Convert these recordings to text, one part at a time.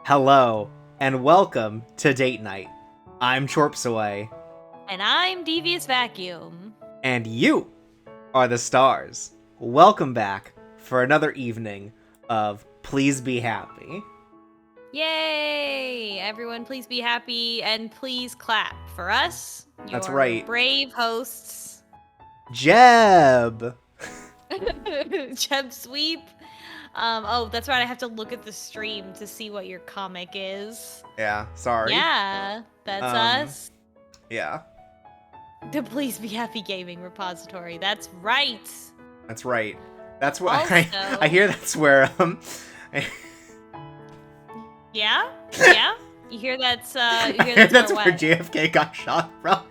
Hello, and welcome to Date Night. I'm Chorpsaway, And I'm Devious Vacuum. and you are the stars. Welcome back for another evening of Please Be Happy. Yay! Everyone, please be happy and please clap for us, That's your right. brave hosts, Jeb! Cheb Sweep. Oh, that's right. I have to look at the stream to see what your comic is. Yeah, sorry. Yeah, that's us. Yeah, The Please Be Happy Gaming Repository. That's right. that's right. That's what Also- I hear that's where, Yeah? Yeah? You hear that's, I hear that's where where what? JFK got shot from.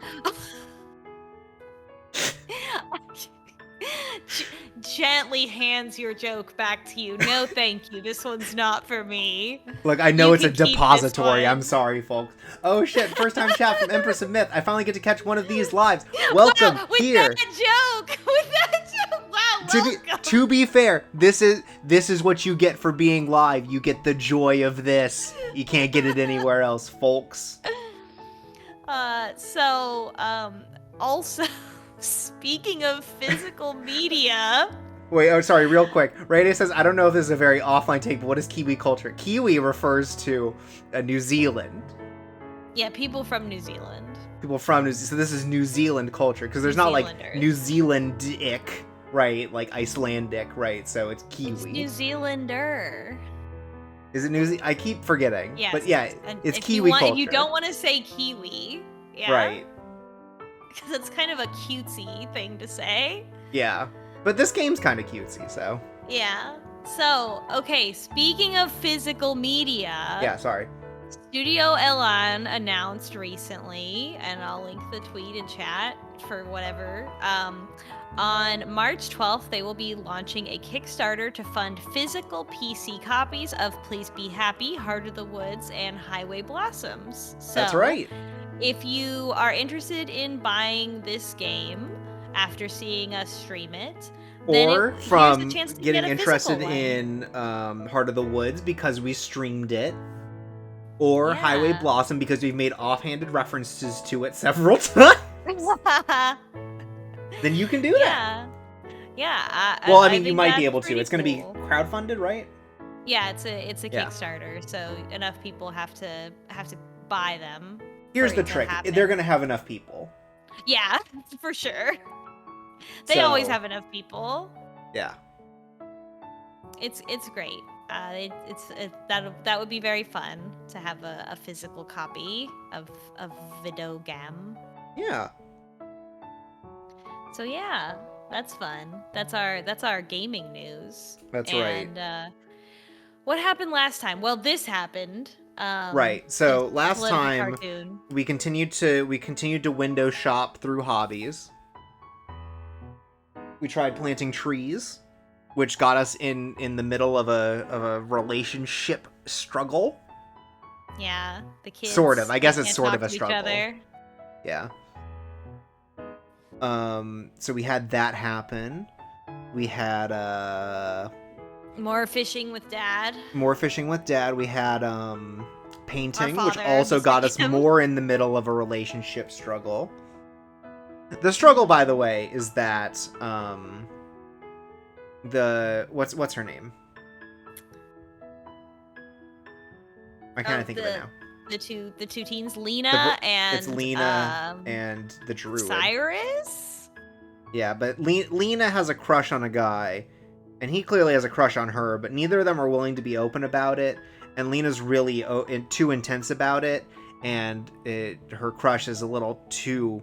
Gently hands your joke back to you. No, thank you. This one's not for me. Look, I know You it's a can keep this depository. one. I'm sorry, folks. Oh shit! First time chat from Empress of Myth. I finally get to catch one of these lives. Welcome Wow, with here. that joke. With that joke. Wow, welcome. To be fair, this is what you get for being live. You get the joy of this. You can't get it anywhere else, folks. Also, speaking of physical media. Wait, oh sorry, real quick. Rayday says, I don't know if this is a very offline take, but what is Kiwi culture? Kiwi refers to New Zealand. Yeah, people from New Zealand. People from New Zealand. So this is New Zealand culture, because there's not like New Zealandic, right? Like Icelandic, right? So it's Kiwi. It's New Zealander. Is it New Zealand? I keep forgetting. Yes, But yeah, it's if Kiwi culture. If you don't want to say Kiwi, yeah. Right. Because it's kind of a cutesy thing to say. Yeah. But this game's kind of cutesy, so. Yeah. So, okay, speaking of physical media. Yeah, sorry. Studio Elan announced recently, and I'll link the tweet in chat for whatever. On March 12th, they will be launching a Kickstarter to fund physical PC copies of Please Be Happy, Heart of the Woods, and Highway Blossoms. So, that's right. If you are interested in buying this game after seeing us stream it, or from getting interested in Heart of the Woods because we streamed it, or Highway Blossom because we've made offhanded references to it several times, then you can do that. Yeah. Well, I mean, you might be able to. It's going to be crowdfunded, right? Yeah, it's a Kickstarter, so enough people have to buy them. Here's the trick: they're going to have enough people. Yeah, for sure. They always have enough people. Yeah. It's great. That would be very fun to have a physical copy of Vidogam. Yeah. So yeah, that's fun. That's our gaming news. That's right. And what happened last time? Well, this happened. Right. So last time cartoon. we continued to window shop through hobbies. We tried planting trees, which got us in the middle of a relationship struggle. Yeah, the kids. Sort of. I guess it's sort of a struggle. Yeah. So we had that happen. We had more fishing with Dad. We had painting, which also got us more in the middle of a relationship struggle. The struggle, by the way, is that what's her name? I kind of think of it now. The two teens, Lena it's Lena and the druid. Cyrus? Yeah, but Lena has a crush on a guy, and he clearly has a crush on her, but neither of them are willing to be open about it, and Lena's really too intense about it, and her crush is a little too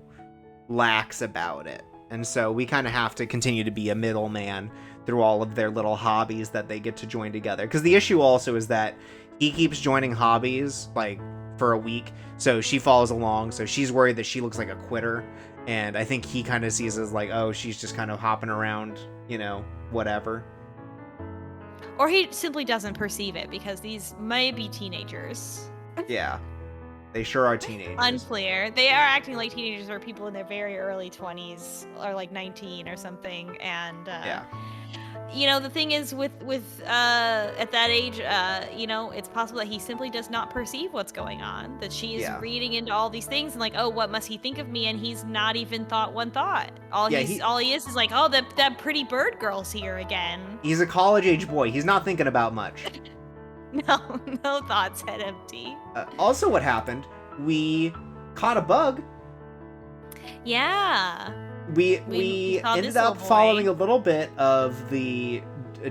lax about it. And so we kind of have to continue to be a middleman through all of their little hobbies that they get to join together. Because the issue also is that he keeps joining hobbies, like, for a week, so she follows along, so she's worried that she looks like a quitter, and I think he kind of sees it as like, oh, she's just kind of hopping around, whatever. Or he simply doesn't perceive it, because these may be teenagers. Yeah. They sure are teenagers. Unclear. They are acting like teenagers or people in their very early 20s, or like 19 or something, and you know, the thing is with at that age, you know, it's possible that he simply does not perceive what's going on. That she is reading into all these things and like, oh, what must he think of me? And he's not even thought one thought. All he is like, oh, that pretty bird girl's here again. He's a college age boy. He's not thinking about much. No thoughts, head empty. Also, what happened? We caught a bug. Yeah. We ended up following a little bit of the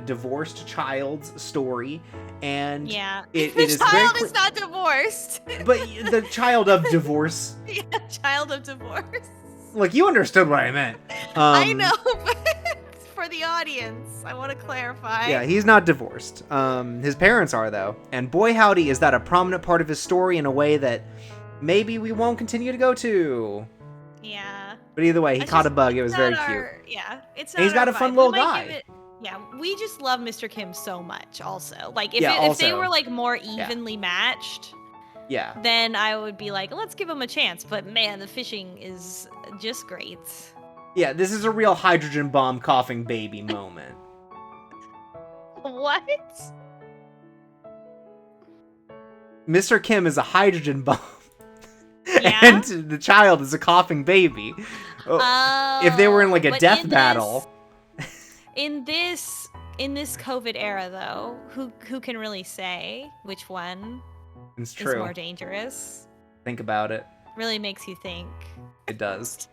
divorced child's story, and the child is not divorced, but the child of divorce. Yeah, child of divorce. Look, you understood what I meant. I know, but for the audience, I want to clarify. Yeah, he's not divorced. His parents are though, and boy howdy, is that a prominent part of his story in a way that maybe we won't continue to go to. Yeah. But either way, he caught a bug. It was very cute. Yeah, it's. And he's got a fun little guy. Yeah, we just love Mr. Kim so much. Also, like if they were like more evenly matched, then I would be like, let's give him a chance. But man, the fishing is just great. Yeah, this is a real hydrogen bomb coughing baby moment. What? Mr. Kim is a hydrogen bomb. Yeah? And the child is a coughing baby. Oh, if they were in like a death battle. In this COVID era, though, who can really say which one is more dangerous? Think about it. Really makes you think. It does.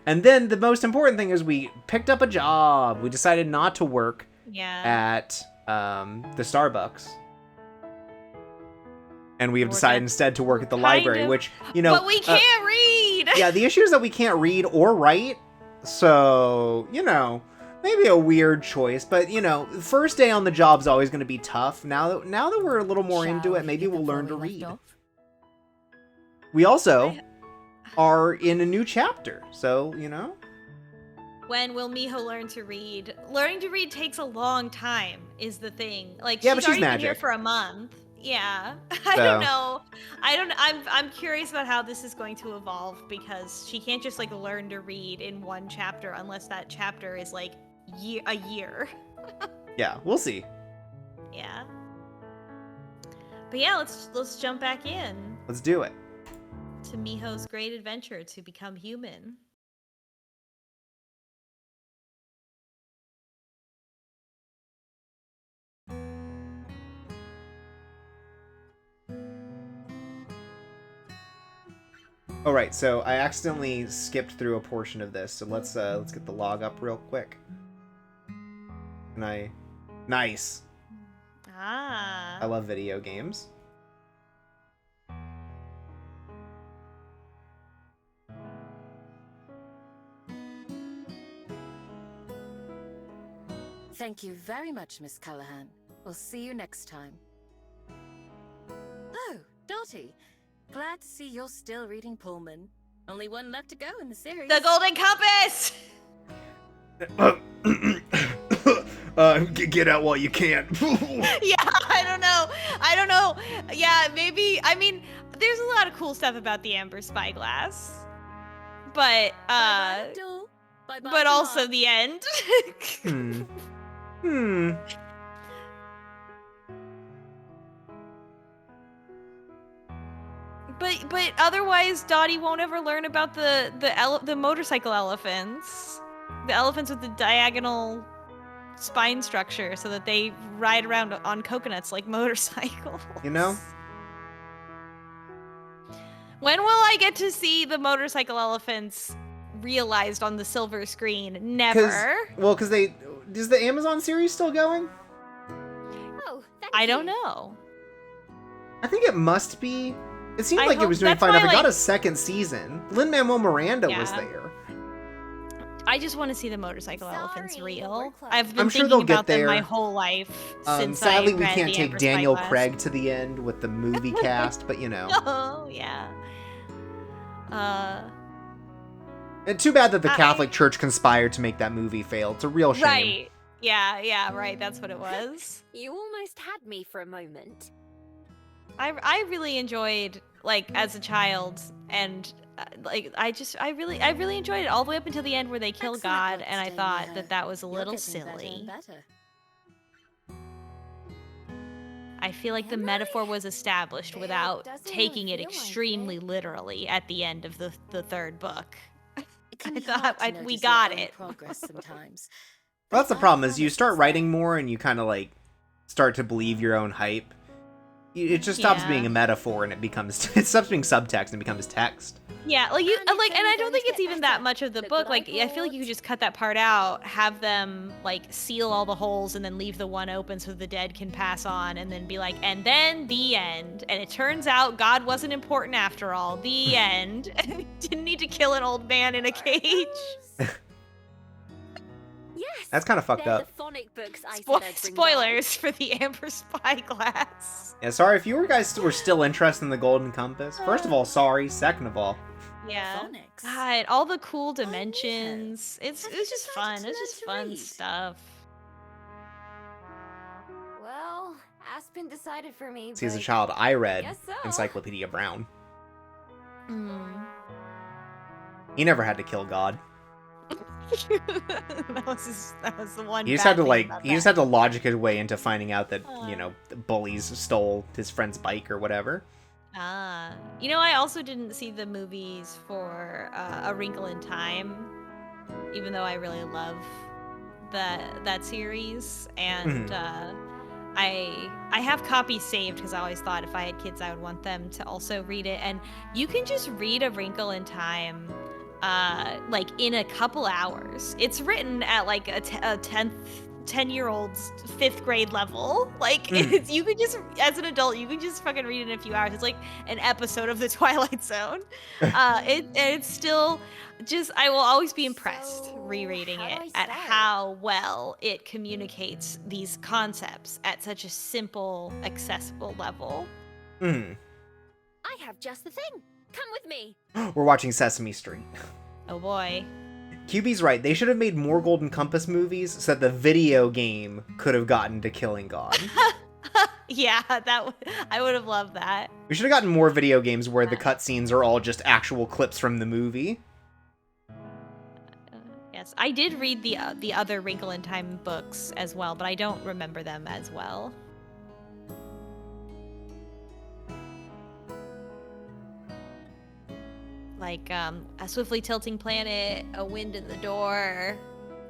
And then the most important thing is we picked up a job. We decided not to work at the Starbucks. And we have decided instead to work at the library, which, you know... But we can't read! Yeah, the issue is that we can't read or write. So, you know, maybe a weird choice. But, you know, first day on the job's always going to be tough. Now that we're a little more into it, maybe we'll learn to read. We also are in a new chapter. So, you know... When will Miho learn to read? Learning to read takes a long time, is the thing. Like, she's already magic. Been here for a month. Yeah, I don't know. I'm curious about how this is going to evolve because she can't just like learn to read in one chapter unless that chapter is like a year. Yeah, we'll see. Yeah. But yeah, let's jump back in. Let's do it. To Miho's great adventure to become human. All right, so I accidentally skipped through a portion of this, so let's get the log up real quick. Nice. I love video games. Thank you very much, Miss Callahan. We'll see you next time. Oh, Dottie. Glad to see you're still reading Pullman. Only one left to go in the series. The Golden Compass! Get out while you can. Yeah, I don't know. Yeah, maybe. I mean, there's a lot of cool stuff about the Amber Spyglass. But, Bye-bye, but also the end. But otherwise, Dottie won't ever learn about the motorcycle elephants. The elephants with the diagonal spine structure so that they ride around on coconuts like motorcycles. You know? When will I get to see the motorcycle elephants realized on the silver screen? Never. Because is the Amazon series still going? Oh, I don't know. I think it must be. It seemed like it was doing fine. It got a second season. Lin-Manuel Miranda was there. I just want to see the motorcycle elephants real. I've been I'm sure thinking they'll about get there. them my whole life since sadly, I we read can't the take Amber Daniel Spyglass. Craig to the end with the movie cast, but you know. Oh, yeah. And too bad that the Catholic Church conspired to make that movie fail. It's a real shame. Right. Yeah, right. That's what it was. You almost had me for a moment. I really enjoyed, like, as a child, and like I really enjoyed it all the way up until the end where they kill Excellent God, work and I today, thought Miho. that was a You're little getting better and silly. better. I feel like the Am I? metaphor was established It without doesn't taking really it feel like extremely it. literally at the end of the third book. It can I be thought hard to we notice got your own it. progress sometimes. Well, But that's the I problem, is you promise start it's writing there. more and you kind of like start to believe your own hype. It just stops being a Yeah. metaphor and it stops being subtext and becomes text. Yeah, like you And it's like, and only I don't going think to it's get even better. that much of the Look book. what I Like, I feel like you brought. could just cut that part out, have them like seal all the holes, and then leave the one open so the dead can pass on, and then be like, and then the end. And it turns out God wasn't important after all. The end. Didn't need to kill an old man in a cage. Yes, That's kind of fucked they're up. the phonic books I said I'd bring by. Spoilers for the Amber Spyglass. Yeah, sorry if you guys were still interested in the Golden Compass. First of all, sorry. Second of all, Yeah. Phonics. God, all the cool Miho. dimensions. It Have was you just decided fun. to It was learn just to fun read? stuff. Well, Aspen decided for me, see, as a but child, I read guess so. Encyclopedia Brown. Mm. He never had to kill God. that was the one. He just bad had to thing like about he just that. had to logic his way into finding out that Uh. the bullies stole his friend's bike or whatever. You know, I also didn't see the movies for A Wrinkle in Time, even though I really love that series, and I have copies saved because I always thought if I had kids, I would want them to also read it. And you can just read A Wrinkle in Time, like in a couple hours. It's written at like a 10-year-old's 5th grade level. Like it's, you could just, as an adult, you can just fucking read it in a few hours. It's like an episode of The Twilight Zone. It's still just, I will always be impressed So, rereading how do it I at start? how well it communicates these concepts at such a simple, accessible level. I have just the thing. Come with me. We're watching Sesame Street. Oh boy. QB's right. They should have made more Golden Compass movies so that the video game could have gotten to killing God. Yeah, I would have loved that. We should have gotten more video games where the cutscenes are all just actual clips from the movie. Yes, I did read the other Wrinkle in Time books as well, but I don't remember them as well. Like A Swiftly Tilting Planet, A Wind in the Door.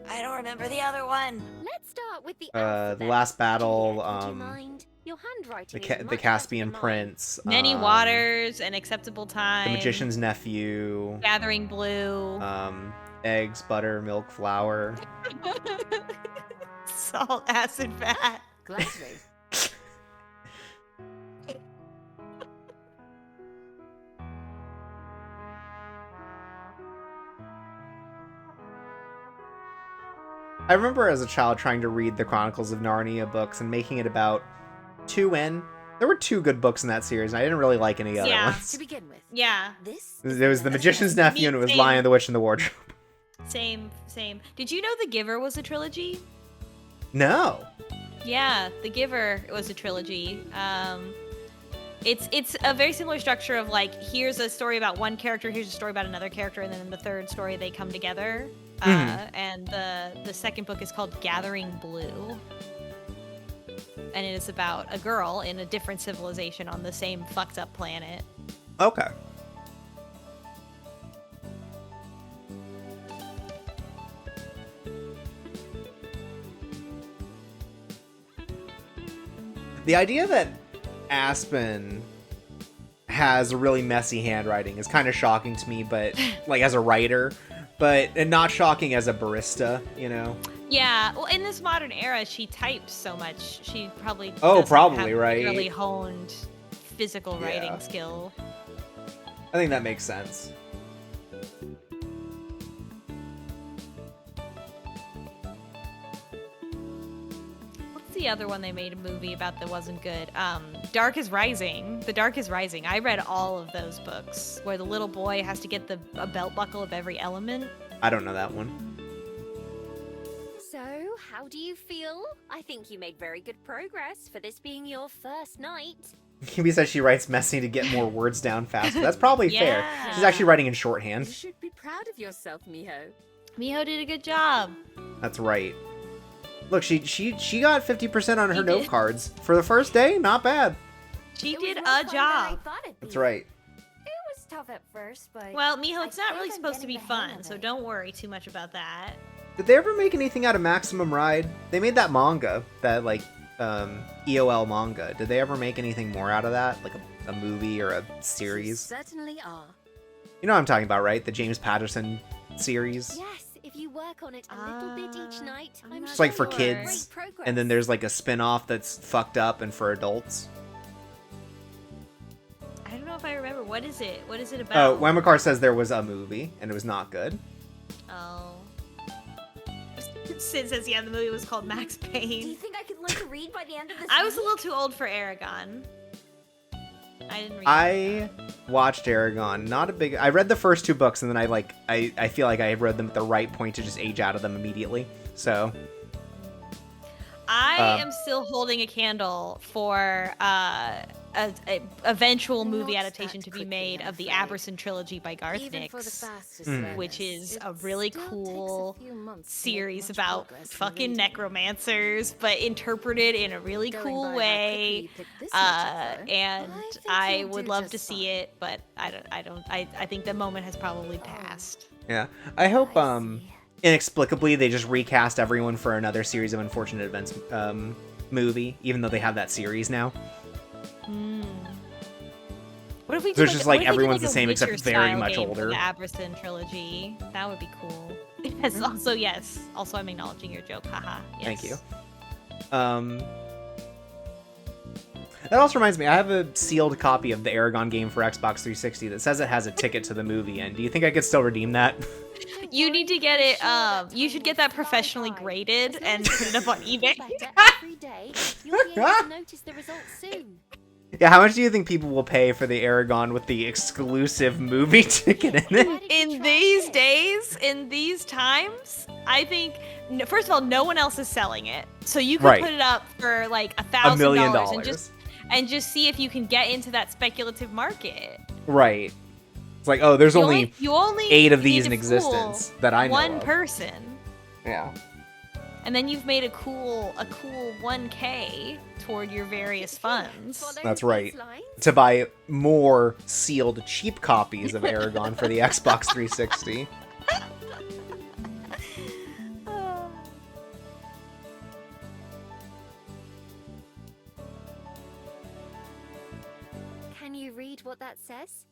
I don't remember the other one. Let's start with the The alphabet. Last Battle, Juliet, would you mind? Your handwriting is the much Caspian better than mine. Prince, Many Waters, An Acceptable Time. The Magician's Nephew, Gathering Blue. Eggs, Butter, Milk, Flour. Salt, Acid, Fat. Gladly. I remember as a child trying to read the Chronicles of Narnia books and making it about 2 in. There were 2 good books in that series, and I didn't really like any other Yeah. ones. To begin with, Yeah, this There was The Magician's Nephew. Nephew and it was Same. Lion, the Witch, and the Wardrobe. same. Did you know The Giver was a trilogy? No. Yeah, The Giver was a trilogy. It's a very similar structure of like, here's a story about one character, here's a story about another character, and then in the third story they come together. And the second book is called Gathering Blue. And it is about a girl in a different civilization on the same fucked up planet. Okay. The idea that Aspen has a really messy handwriting is kind of shocking to me, but like as a writer, and not shocking as a barista, you know? Yeah, well, in this modern era, she types so much. She probably probably, have right? really honed physical writing Yeah. skill. I think that makes sense. What's the other one they made a movie about that wasn't good? Dark is Rising. The Dark is Rising. I read all of those books where the little boy has to get a belt buckle of every element. I don't know that one. So, how do you feel? I think you made very good progress for this being your first night. Kibi says she writes messy to get more words down faster. That's probably fair. Yeah. She's actually writing in You shorthand. should be proud of yourself, Miho. Miho did a good job. That's right. Look, she got 50% on her She note did. cards. For the first day, not bad. She It was did more a fun than I job. thought it'd That's be. right. It was tough at first, but Well, Miho, I it's not think really I'm supposed to be getting the hang fun, of so it. don't worry too much about that. Did they ever make anything out of Maximum Ride? They made that manga, that like EOL manga. Did they ever make anything more out of that, like a movie or a You series? certainly are. You know what I'm talking about, right? The James Patterson series. yes, if you work on it a little bit each night, I'm I'm not It's like for sure. kids, Great progress. and then there's like a spin-off that's fucked up and for adults. I don't know if I remember. What is it? What is it Oh, about? Wemakar says there was a movie and it was not good. Oh. Sid says, yeah, the movie was called Max Do you Payne. think I could learn to read by the end of this? I was a week? little too old for Aragon. I didn't read I watched Aragon. Not a big. I read the first 2 books and then I feel like I read them at the right point to just age out of them immediately. So I am still holding a candle for a eventual movie Not adaptation that to be quickly, made I'm of the afraid. Aberson trilogy by Garth Even for the Nix, fastest Mm. learners, which is it a really still takes a cool few months to make series much about progress in fucking reading. necromancers, but interpreted in a really Going cool by how way. quickly you picked this magic, though, And I think I you'll would do love just to see fine. it, but I think the moment has probably passed. yeah, I hope I see. inexplicably they just recast everyone for another series of Unfortunate Events movie, even though they have that series now. Hmm. What if we did There's like, just, what like, if we did, everyone's like, the a same except Witcher very style much game for older. The Aberson trilogy. That would be cool. Yes. Also, yes. Also, I'm acknowledging your joke. Haha. Yes. Thank you. That also reminds me, I have a sealed copy of the Aragon game for Xbox 360 that says it has a ticket to the movie end. Do you think I could still redeem that? You need to get it. You should get that professionally graded As long and as put it up on you eBay. do better every day, you'll be able to notice the results soon. Yeah, how much do you think people will pay for the Aragon with the exclusive movie ticket in Why it? don't you In try these this? days, in these times, I think first of all, no one else is selling it, so you could Right. put it up for like $1 $1,000 million. and just see if you can get into that speculative market. Right. It's like, oh, there's only You only 8 of need these to in fool existence that I know one of. person, Yeah. and then you've made a cool 1K toward your various funds. Follow That's these right. lines? To buy more sealed cheap copies of Aragon for the Xbox 360. Can you read what that says?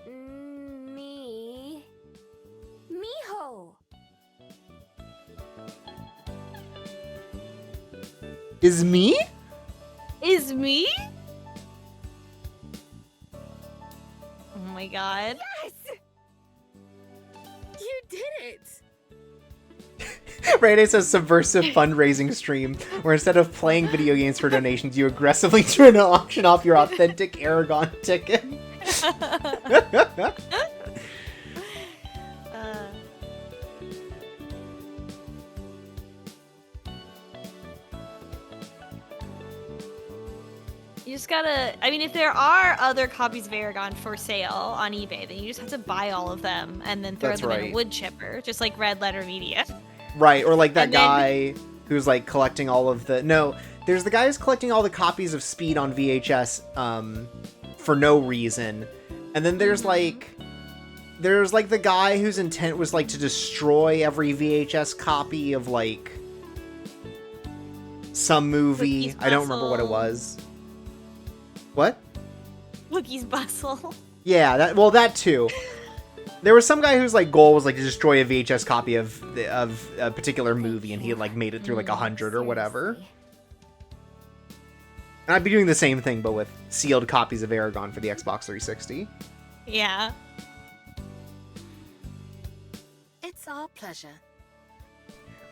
Mm, me. Miho. Is me? Is me? Oh my god. Yes! You did it! Rayday says subversive fundraising stream, where instead of playing video games for donations, you aggressively try to auction off your authentic Aragon ticket. You just gotta. I mean, if there are other copies of Aragon for sale on eBay, then you just have to buy all of them and then throw That's them in right. a wood chipper, just like Red Letter Media. Right, or like that And then- guy who's like collecting all of the... No, there's the guy who's collecting all the copies of Speed on VHS for no reason. And then there's like... There's like the guy whose intent was like to destroy every VHS copy of like some movie. Cookie's I don't remember what it Bustle. was. What? Wookiees Bustle. Yeah, that too. There was some guy whose like goal was like to destroy a VHS copy of a particular movie, and he had like made it through like 100 or whatever. Seriously. And I'd be doing the same thing, but with sealed copies of Aragon for the Xbox 360. Yeah. It's our pleasure.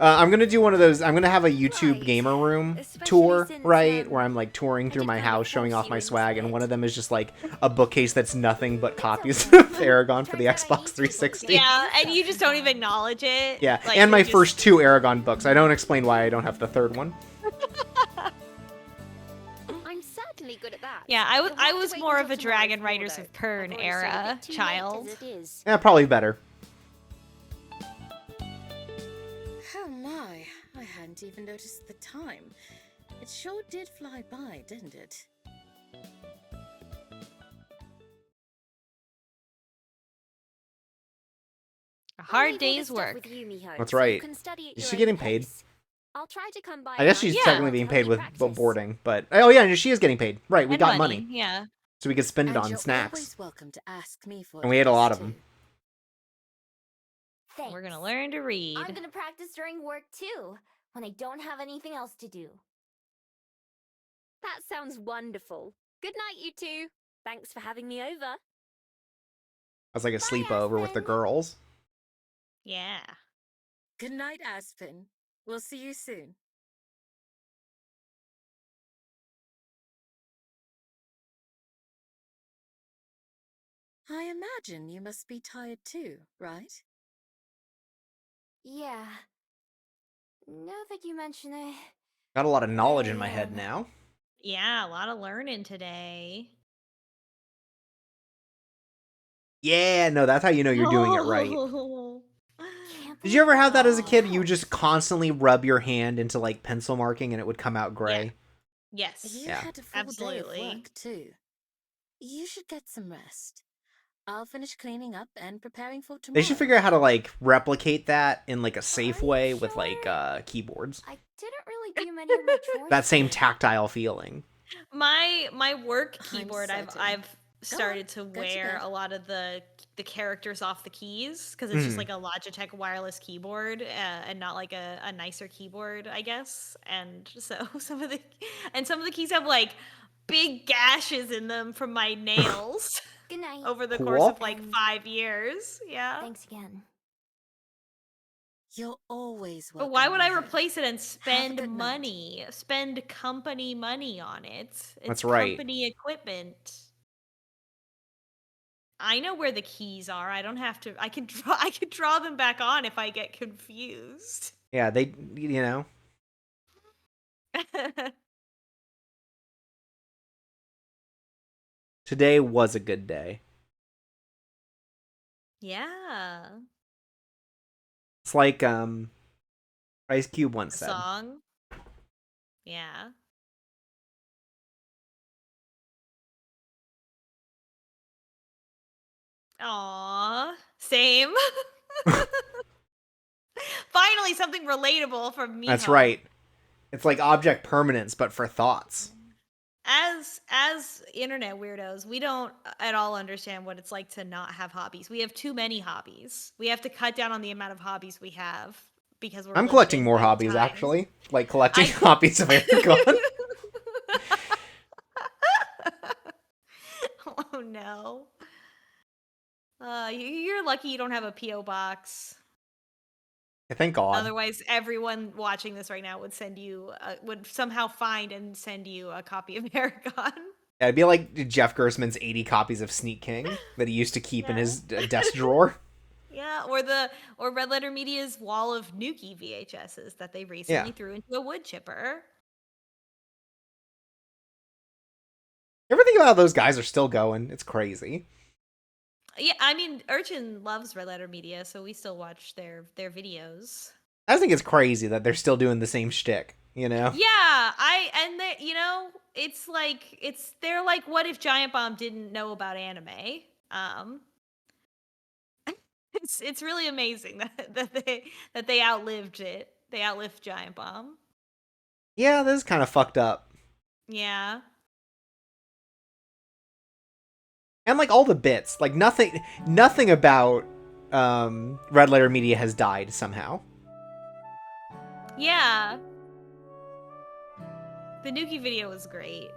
I'm gonna do one of those. I'm gonna have a YouTube Right. gamer room Especially tour, since, right? Where I'm like touring I through did my kind of house, showing force off you my into swag, and it. one of them is just like a bookcase that's nothing but copies okay. of Aragon for the Turns out I Xbox need people to 360. get Yeah, you and stuff you just don't even sometimes. acknowledge it. Yeah, Like, and you're my just- first 2 Aragon books. I don't explain why I don't have the third one. I'm certainly good at that. Yeah, You'll have I to was wait more until of a tomorrow Dragon for more, Riders though. of Pern Otherwise it'll era get too child. late as it is. Yeah, probably better. Oh my, I hadn't even noticed the time. It sure did fly by, didn't it? A I'll hard leave all day's this stuff work. with you, Miho, That's so you right. can study at Is your she own getting paid? pace. I'll try to come by I guess around she's Yeah. technically 12 being to help paid you with practice. boarding, but oh yeah, she is getting paid. Right, we And got money, Yeah. so we could spend it And on you're snacks, always welcome to ask me for and we ate a lot advice, of them. too. Thanks. We're gonna learn to read. I'm gonna practice during work too, when I don't have anything else to do. That sounds wonderful. Good night, you two. Thanks for having me over. It's like a Bye, sleepover with the Aspen. girls. Yeah. Good night, Aspen. We'll see you soon. I imagine you must be tired too, right? Yeah. Now that you mention it, Got a lot of knowledge in my I head am. now. Yeah, a lot of learning today. Yeah, no, that's how you know you're doing it right. Can't Did you ever believe have that as a that kid? You helps. just constantly rub your hand into like pencil marking and it would come out gray. Yes. You Yeah. had a full day Absolutely. of work too. You should get some rest. I'll finish cleaning up and preparing for tomorrow. They should figure out how to like replicate that in like a safe Are you way with sure? like keyboards. I didn't really do many of my chores. That same today. tactile feeling. My work I'm keyboard, I've certain. started to Go to wear bed. a lot of the characters off the keys because it's just Mhm. like a Logitech wireless keyboard and not like a nicer keyboard, I guess. And so some of the keys have like big gashes in them from my nails Good night. over the course Cool. of like And 5 years. Yeah. thanks again. You're always But welcome. why would I Miho. replace it and Have a spend good night. money? Spend company money on it. It's That's right. company equipment. I know where the keys are. I don't have to. I can draw. I can draw them back on if I get confused. Yeah, they, you know. Today was a good day. Yeah. It's like Ice Cube A once said. song. Yeah. Aw. Same. Finally, something relatable from Miho. That's right. It's like object permanence, but for thoughts. As internet weirdos, we don't at all understand what it's like to not have hobbies. We have too many hobbies. We have to cut down on the amount of hobbies we have because we're I'm collecting limited more by the hobbies, time. actually. Like collecting I- copies of Aragon. Oh no. You're lucky you don't have a P.O. box. Thank God. Otherwise, everyone watching this right now would would somehow find and send you a copy of Aragon. Yeah, it'd be like Jeff Gersman's 80 copies of Sneak King that he used to keep in Yeah. his desk drawer. Yeah, or Red Letter Media's wall of Nuki VHSs that they recently threw into a wood chipper. You ever think about how those guys are still going? It's crazy. Yeah, I mean, Urchin loves Red Letter Media, so we still watch their videos. I just think it's crazy that they're still doing the same shtick, you know? Yeah, they're like, what if Giant Bomb didn't know about anime? It's really amazing that they outlived it. They outlived Giant Bomb. Yeah, this is kind of fucked up. Yeah. And like all the bits, like nothing about Red Letter Media has died somehow. Yeah. The Nuki video was great.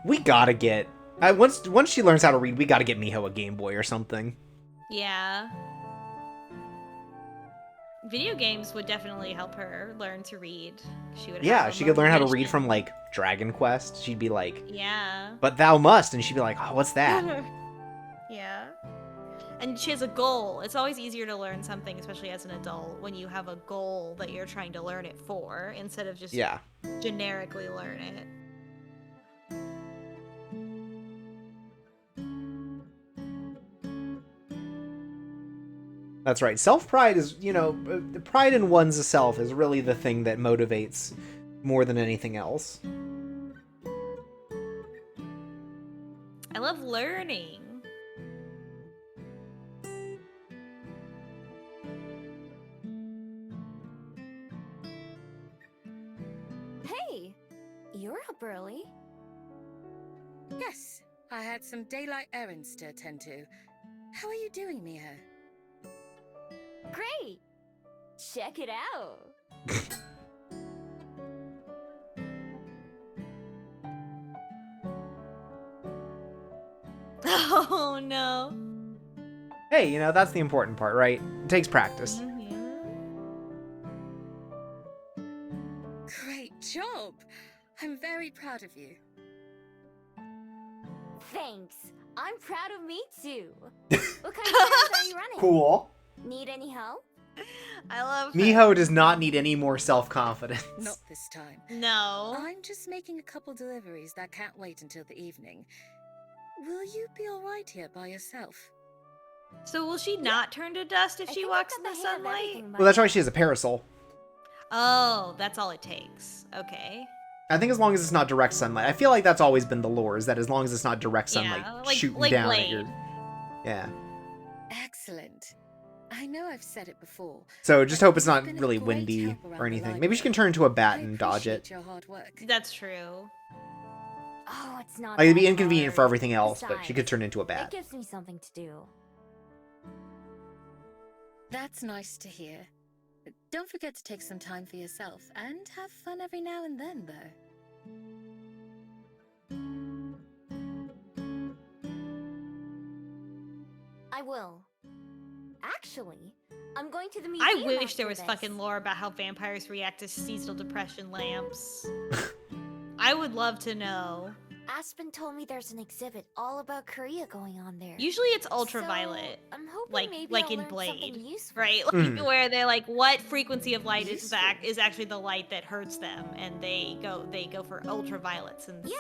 We gotta get once she learns how to read, we gotta get Miho a Game Boy or something. Yeah. Video games would definitely help her learn to read. She would Yeah, have a she could learn how to read vision. from like Dragon Quest. She'd be like, Yeah. "But thou must," and she'd be like, "Oh, what's that?" Yeah. And she has a goal. It's always easier to learn something, especially as an adult, when you have a goal that you're trying to learn it for, instead of just Yeah. generically learn it. That's right. Self-pride is, pride in one's self is really the thing that motivates more than anything else. I love learning. Hey, you're up early. Yes, I had some daylight errands to attend to. How are you doing, Miho? Great. Check it out. Oh no. Hey, that's the important part, right? It takes practice. Great job! I'm very proud of you. Thanks. I'm proud of me too. What kind of errands are you running? Cool. Need any help? I love her. Miho does not need any more self-confidence. Not this time. No. I'm just making a couple deliveries that can't wait until the evening. Will you be alright here by yourself? So will she not turn to dust if I she think walks I've in got the hang of sunlight? everything by Well, that's why now. she has a parasol. Oh, that's all it takes. Okay. I think as long as it's not direct sunlight. I feel like that's always been the lore, is that as long as it's not direct sunlight Yeah, shooting like down Blade. at your... Yeah. Excellent. I know I've said it before. So just but hope it's you've not been a really great windy help around or the anything. Maybe she can library. turn into a bat I and dodge it. appreciate your hard work. That's true. Oh, it's not Like, it'd be that inconvenient for hard. everything else, but she could Besides, turn into a It bat. gives me something to do. That's nice to hear. Don't forget to take some time for yourself and have fun every now and then, though. I will. Actually, I'm going to the I museum wish after there was this. fucking lore about how vampires react to seasonal depression lamps. I would love to know. Aspen told me there's an exhibit all about Korea going on there. Usually it's ultraviolet. So, I'm hoping like maybe like I'll in learn Blade, something useful. right? Like Mhm. where they're like, what frequency of light is Useful. that is actually the light that hurts them, and they go for ultraviolet, since Yeah.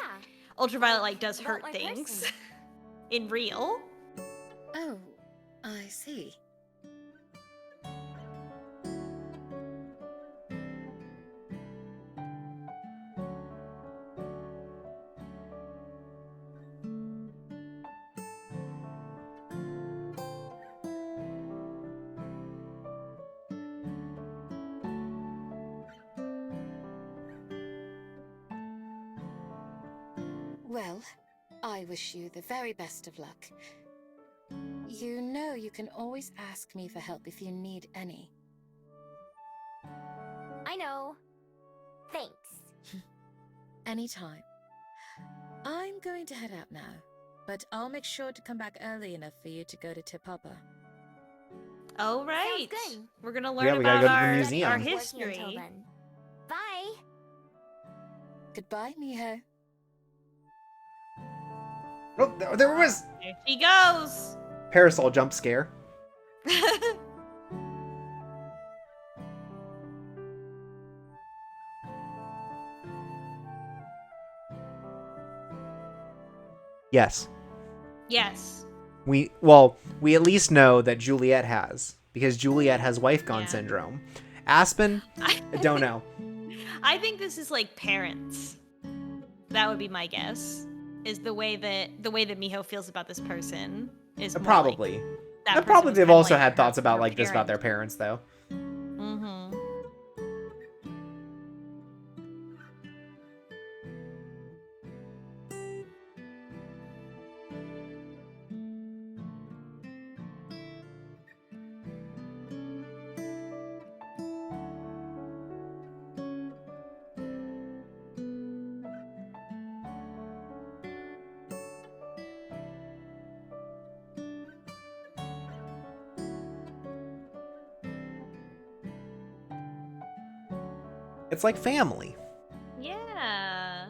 ultraviolet light does About hurt my things person. in real. Oh, I see. Well, I wish you the very best of luck. You know you can always ask me for help if you need any. I know. Thanks. Anytime. I'm going to head out now, but I'll make sure to come back early enough for you to go to Te Papa. Oh right, Sounds good. we're gonna Yeah, learn we gotta about go to the our museum. our Working history. until then. Bye. Goodbye, Miho. Oh, there was There she goes. parasol jump scare. Yes. Yes. We at least know that Juliet has, because Juliet has wife gone Yeah. syndrome. Aspen, I don't know. I think this is like parents. That would be my guess. Is the way that Miho feels about this person is more Probably. Like that And person probably was they've kinda also like had thoughts her about like this about their parent. parents though. Mm-hmm. It's like family. Yeah.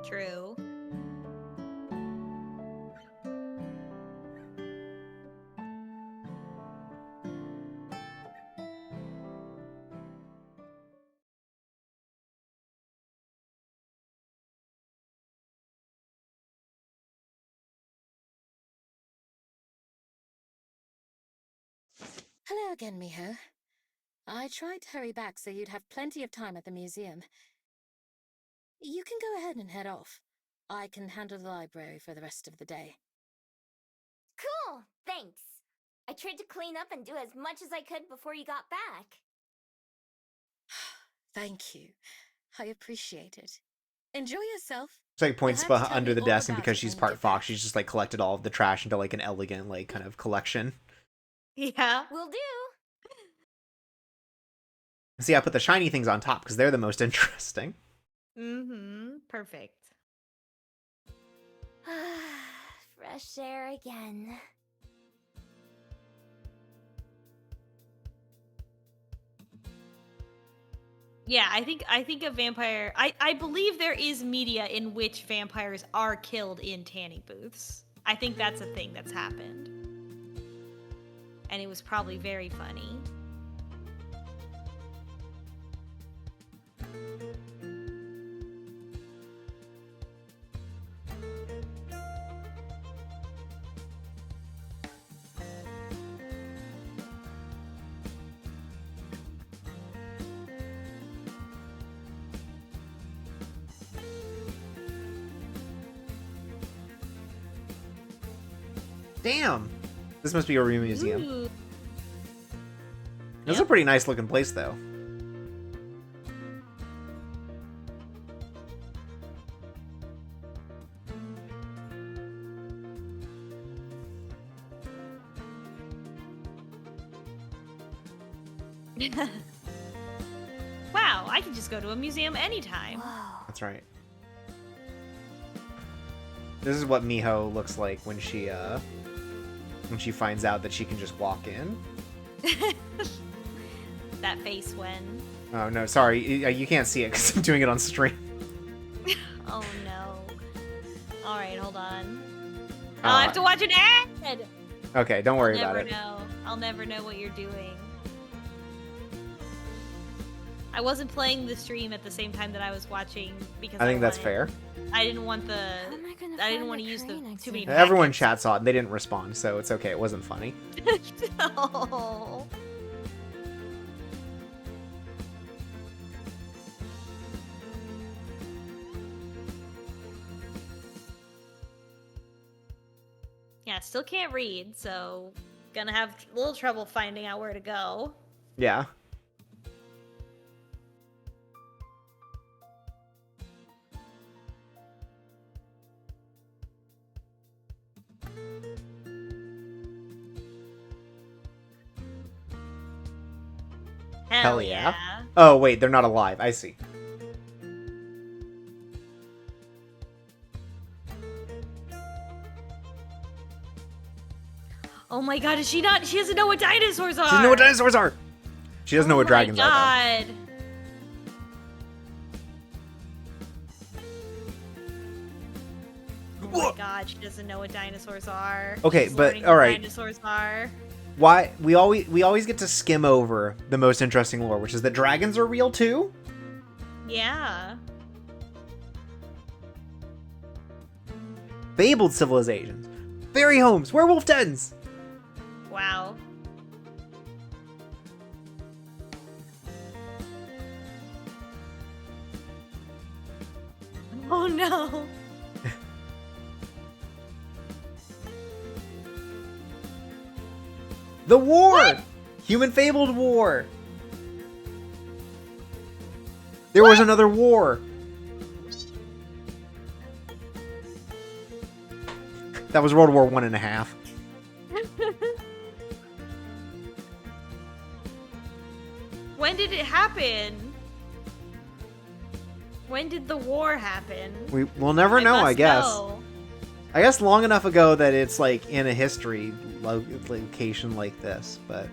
True. Hello again, Miho. I tried to hurry back so you'd have plenty of time at the museum. You can go ahead and head off. I can handle the library for the rest of the day. Cool, thanks. I tried to clean up and do as much as I could before you got back. Thank you. I appreciate it. Enjoy yourself. It's like points You'll have to tell under me the all desk, and about because it she's when you part get fox, back. she's just like collected all of the trash into like an elegant like kind of collection. Yeah. Will do. See, I put the shiny things on top because they're the most interesting. Mm-hmm. Perfect. Fresh air again. Yeah, I think a vampire. I believe there is media in which vampires are killed in tanning booths. I think that's a thing that's happened, and it was probably very funny. Damn, this must be a real museum. Ooh. This is a Yep. pretty nice looking place, though. Wow, I can just go to a museum anytime. Whoa. That's right. This is what Miho looks like when she finds out that she can just walk in. That face when. Oh no, sorry, you can't see it because I'm doing it on stream. Oh no. All right, hold on. I'll have to watch an ad. Okay, don't worry I'll about never it. know. I'll never know what you're doing. I wasn't playing the stream at the same time that I was watching because I think that's wanted- fair. I didn't want the. How am I gonna I didn't find want the to use the crane too many. exhibit? Everyone packets. chat saw it and they didn't respond, so it's okay. It wasn't funny. No. Yeah, still can't read, so gonna have a little trouble finding out where to go. Yeah. Hell yeah. Oh wait, they're not alive. I see. Oh my god, is she not? She doesn't know what dinosaurs are. She doesn't know what dinosaurs are. She doesn't know what dragons are. are. God. Oh my god, she doesn't know what dinosaurs are. Okay, She's but- learning all what right. Dinosaurs are. Why we always get to skim over the most interesting lore, which is that dragons are real too? Yeah. Fabled civilizations, fairy homes, werewolf dens. Wow. Oh no. The war! Human fabled war! There was another war! That was World War 1.5. When did it happen? When did the war happen? We'll never know, must I guess. know. I guess long enough ago that it's like in a history location like this, but...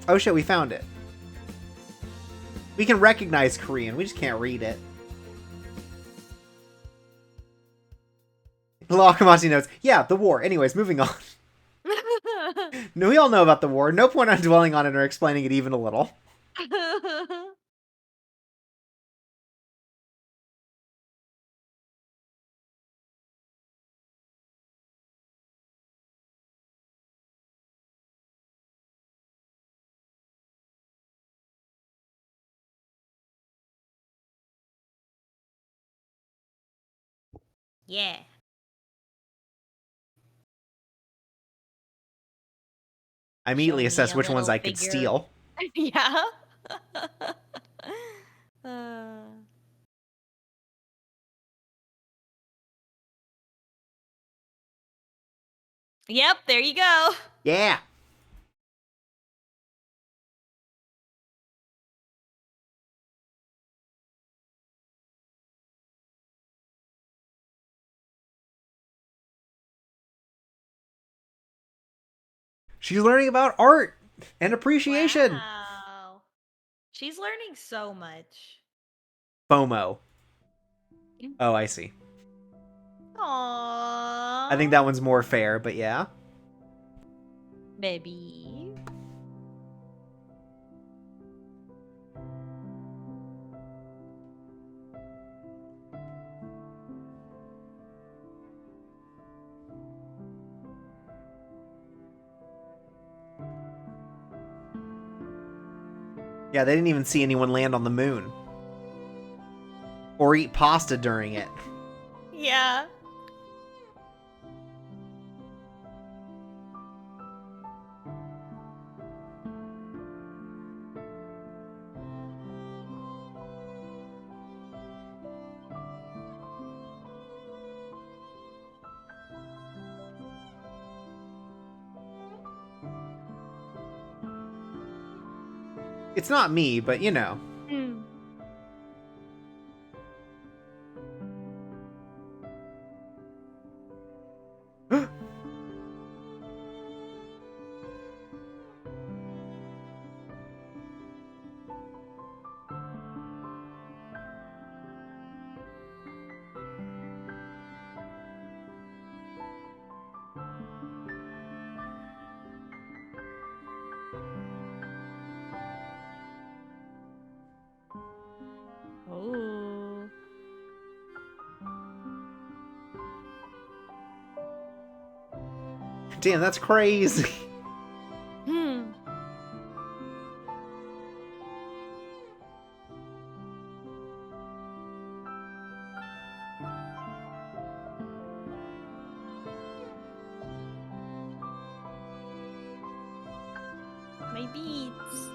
Oh shit, we found it. We can recognize Korean, we just can't read it. Lakamasi notes, yeah, the war. Anyways, moving on. No, we all know about the war. No point on dwelling on it or explaining it even a little. Yeah. I immediately Show me assess a which ones little I could figure. steal. Yeah. uh... Yep, there you go. Yeah! She's learning about art and appreciation. Wow. She's learning so much. FOMO. Oh, I see. Aww. I think that one's more fair, but yeah. Baby. Yeah, they didn't even see anyone land on the moon. Or eat pasta during it. Yeah. It's not me, but you know. Oh. Damn, that's crazy. My beats.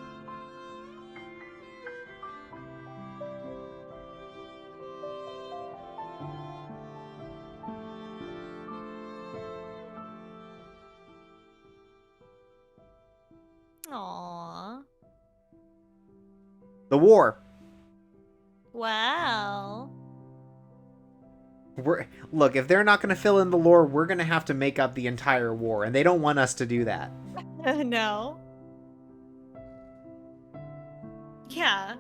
Aww. The war. Wow. Look, if they're not going to fill in the lore, we're going to have to make up the entire war, and they don't want us to do that. No. Yeah.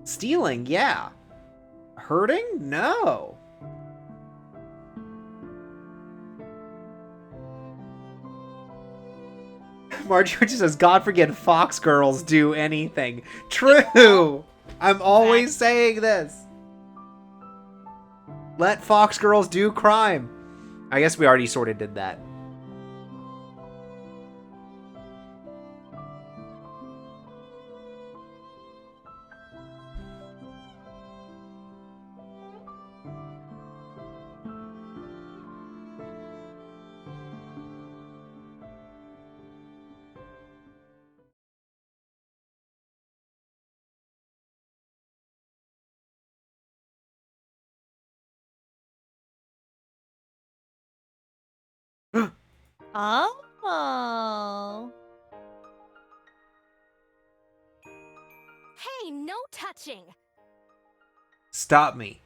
Stealing, yeah. Hurting? No. Marjorie says, God forbid Fox girls do anything. True! I'm always saying this. Let Fox girls do crime. I guess we already sort of did that. Oh. Hey, no touching! Stop me.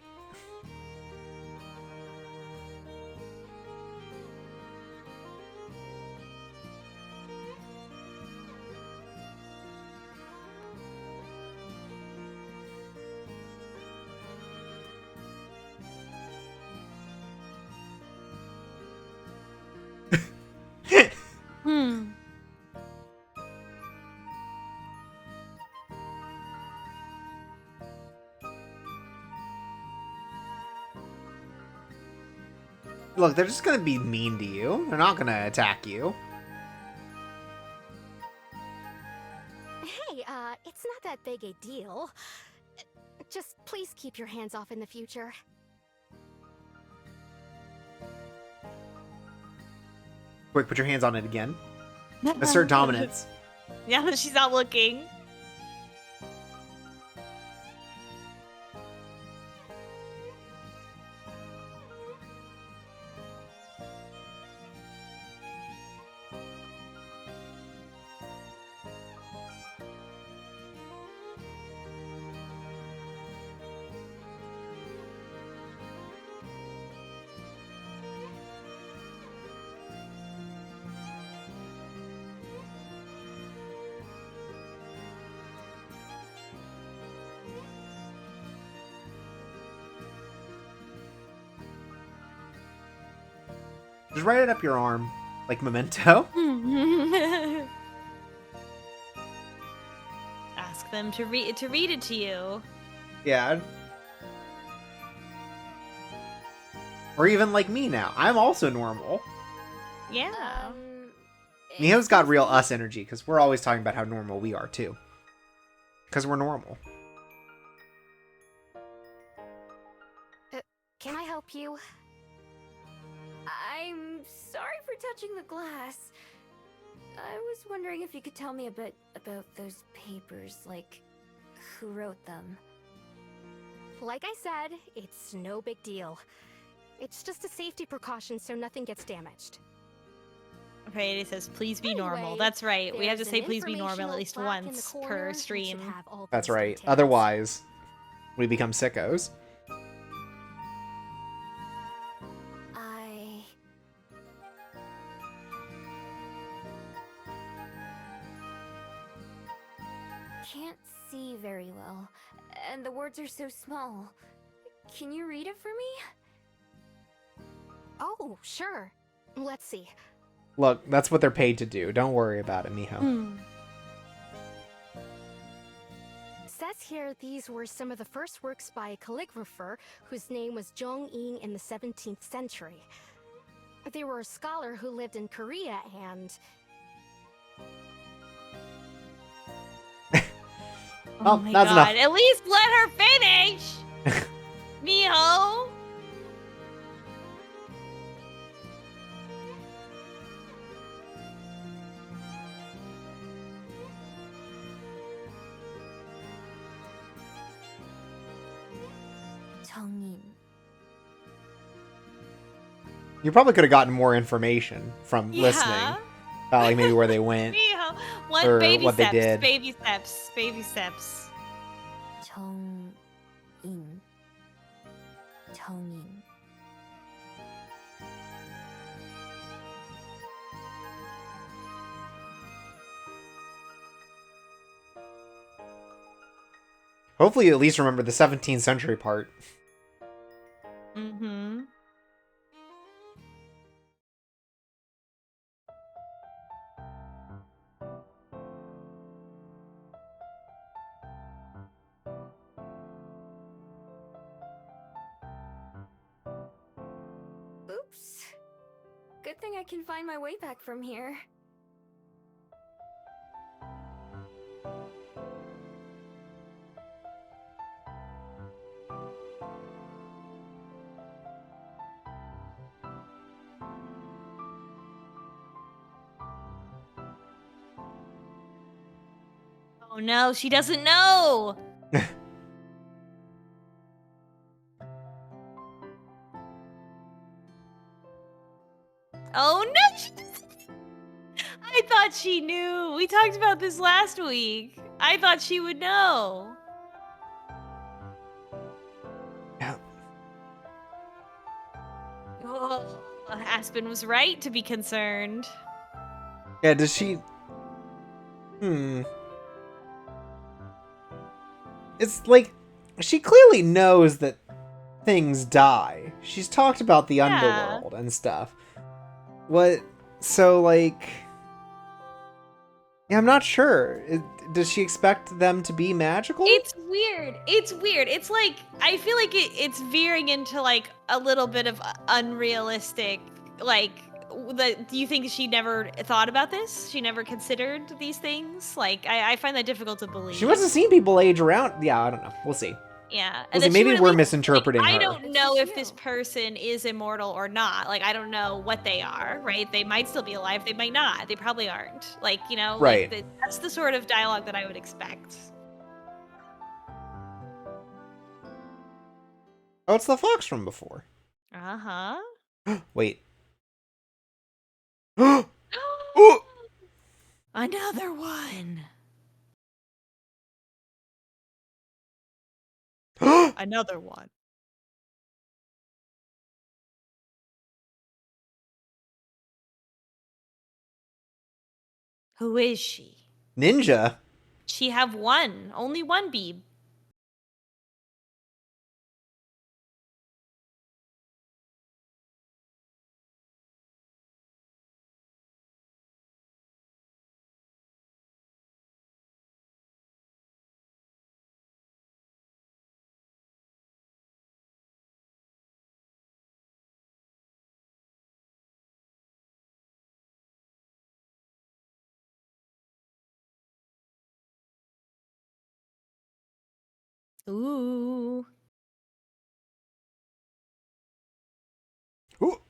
Look, they're just gonna be mean to you. They're not gonna attack you. Hey, it's not that big a deal. Just please keep your hands off in the future. Quick, put your hands on it again. Assert dominance. Yeah, but she's not looking. Just write it up your arm, like Memento. Ask them to read it to you. Yeah. Or even like me now. I'm also normal. Yeah. Miho's got real us energy, because we're always talking about how normal we are, too. Because we're normal. Can I help you? I'm sorry for touching the glass. I was wondering if you could tell me a bit about those papers, like who wrote them. Like I said, it's no big deal. It's just a safety precaution so nothing gets damaged. Right, it says please be normal. Anyway, That's right. We have to there's say an please be normal at informational least plaque in the once corner per that should stream. have all That's those right. details. Otherwise, we become sickos. I can't see very well, and the words are so small. Can you read it for me? Oh, sure. Let's see. Look, that's what they're paid to do. Don't worry about it, Miho. Says here these were some of the first works by a calligrapher whose name was Jong-in in the 17th century. They were a scholar who lived in Korea and... Oh my that's god. enough. At least let her finish! Miho! Tongin. You probably could have gotten more information from Yeah. listening. Like maybe where they went. Miho! One Or baby what they steps. did. Baby steps. Baby steps. Tongin. Tongin. Hopefully you at least remember the 17th century part. Mm-hmm. Oops. Good thing I can find my way back from here. Oh no, she doesn't know! Oh no! I thought she knew. We talked about this last week. I thought she would know. Yeah. Oh, Aspen was right to be concerned. Yeah, does she... It's like, she clearly knows that things die. She's talked about the Yeah. underworld and stuff. What... So, like... Yeah, I'm not sure. Does she expect them to be magical? It's weird. It's weird. It's like I feel like it's veering into like a little bit of unrealistic. Like, do you think she never thought about this? She never considered these things. Like, I find that difficult to believe. She must have seen people age around. Yeah, I don't know. We'll see. Yeah, We'll see. and then she Maybe would at we're least, misinterpreting like, I her. don't But know she if this knew. person is immortal or not. Like, I don't know what they are, right? They might still be alive. They might not. They probably aren't. Like, you know, Right. like that's the sort of dialogue that I would expect. Oh, it's the fox from before. Uh Wait. huh. Oh! Another one. Another one. Who is she? Ninja? She have one, only one beeb. Ooh. Ooh.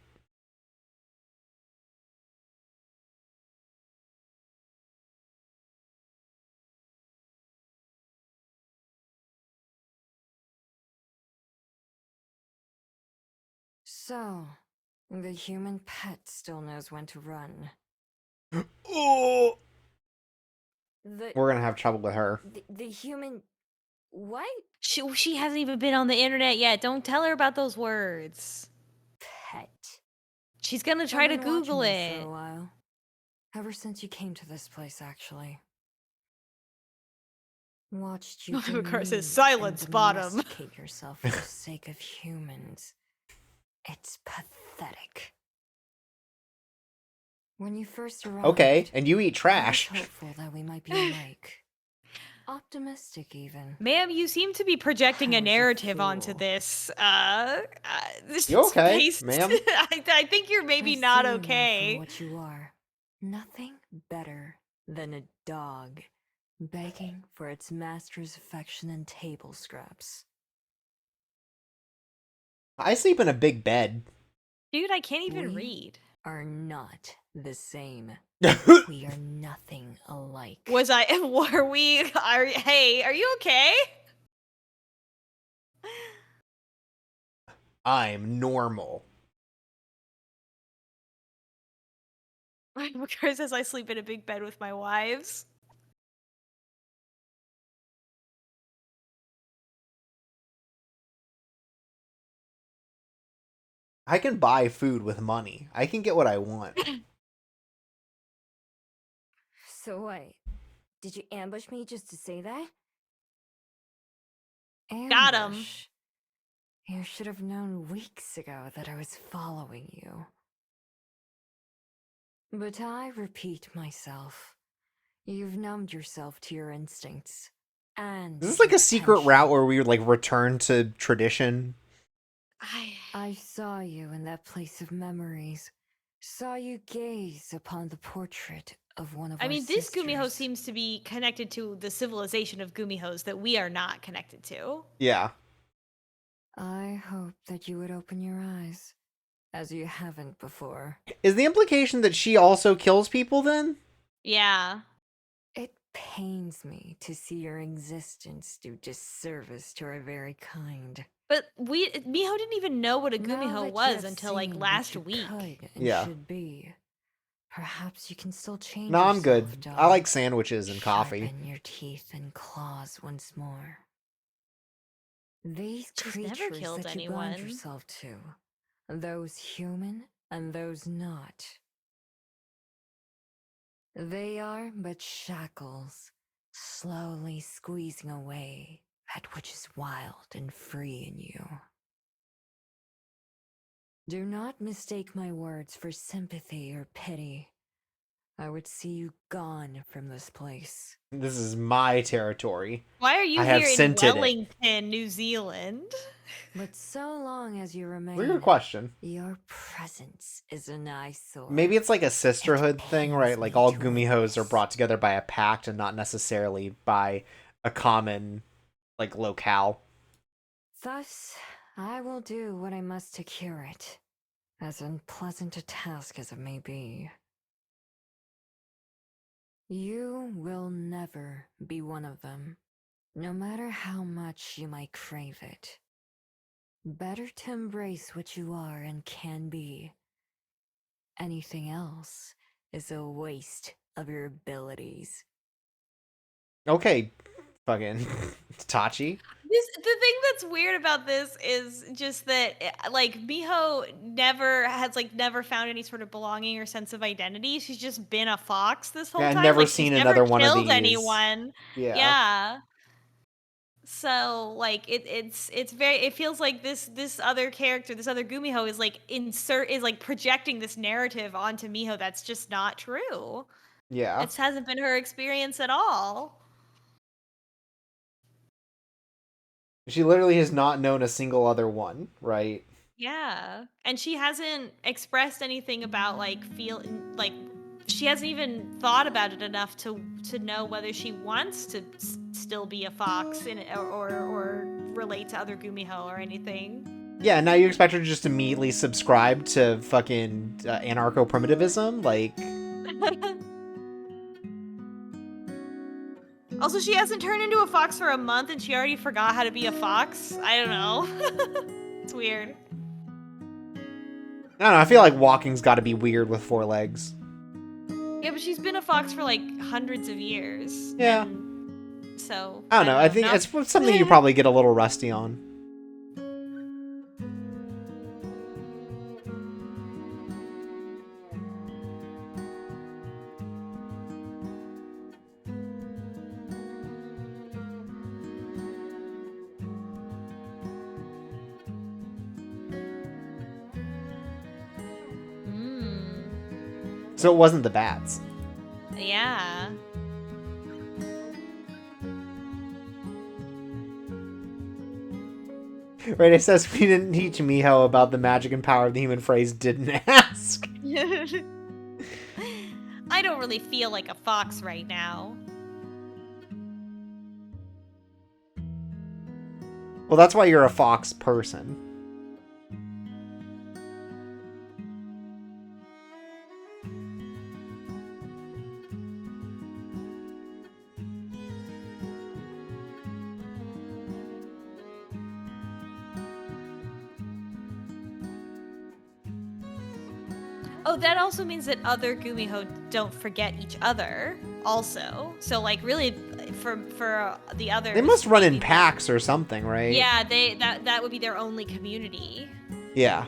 So, the human pet still knows when to run. Oh! The We're gonna have trouble with her. the human what? She hasn't even been on the internet yet. Don't tell her about those words. Pet. She's gonna try I've to been watching Google you it. for a while. Ever since you came to this place, actually. Watched you Of course, demean it's silence and bottom. domesticate yourself for the sake of humans. It's pathetic. When you first arrived, Okay, and you eat I was trash. hopeful that we might be alike. Optimistic, even. Ma'am, you seem to be projecting I a was a narrative onto fool. this. This You is okay, based. ma'am? I think you're maybe I not see you now okay. for what you are. Nothing better than a dog, begging for its master's affection and table scraps. I sleep in a big bed. Dude, I can't even We read. are not the same. We are nothing alike. Was I? Were we? Hey, are you okay? I'm normal. Chris says I sleep in a big bed with my wives. I can buy food with money. I can get what I want. So wait, did you ambush me just to say that? Got him. Ambush? You should have known weeks ago that I was following you. But I repeat myself. You've numbed yourself to your instincts. And Is this like your a secret passion. route where we would like return to tradition? I saw you in that place of memories. Saw you gaze upon the portrait of one of I our mean, this sisters. Gumiho seems to be connected to the civilization of Gumihos that we are not connected to. Yeah. I hope that you would open your eyes, as you haven't before. Is the implication that she also kills people then? Yeah. It pains me to see your existence do disservice to our very kind. But Miho didn't even know what a Now Gumiho that you was have until like seen last what you week. could and Yeah. should be. Perhaps you can still change No, I'm good. yourself, dog. I like sandwiches and coffee. Sharpen your teeth and claws once more. These She's never creatures killed that you bound anyone. yourself to, those human and those not. They are but shackles, slowly squeezing away that which is wild and free in you. Do not mistake my words for sympathy or pity. I would see you gone from this place. This is my territory. Why are you I have here in scented it. Wellington, New Zealand? But so long as you remain, Weird question. your presence is an eyesore. Maybe it's like a sisterhood thing, pains right? Like me all to Gumihos are witness. brought together by a pact and not necessarily by a common, like, locale. Thus, I will do what I must to cure it, as unpleasant a task as it may be. You will never be one of them, no matter how much you might crave it. Better to embrace what you are and can be. Anything else is a waste of your abilities. Okay, fucking Tachi. The thing that's weird about this is just that like Miho never found any sort of belonging or sense of identity. She's just been a fox this whole Yeah, I've time. never Like she's seen never another one of killed these. anyone. Yeah. Yeah. So like it's very it feels like this other character, this other Gumiho is like projecting this narrative onto Miho that's just not true. Yeah. It hasn't been her experience at all. She literally has not known a single other one, right? Yeah. And she hasn't expressed anything about she hasn't even thought about it enough to know whether she wants to still be a fox or relate to other Gumiho or anything. Yeah, now you expect her to just immediately subscribe to fucking anarcho-primitivism? Like, Also, she hasn't turned into a fox for a month and she already forgot how to be a fox. I don't know. It's weird. I don't know, I feel like walking's gotta be weird with 4 legs. Yeah, but she's been a fox for like hundreds of years. Yeah. And so I don't know, I think not- it's something you probably get a little rusty on. So it wasn't the bats. Yeah. Right, it says we didn't teach Miho about the magic and power of the human phrase didn't ask. I don't really feel like a fox right now. Well, that's why you're a fox person. Oh, that also means that other Gumiho don't forget each other. Also, so like really, for the others, They must run in maybe packs or something, right? Yeah, that would be their only community. Yeah.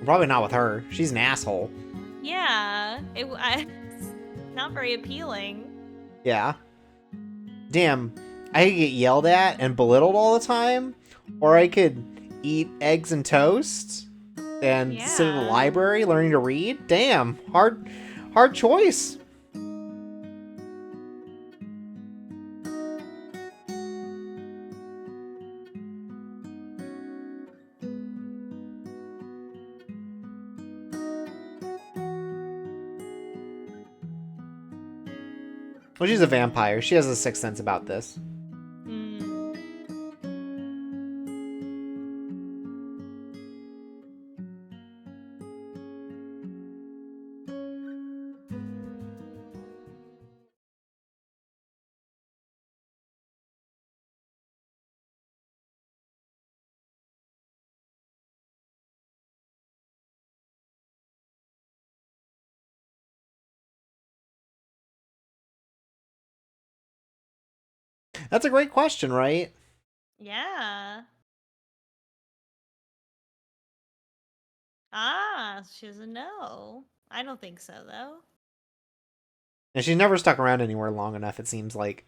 Probably not with her. She's an asshole. Yeah, it's not very appealing. Yeah. Damn. I could get yelled at and belittled all the time, or I could eat eggs and toast and sit in the Yeah. library learning to read. Damn. Hard choice. Well, she's a vampire. She has a sixth sense about this. Mm. That's a great question, right? Yeah. Ah, she doesn't know. I don't think so, though. And she's never stuck around anywhere long enough, it seems like.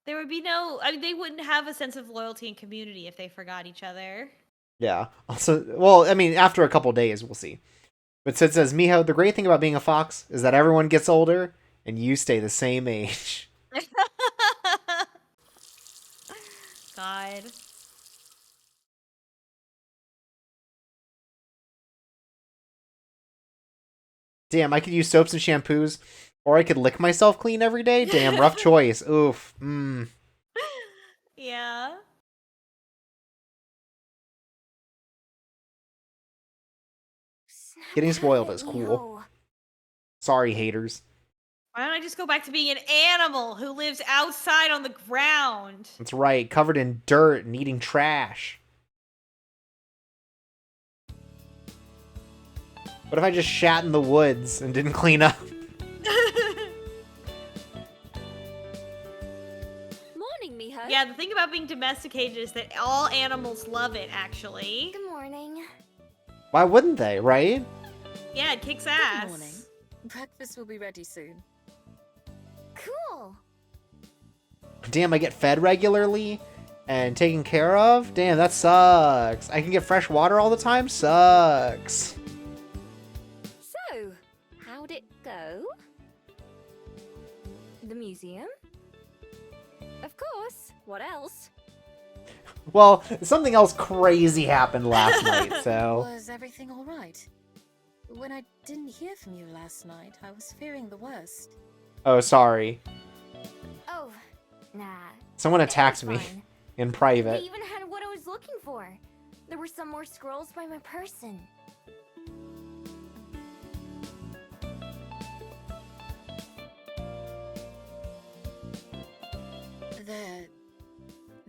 There would be no. I mean, they wouldn't have a sense of loyalty and community if they forgot each other. Yeah. Also, well, I mean, after a couple days, we'll see. But Sid says, Miho, the great thing about being a fox is that everyone gets older and you stay the same age. God. Damn, I could use soaps and shampoos, or I could lick myself clean every day. Damn, rough choice. Oof. Yeah. Getting Snap spoiled out of is it, cool. Miho. Sorry, haters. Why don't I just go back to being an animal who lives outside on the ground? That's right, covered in dirt and eating trash. What if I just shat in the woods and didn't clean up? Morning, Miho. Yeah, the thing about being domesticated is that all animals love it, actually. Good morning. Why wouldn't they, right? Yeah, it kicks Good ass. morning. Breakfast will be ready soon. Cool. Damn, I get fed regularly and taken care of? Damn, that sucks. I can get fresh water all the time? Sucks. So, how'd it go? The museum? Of course. What else? Well, something else crazy happened last night, so... Was everything all right? When I didn't hear from you last night, I was fearing the worst. Oh, sorry. Oh, nah. Someone It was attacked me fine. in They private. even had what I was looking for. There were some more scrolls by my person.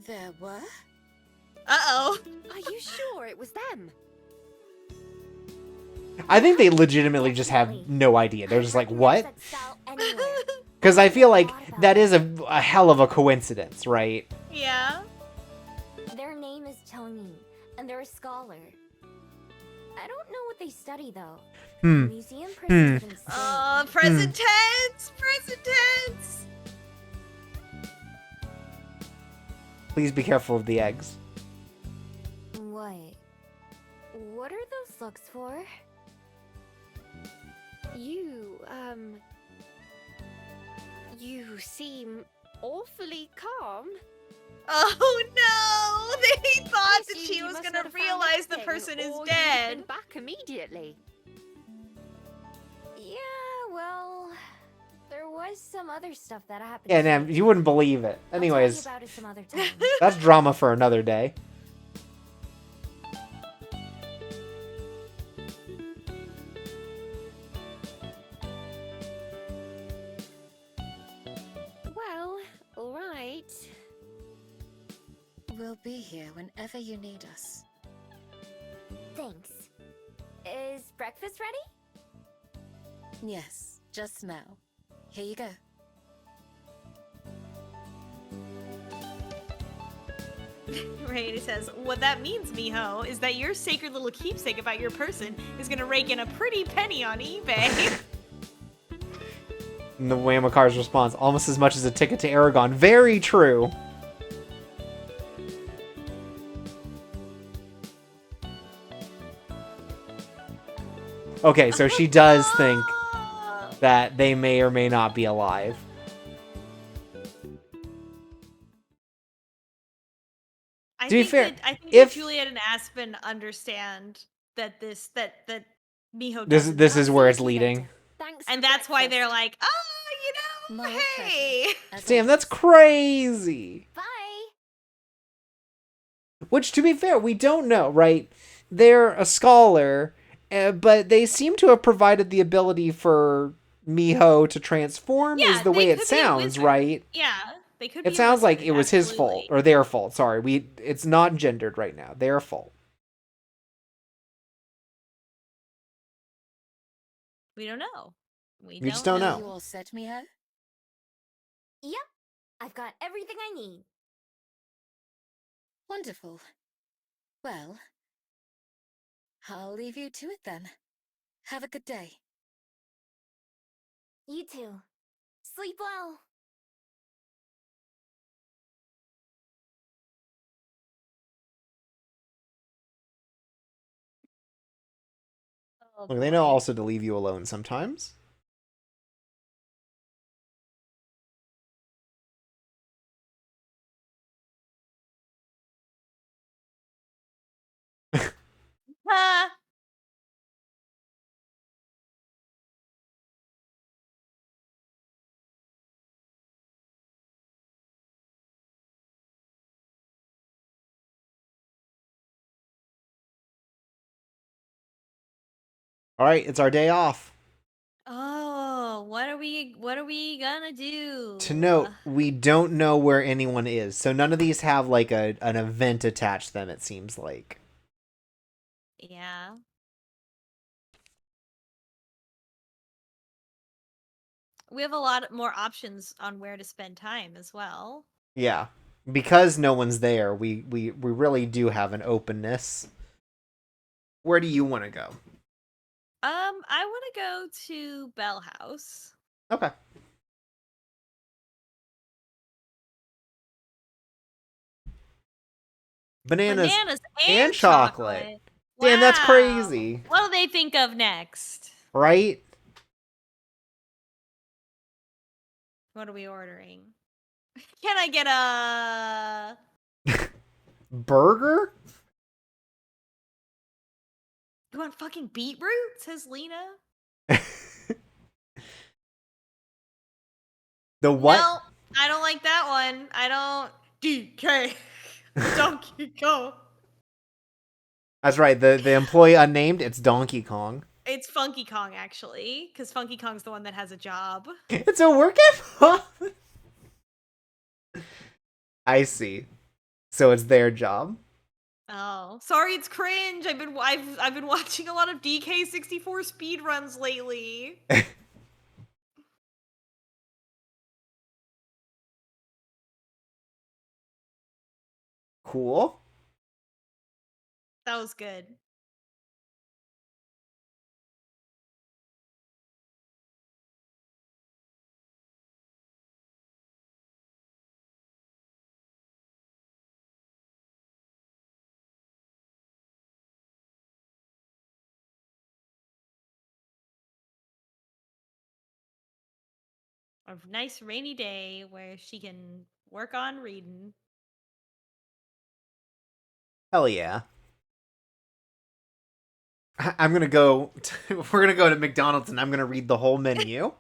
There were? Uh-oh. Are you sure it was them? I think they legitimately just have no idea. They're just like, what? That style anywhere. Because I feel like that is a hell of a coincidence, right? Yeah. Their name is Tony, and they're a scholar. I don't know what they study though. Hmm. Museum person's been saying. Present tense! Present tense! Please be careful of the eggs. What? What are those looks for? You seem awfully calm. Oh no! They thought that Assumed she you was must gonna not have found realize the anything, person is or you'd have dead. been back immediately. Yeah, well, there was some other stuff that happened. Yeah, too. man, you wouldn't believe it. I'll tell you Anyways, about it some other time. that's drama for another day. Well, all right. We'll be here whenever you need us. Thanks. Is breakfast ready? Yes, just now. Here you go. Right, it says, what that means, Miho, is that your sacred little keepsake about your person is gonna rake in a pretty penny on eBay. And the Whammacar's response, almost as much as a ticket to Aragon. Very true. Okay, so she does think that they may or may not be alive. I To be think fair, that, I think if- that Juliet and Aspen understand that that Miho This doesn't this know. is where it's See you leading. later. Thanks. And for that's why they're breakfast. like, oh, My hey. pleasure. As Damn, that's always. crazy. Bye. Which, to be fair, we don't know, right? They're a scholar, but they seem to have provided the ability for Miho to transform, Yeah, is the they way it could be a sounds, wizard. right? Yeah, they could be It a sounds like wizard, it was his fault, absolutely. or their fault, sorry. It's not gendered right now. Their fault. We don't know. We just don't know. You all set, Miho? Yep. I've got everything I need. Wonderful. Well, I'll leave you to it then. Have a good day. You too. Sleep well. Oh, Look, they know boy. also to leave you alone sometimes. Ah, All right, it's our day off. oh, what are we gonna do? To note, we don't know where anyone is, so none of these have like an event attached to them. It seems like. Yeah. We have a lot more options on where to spend time as well. Yeah, because no one's there, we really do have an openness. Where do you want to go? I want to go to Bell House. Okay. Bananas, Bananas and and chocolate. chocolate. Damn, that's Wow. crazy. What do they think of next? Right? What are we ordering? Can I get a... Burger? You want fucking beetroot? Says Lena. The what? No, I don't like that one. I don't... DK. Donkey Kong. That's right. The employee unnamed, it's Donkey Kong. It's Funky Kong, actually, because Funky Kong's the one that has a job. It's a work at I see. So it's their job. Oh, sorry, it's cringe. I've been watching a lot of DK64 speedruns lately. Cool. That was good. A nice rainy day where she can work on reading. Hell yeah. I'm gonna go. We're gonna go to McDonald's and I'm gonna read the whole menu.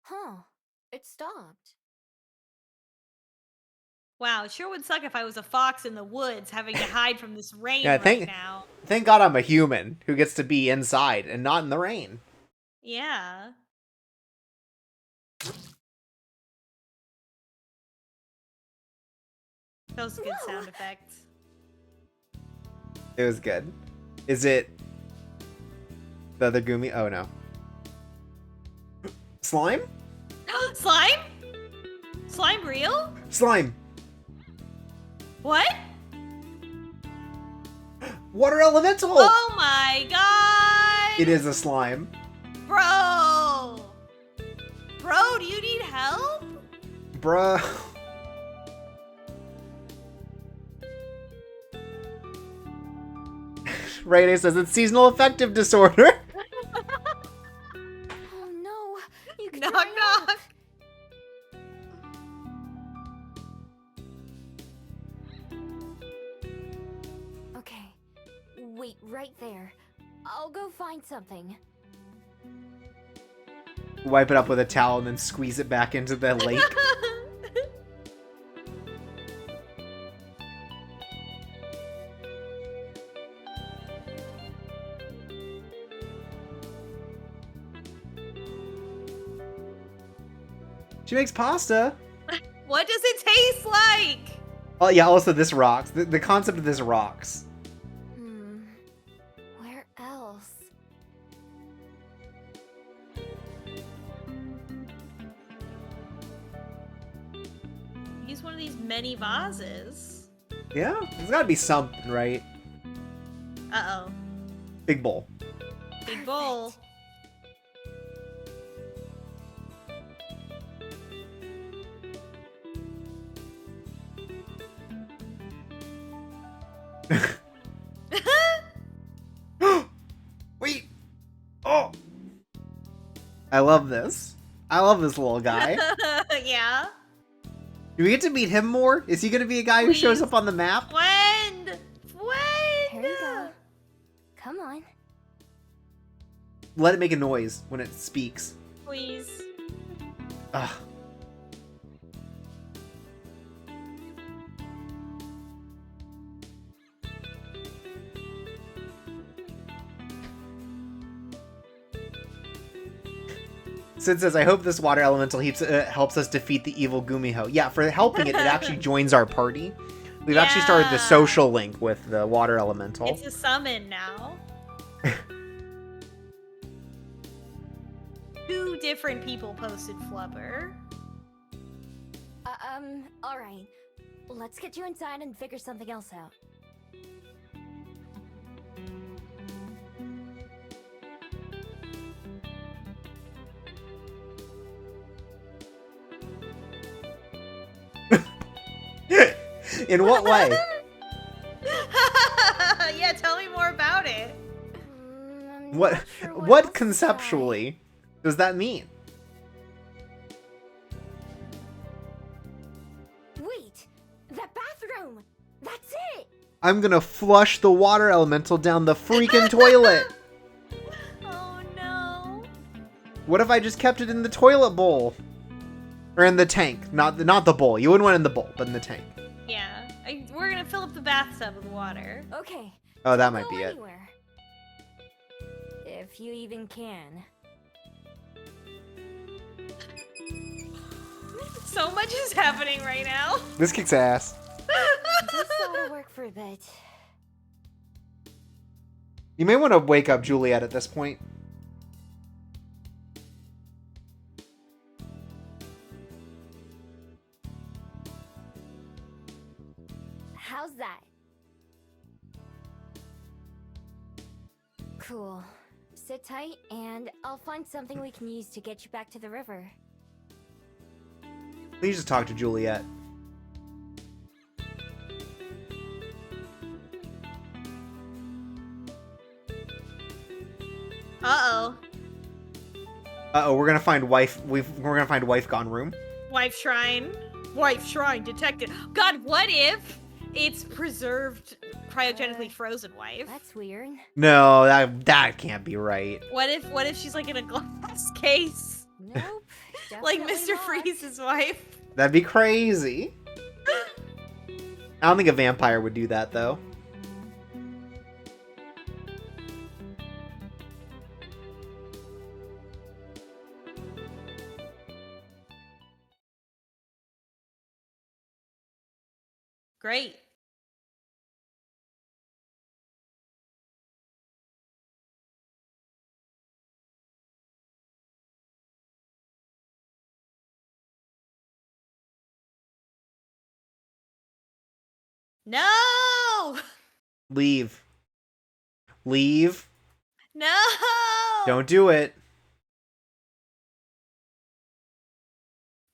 Huh. It stopped. Wow, it sure would suck if I was a fox in the woods having to hide from this rain Yeah, right now. thank God I'm a human who gets to be inside and not in the rain. Yeah. That was a good sound effect. It was good. Is it the other Gumi? Oh no. Slime? Slime? Slime real? Slime! What? Water elemental! Oh my god! It is a slime. Bro! Bro, do you need help? Bruh. Rayday says it's seasonal affective disorder. Oh no. You can Knock dry up. knock. Okay. Wait right there. I'll go find something. Wipe it up with a towel and then squeeze it back into the lake. She makes pasta. What does it taste like? Oh yeah, also this rocks. The concept of this rocks. Where else? Use one of these many vases. Yeah, there's gotta be something, right? Big bowl. Big bowl. Wait. Oh. I love this. I love this little guy. Yeah. Do we get to meet him more? Is he going to be a guy who shows Please. up on the map? When? Here you go. Come on. Let it make a noise when it speaks. Please. Ugh. Sid says, I hope this water elemental helps us defeat the evil Gumiho. Yeah, for helping it, it actually joins our party. We've actually started the Yeah. social link with the water elemental. It's a summon now. 2 different people posted Flubber. Alright. Let's get you inside and figure something else out. In what way? Yeah, tell me more about it. I'm What not sure else what to conceptually does that mean? say. Wait! That bathroom! That's it! I'm gonna flush the water elemental down the freaking toilet. Oh no. What if I just kept it in the toilet bowl? Or in the tank, not the bowl. You wouldn't want it in the bowl, but in the tank. Yeah. We're gonna fill up the bathtub with water. Okay. Oh, that don't might go be it. anywhere. If you even can. So much is happening right now. This kicks ass. This ought to work for a bit. You may want to wake up Juliet at this point. How's that? Cool. Sit tight, and I'll find something we can use to get you back to the river. Please just talk to Juliet. Uh-oh. Uh-oh, we're gonna find wife. We're gonna find wife gone room. Wife shrine. Wife shrine detected. God, what if it's preserved, cryogenically frozen wife? That's weird. No, that can't be right. What if she's like in a glass case? Nope. Like definitely Mr. not. Freeze's wife? That'd be crazy. I don't think a vampire would do that though. Great. No! Leave. Leave. No! Don't do it.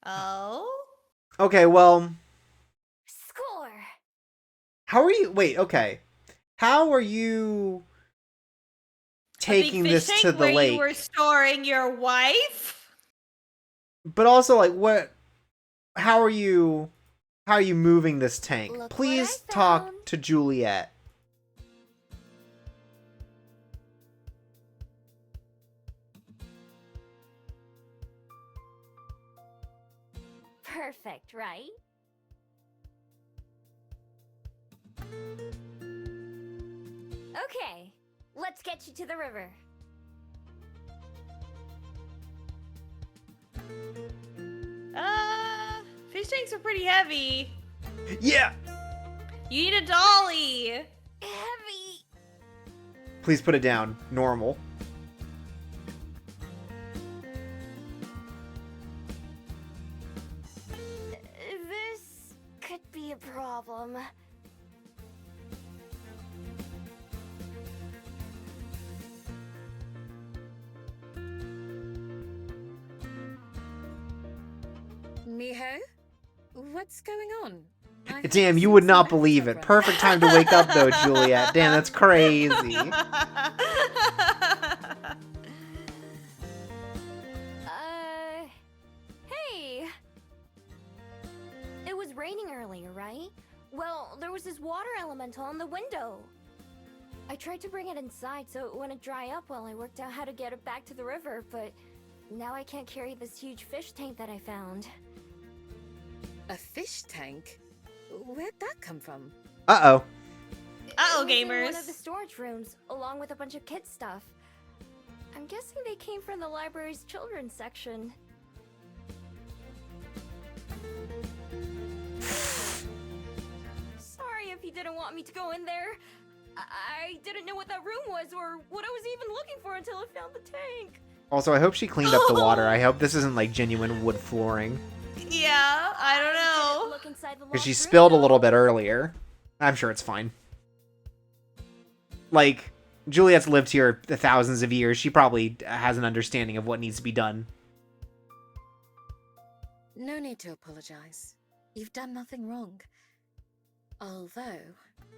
Oh? Okay, well, Score! how are you? Wait, okay. How are you taking A big this fish to tank the where lake? you were storing your wife? But also, like, what? How are you moving this tank? Look what Please I talk found. to Juliet. Perfect, right? Okay, let's get you to the river. Fish tanks are pretty heavy. Yeah. You need a dolly. Heavy! Please put it down. Normal. This could be a problem. Miho? What's going on? I heard Damn, you seen would some not believe it. bathtub Perfect time to wake up, though, Juliet. Damn, that's crazy. Hey! It was raining earlier, right? Well, there was this water elemental on the window. I tried to bring it inside so it wouldn't dry up while I worked out how to get it back to the river, but now I can't carry this huge fish tank that I found. A fish tank? Where'd that come from? Uh-oh. Uh-oh, It was in one gamers. of the storage rooms, along with a bunch of kids' stuff. I'm guessing they came from the library's children's section. Sorry if you didn't want me to go in there. I didn't know what that room was or what I was even looking for until I found the tank. Also, I hope she cleaned up the water. I hope this isn't, like, genuine wood flooring. Yeah, I don't know. Look inside the Because she locked room, spilled a though. little bit earlier. I'm sure it's fine. Like, Juliet's lived here thousands of years. She probably has an understanding of what needs to be done. No need to apologize. You've done nothing wrong. Although,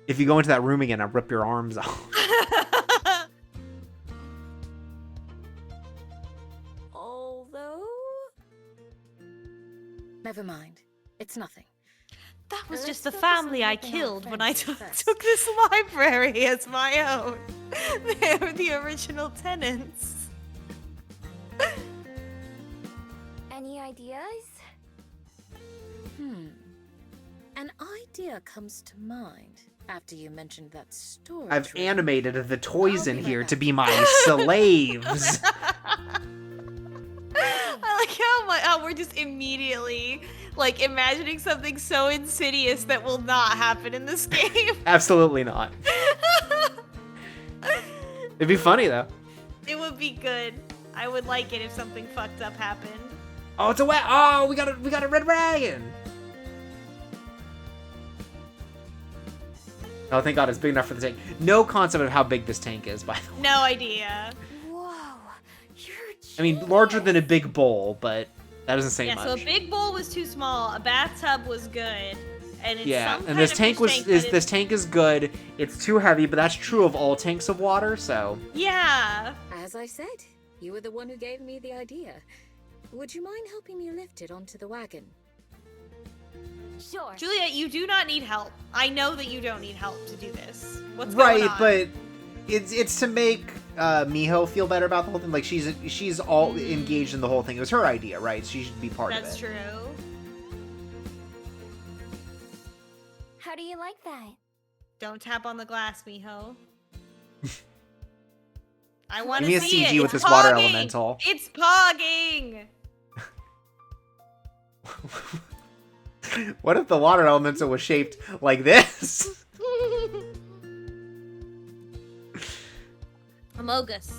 If you go into that room again, I'll rip your arms off. Although... never mind. It's nothing. That was Let's just the focus on family I helping our killed when I friends first. took this library as my own. They were the original tenants. Any ideas? An idea comes to mind after you mentioned that storage I've room. animated the toys I'll in be right here to back. be my slaves. I like how we're just immediately like imagining something so insidious that will not happen in this game. Absolutely not. It'd be funny, though. It would be good. I would like it if something fucked up happened. Oh, it's a wet. Oh, we got a red dragon. Oh, thank God, it's big enough for the tank. No concept of how big this tank is, by the way. No idea. Whoa, you're I mean, larger than a big bowl, but that doesn't say Yeah, much. so a big bowl was too small. A bathtub was good. And it's Yeah, some and kind this of tank fish tank, but this tank is good. It's too heavy, but that's true of all tanks of water. So Yeah. As I said, you were the one who gave me the idea. Would you mind helping me lift it onto the wagon? Sure. Juliet, you do not need help. I know that you don't need help to do this. What's right, going on? but it's to make Miho feel better about the whole thing. Like she's all engaged in the whole thing. It was her idea, right? She should be part of it. That's true. How do you like that? Don't tap on the glass, Miho. I want Give me to a see CG it. with It's this water pogging. elemental. It's pogging. What if the water elemental was shaped like this? Amogus.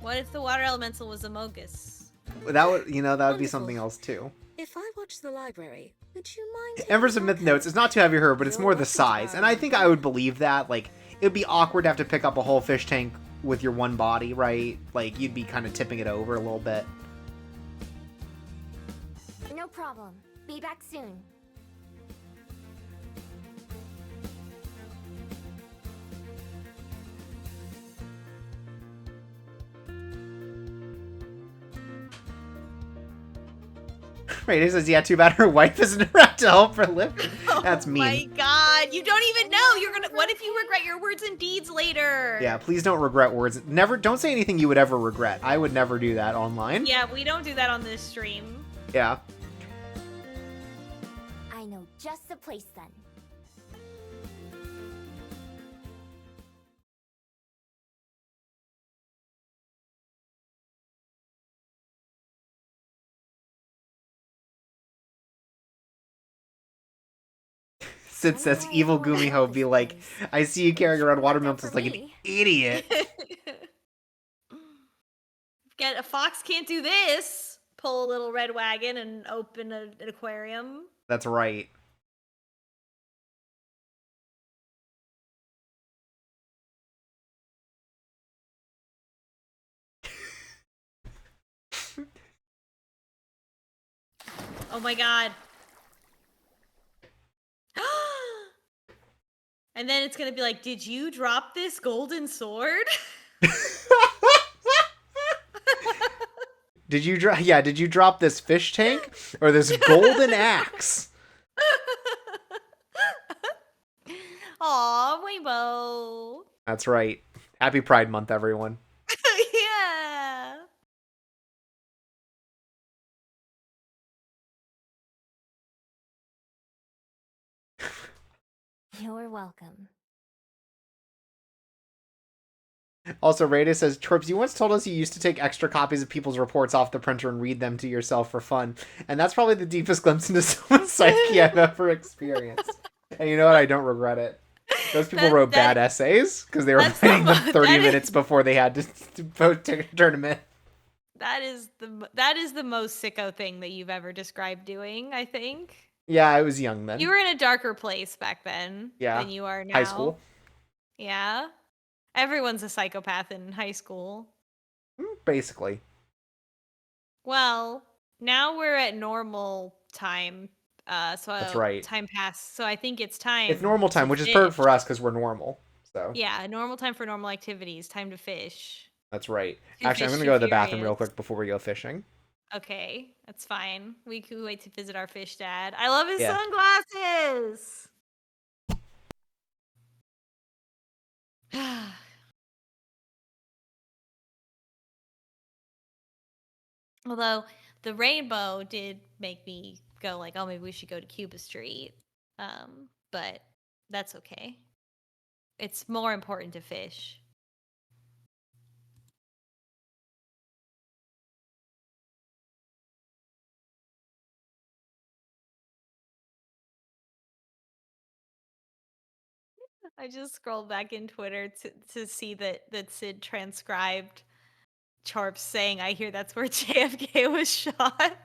What if the water elemental was Amogus? That would that would be Wonderful. something else too. If I watch the library, would you mind? Embers of taking a Myth look notes, it's not too heavy her, but it's You're more the welcome to size. And I borrow think my I would believe that. Like, it would be awkward to have to pick up a whole fish tank with your one body, right? Like, you'd be kind of tipping it over a little bit. No problem. Be back soon. Right, it says, yeah, too bad her wife isn't around to help her lift. That's Oh mean. my god, you don't even know. You're gonna. What if you regret your words and deeds later? Yeah, please don't regret words. Don't say anything you would ever regret. I would never do that online. Yeah, we don't do that on this stream. Yeah. I know just the place then. Sid says, evil Gumiho be like, I see you carrying around watermelons for like an me. idiot. Get a fox can't do this. Pull a little red wagon and open an aquarium. That's right. Oh my god. And then it's gonna be like, did you drop this golden sword? Did you drop this fish tank or this golden axe? Aw, Rainbow. That's right. Happy Pride Month, everyone. Yeah. You're welcome. Also, Rada says, Twerps, you once told us you used to take extra copies of people's reports off the printer and read them to yourself for fun. And that's probably the deepest glimpse into someone's psyche I've ever experienced. And you know what? I don't regret it. Those people wrote bad essays because they were writing them 30 minutes before they had to vote to tournament. That is the most sicko thing that you've ever described doing, I think. Yeah, I was young then. You were in a darker place back then Yeah. than you are now. High school. Yeah. Everyone's a psychopath in high school. Basically. Well, now we're at normal time. So That's right. Time passed. So I think it's time. It's normal time, which is perfect for us because we're normal. So yeah, normal time for normal activities. Time to fish. That's right. Actually, I'm going to go to the bathroom real quick before we go fishing. Okay, that's fine. We could wait to visit our fish dad. I love his sunglasses. Although the rainbow did make me go like, oh, maybe we should go to Cuba Street. But that's okay. It's more important to fish. I just scrolled back in Twitter to see that Sid transcribed Charp saying, I hear that's where JFK was shot.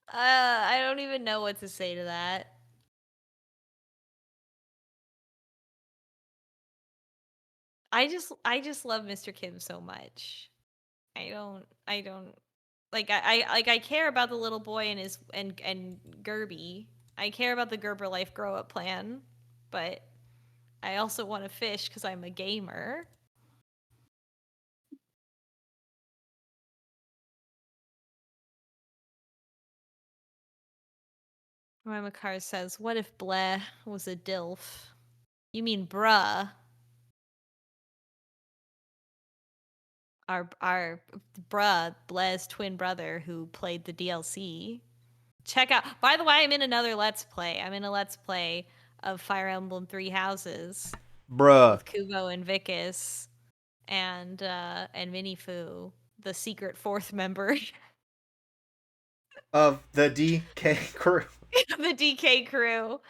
I don't even know what to say to that. I just love Mr. Kim so much. I don't like I care about the little boy and his and Gerby. I care about the Gerber life grow up plan, but I also want to fish because I'm a gamer. Ryan McCarr says, "What if Bleh was a dilf?" You mean bruh? Our bruh, Bleh's twin brother who played the DLC. Check out. By the way, I'm in another Let's Play. I'm in a Let's Play of Fire Emblem Three Houses. Bruh. With Kubo and Vicus and Minifu, the secret fourth member of the DK crew. The DK crew.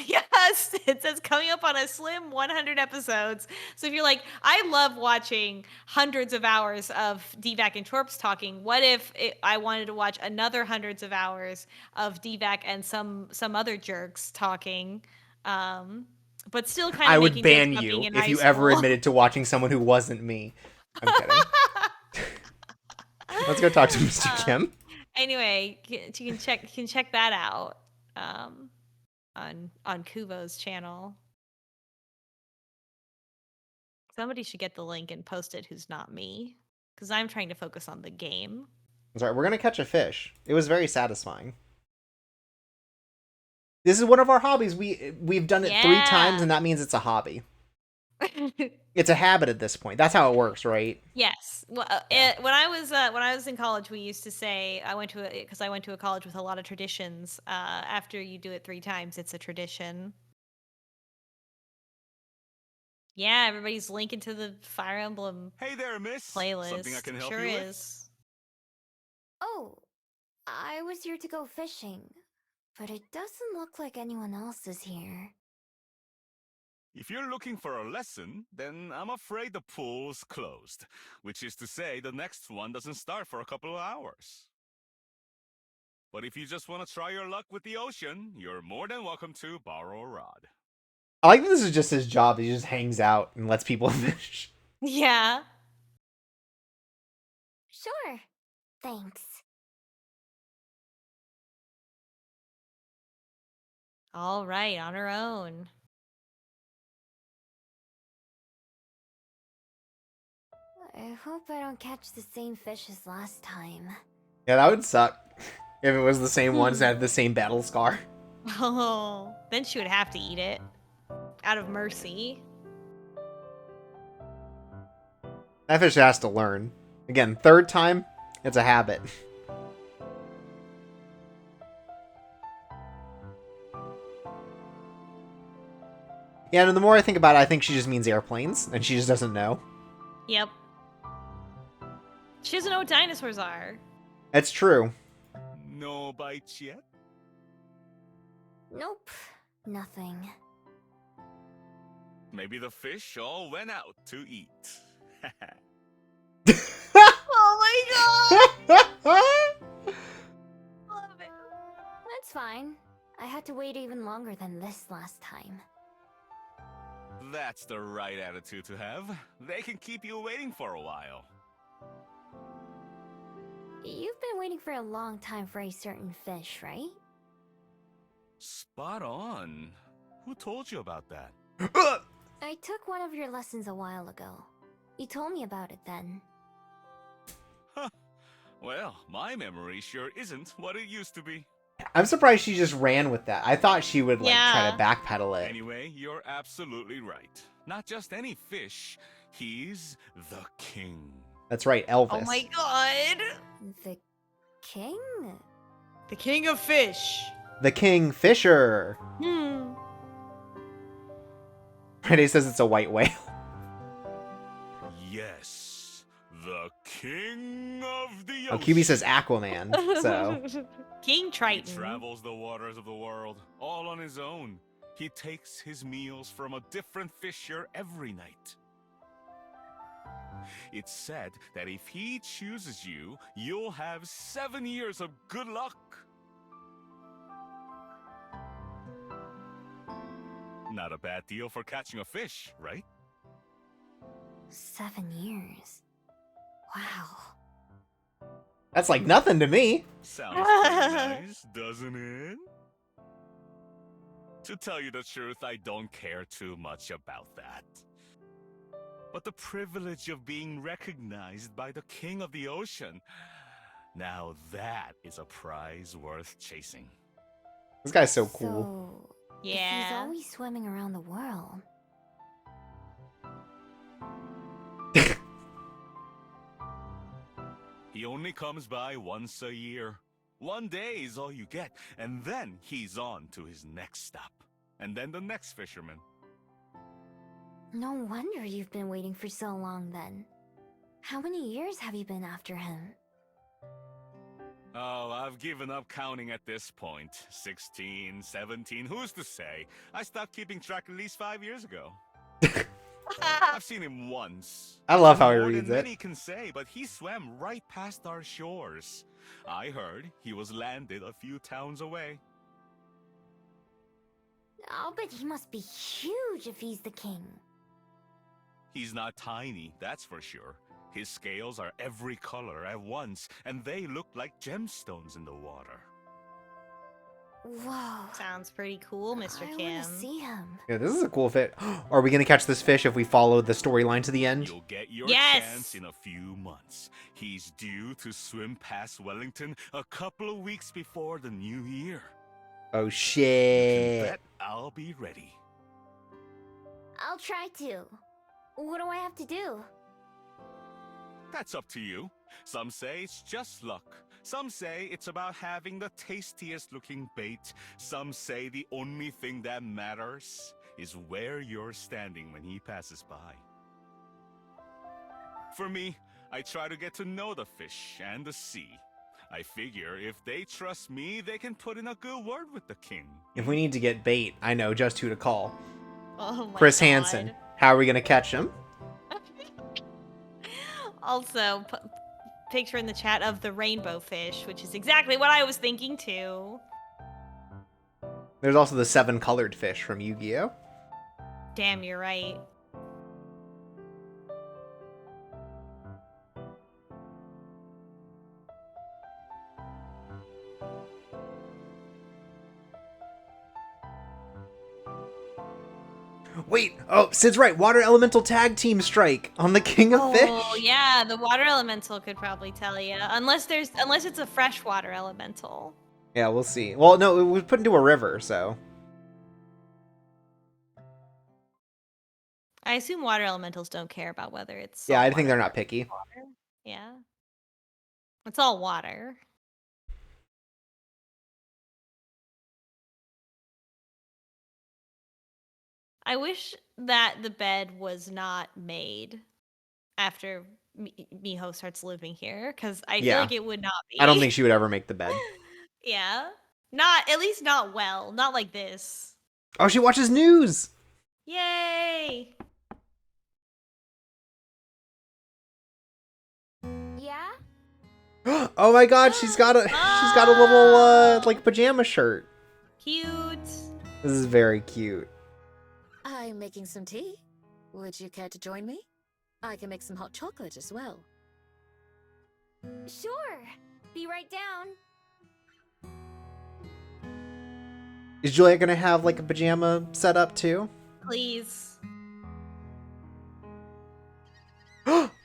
Yes, it says coming up on a slim 100 episodes. So if you're like, I love watching hundreds of hours of DVAC and Torps talking. What if I wanted to watch another hundreds of hours of DVAC and some other jerks talking? But still kind of I would ban you if you ever admitted to watching someone who wasn't me. I'm kidding. Let's go talk to Mr. Kim. Anyway, you can check that out on Kubo's channel. Somebody should get the link and post it who's not me, because I'm trying to focus on the game. That's right. We're gonna catch a fish. It was very satisfying. This is one of our hobbies. We've done it 3 times, and that means it's a hobby. It's a habit at this point. That's how it works, right? Yes. Well, when I was in college, we used to say I went to a college with a lot of traditions. After you do it 3 times, it's a tradition. Yeah, everybody's linking to the Fire Emblem Hey there, miss. playlist. Something I can help sure you is. with? Oh, I was here to go fishing, but it doesn't look like anyone else is here. If you're looking for a lesson, then I'm afraid the pool's closed. Which is to say, the next one doesn't start for a couple of hours. But if you just want to try your luck with the ocean, you're more than welcome to borrow a rod. I like that this is just his job. He just hangs out and lets people fish. Yeah. Sure. Thanks. All right, on her own. I hope I don't catch the same fish as last time. Yeah, that would suck if it was the same ones that had the same battle scar. Oh, then she would have to eat it. Out of mercy. That fish has to learn. Again, third time, it's a habit. Yeah, and the more I think about it, I think she just means airplanes, and she just doesn't know. Yep. She doesn't know what dinosaurs are. That's true. No bites yet? Nope. Nothing. Maybe the fish all went out to eat. Oh my god! Love it. That's fine. I had to wait even longer than this last time. That's the right attitude to have. They can keep you waiting for a while. You've been waiting for a long time for a certain fish, right? Spot on. Who told you about that? I took one of your lessons a while ago. You told me about it then. Huh. Well, my memory sure isn't what it used to be. I'm surprised she just ran with that. I thought she would try Yeah. to backpedal it. Anyway, you're absolutely right. Not just any fish. He's the king. That's right, Elvis. Oh my god! The king? The king of fish. The King Fisher. Hmm. Friday says it's a white whale. Yes, the king of the Oh, ocean. QB says Aquaman. So King He Triton. travels the waters of the world all on his own. He takes his meals from a different fisher every night. It's said that if he chooses you, you'll have 7 years of good luck. Not a bad deal for catching a fish, right? 7 years. Wow. that's like nothing to me. Sounds pretty nice, doesn't it? To tell you the truth, I don't care too much about that. But the privilege of being recognized by the king of the ocean, now that is a prize worth chasing. This guy's so cool. So, if he's Yeah. always swimming around the world. He only comes by once a year. 1 day is all you get, and then he's on to his next stop. And then the next fisherman. No wonder you've been waiting for so long then. How many years have you been after him? Oh, I've given up counting at this point. 16, 17, who's to say? I stopped keeping track at least 5 years ago. I've seen him once. I love how he More reads than it. many can say, but he swam right past our shores. I heard he was landed a few towns away. I'll bet he must be huge if he's the king. He's not tiny, that's for sure. His scales are every color at once, and they look like gemstones in the water. Whoa. Sounds pretty cool, Mr. I Kim. want to see him. Yeah, this is a cool fit. Are we gonna catch this fish if we follow the storyline to the end? You'll get your Yes! chance in a few months. He's due to swim past Wellington a couple of weeks before the new year. Oh You can shit. bet I'll be ready. I'll try to. What do I have to do? That's up to you. Some say it's just luck. Some say it's about having the tastiest looking bait. Some say the only thing that matters is where you're standing when he passes by. For me, I try to get to know the fish and the sea. I figure if they trust me, they can put in a good word with the king. If we need to get bait, I know just who to call. Oh my Chris god. Hansen. How are we gonna catch him? Also, picture in the chat of the rainbow fish, which is exactly what I was thinking too. There's also the 7 colored fish from Yu-Gi-Oh! Damn, you're right. Wait, oh, Sid's right. Water elemental tag team strike on the King of Fish. Oh yeah, the water elemental could probably tell you. Unless it's a freshwater elemental. Yeah, we'll see. Well, no, it was put into a river, so. I assume water elementals don't care about whether it's Yeah, I saltwater think they're or not picky. water. Yeah. It's all water. I wish that the bed was not made after Miho starts living here, because I feel Yeah. like it would not be. I don't think she would ever make the bed. Yeah. Not, at least not well. Not like this. Oh, she watches news! Yay! Yeah? Oh my god, she's got a little like pajama shirt. Cute. This is very cute. I'm making some tea. Would you care to join me? I can make some hot chocolate as well. Sure. Be right down. Is Juliet gonna have like a pajama setup too? Please.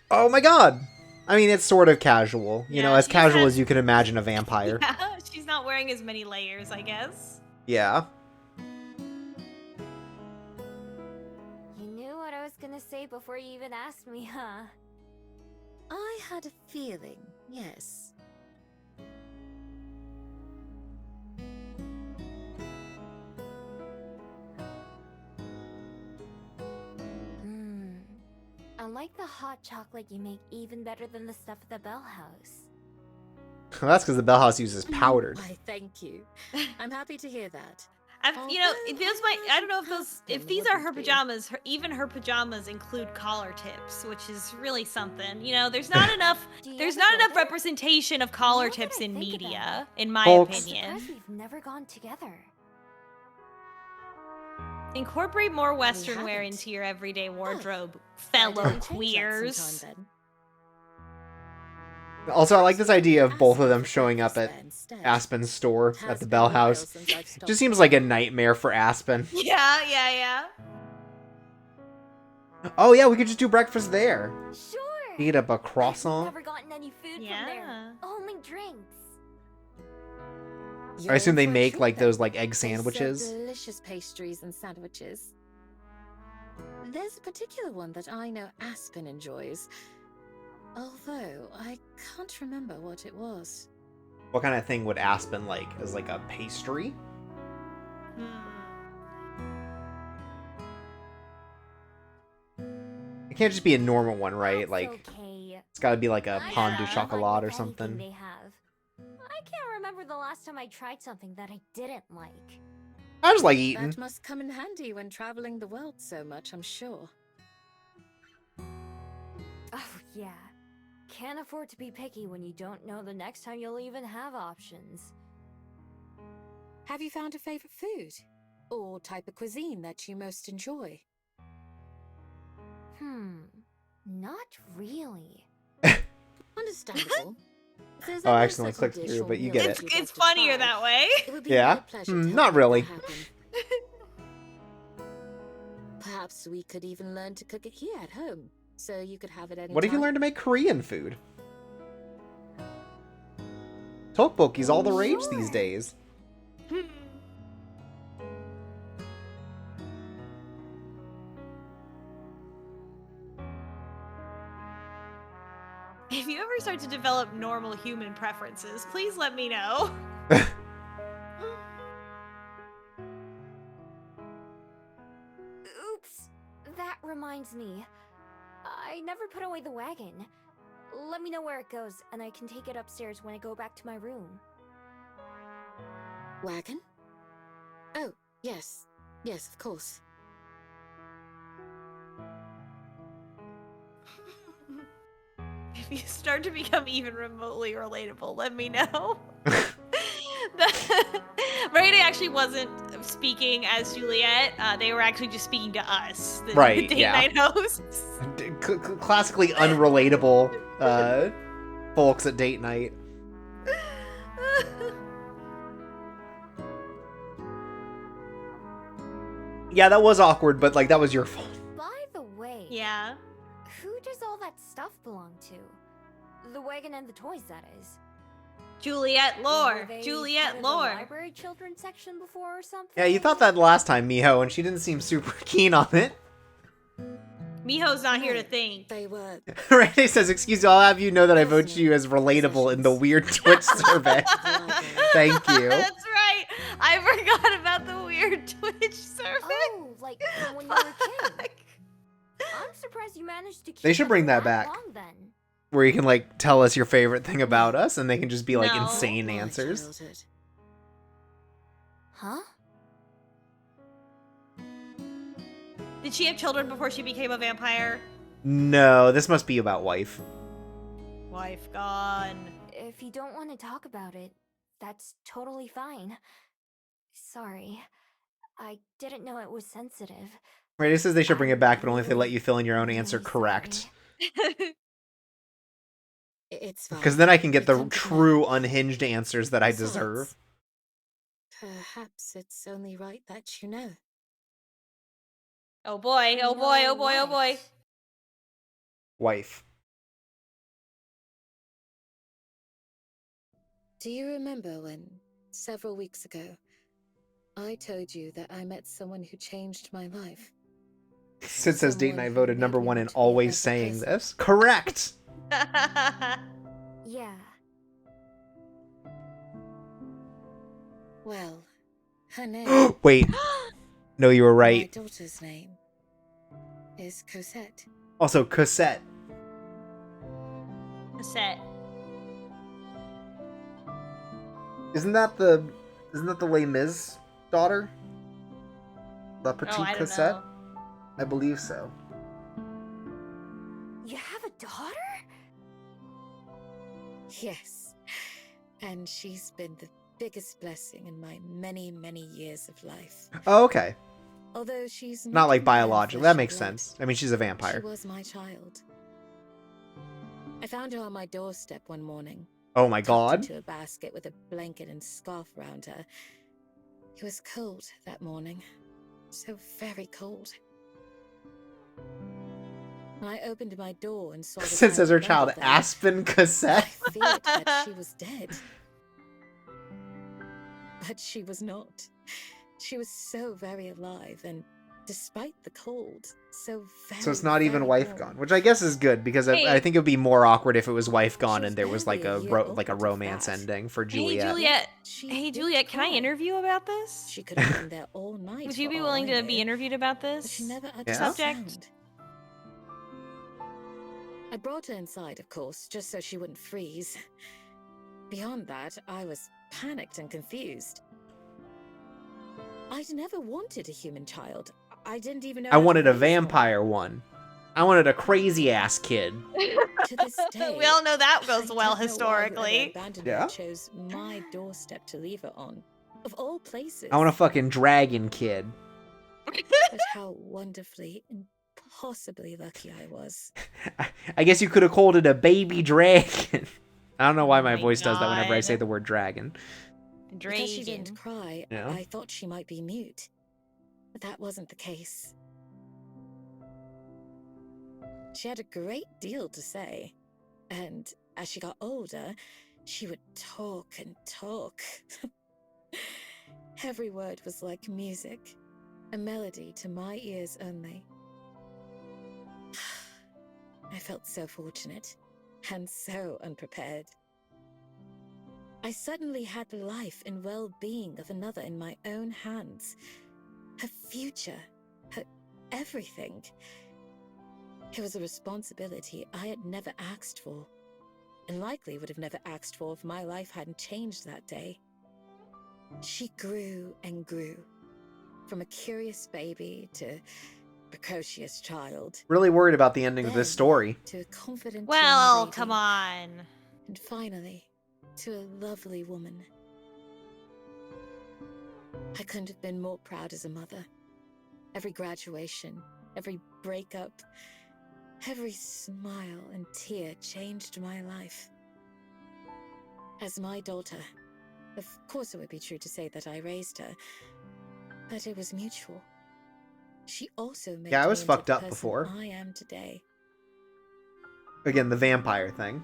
Oh my god! I mean, it's sort of casual. You know, Yeah, as she's casual had- as you can imagine a vampire. Yeah, she's not wearing as many layers, I guess. Yeah. You knew what I was gonna say before you even asked me, huh? I had a feeling, yes. I like the hot chocolate you make even better than the stuff at the Bell House. Well, that's because the Bell House uses powdered. Why, thank you. I'm happy to hear that. You know, I don't know if these are her wouldn't be. pajamas. Even her pajamas include collar tips, which is really something. You know, there's not enough. Do you There's ever not go enough there? representation of collar Now that tips I in think about media, in my Folks. opinion. Surprised we've never gone together. Incorporate more Western wear haven't. into your everyday wardrobe, Why fellow don't we change that queers. sometime then? Also, I like this idea of both of them Aspen showing up at there instead. Aspen's store It at has the been Bell a while House. since I've stopped Just seems like a nightmare for Aspen. Yeah. Oh yeah, we could just do breakfast there. Sure. Eat up a I've croissant. never gotten any food from Yeah. there. Only drinks. You're I assume in they for a make treat like then. those like egg They serve sandwiches. delicious pastries and sandwiches. There's a particular one that I know Aspen enjoys. Although, I can't remember what it was. What kind of thing would Aspen like? As like a pastry? It can't just be a normal one, right? That's Like okay. it's got to be like a I'm pan du Yeah. chocolat fine or with anything something. They have. I can't remember the last time I tried something that I didn't like. I just like eating. That must come in handy when traveling the world so much, I'm sure. Oh, yeah. Can't afford to be picky when you don't know the next time you'll even have options. Have you found a favorite food? Or type of cuisine that you most enjoy? Not really. Understandable. If there's Oh, I any accidentally certain clicked dish through, or but you meal get that it. you'd like It's to funnier try, that way. It would be Yeah? my pleasure to help Not make that really. happen. Perhaps we could even learn to cook it here at home, so you could have it anytime. What if you learn to make Korean food? Tteokbokki's all the rage these Sure. days. If you ever start to develop normal human preferences, please let me know. Oops. That reminds me. I never put away the wagon. Let me know where it goes, and I can take it upstairs when I go back to my room. Wagon? Oh, yes. Yes, of course. If you start to become even remotely relatable, let me know. Brady actually wasn't speaking as Juliet. They were actually just speaking to us, the Right, date yeah. night hosts. Classically unrelatable folks at date night. Yeah, that was awkward, but like that was your fault. By the way, Yeah. who does all that stuff belong to? The wagon and the toys, that is. Juliet Were Lore. they part Juliet of the Lore. library children's section before or something? Yeah, you thought that last time, Miho, and she didn't seem super keen on it. Miho's not here to No, think. They were. Renee says, excuse me, I'll have you know that I vote you as relatable in the weird Twitch survey. Thank you. That's right. I forgot about the weird Twitch survey. Oh, like from when you were a kid. I'm surprised you managed to keep They should up bring for that back. long then. Where you can, like, tell us your favorite thing about us, and they can just be, like, No. insane My answers. childhood. Huh? Did she have children before she became a vampire? No, this must be about wife. Wife gone. If you don't want to talk about it, that's totally fine. Sorry. I didn't know it was sensitive. Renee says they should bring it back, but only if they let Really, you fill in your own answer really correct. sorry. It's fine. Because then I can get We the come to true terms. unhinged answers that I Besides, deserve. Perhaps it's only right that you know. Oh boy, oh boy, oh boy, oh boy. Wife. Do you remember when, several weeks ago, I told you that I met someone who changed my life? Sid says Date Someone Night who voted made number me one in want to be a always better saying person. this. Correct! Yeah. Well, her name, Wait. No, you were my right. daughter's name, is Cosette. Also, Cassette. Cassette. Isn't that the Les Mis daughter? La Petite Oh, I don't Cassette? know. I believe so. You have a daughter? Yes, and she's been the biggest blessing in my many, many years of life. Oh, okay. Although she's Not like my own biological. flesh That and makes blood, sense. I mean, she's a She vampire. was my child. I found her on my doorstep one morning, Oh my tucked god. into a basket with a blanket and scarf around her. It was cold that morning, so very cold. When I opened my door and saw the Since as her tiny child, bundle there, Aspen Cassette. I feared that she was dead. But she was not. She was so very alive, and despite the cold, so very, So it's not even very wife warm. gone, which I guess is good because I Hey. think it would be more awkward if it was wife gone She and was there was like barely a a year old, like a if romance that. ending for Hey Juliet. Juliet. She Hey did Juliet, can I cry. interview about this? She could have been there all night. Would you for be all willing I to be knew, interviewed about but this? she never uttered Yeah? a Subject? sound. I brought her inside, of course, just so she wouldn't freeze. Beyond that, I was panicked and confused. I'd never wanted a human child. I didn't even know I how to wanted a raise one. vampire one. I wanted a crazy ass kid. To this day, We all know that I goes don't well know why whoever historically. abandoned Yeah? her chose my doorstep to leave her on. Of all places. I want a fucking dragon kid. But how wonderfully, impossibly lucky I was. I guess you could have called it a baby dragon. I don't know why Oh my my voice does that whenever I God. say the word dragon. Because she Dragon. didn't cry, Yeah. I thought she might be mute. But that wasn't the case. She had a great deal to say. And as she got older, she would talk and talk. Every word was like music, a melody to my ears only. I felt so fortunate and so unprepared. I suddenly had the life and well-being of another in my own hands. Her future, her everything. It was a responsibility I had never asked for, and likely would have never asked for if my life hadn't changed that day. She grew and grew, from a curious baby to precocious child, Really worried about the ending of this Then- story. to a confident young Well, lady, come on. and finally, to a lovely woman. I couldn't have been more proud as a mother. Every graduation, every breakup, every smile and tear changed my life. As my daughter, of course it would be true to say that I raised her, but it was mutual. She also made Yeah, I was me into fucked the up person before. I am today. Again, the vampire thing.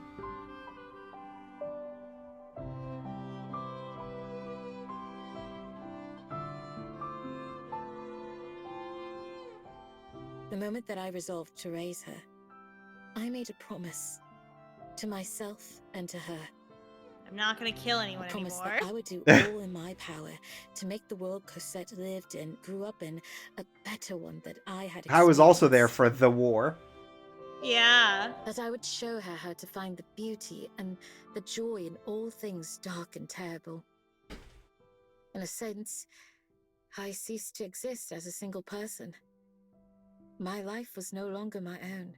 The moment that I resolved to raise her, I made a promise to myself and to her. I'm not gonna kill A anyone promise anymore. that I would do all in my power to make the world Cosette lived in, grew up in, a better one that I had experienced. I was also there for the war. Yeah. That I would show her how to find the beauty and the joy in all things dark and terrible. In a sense, I ceased to exist as a single person. My life was no longer my own.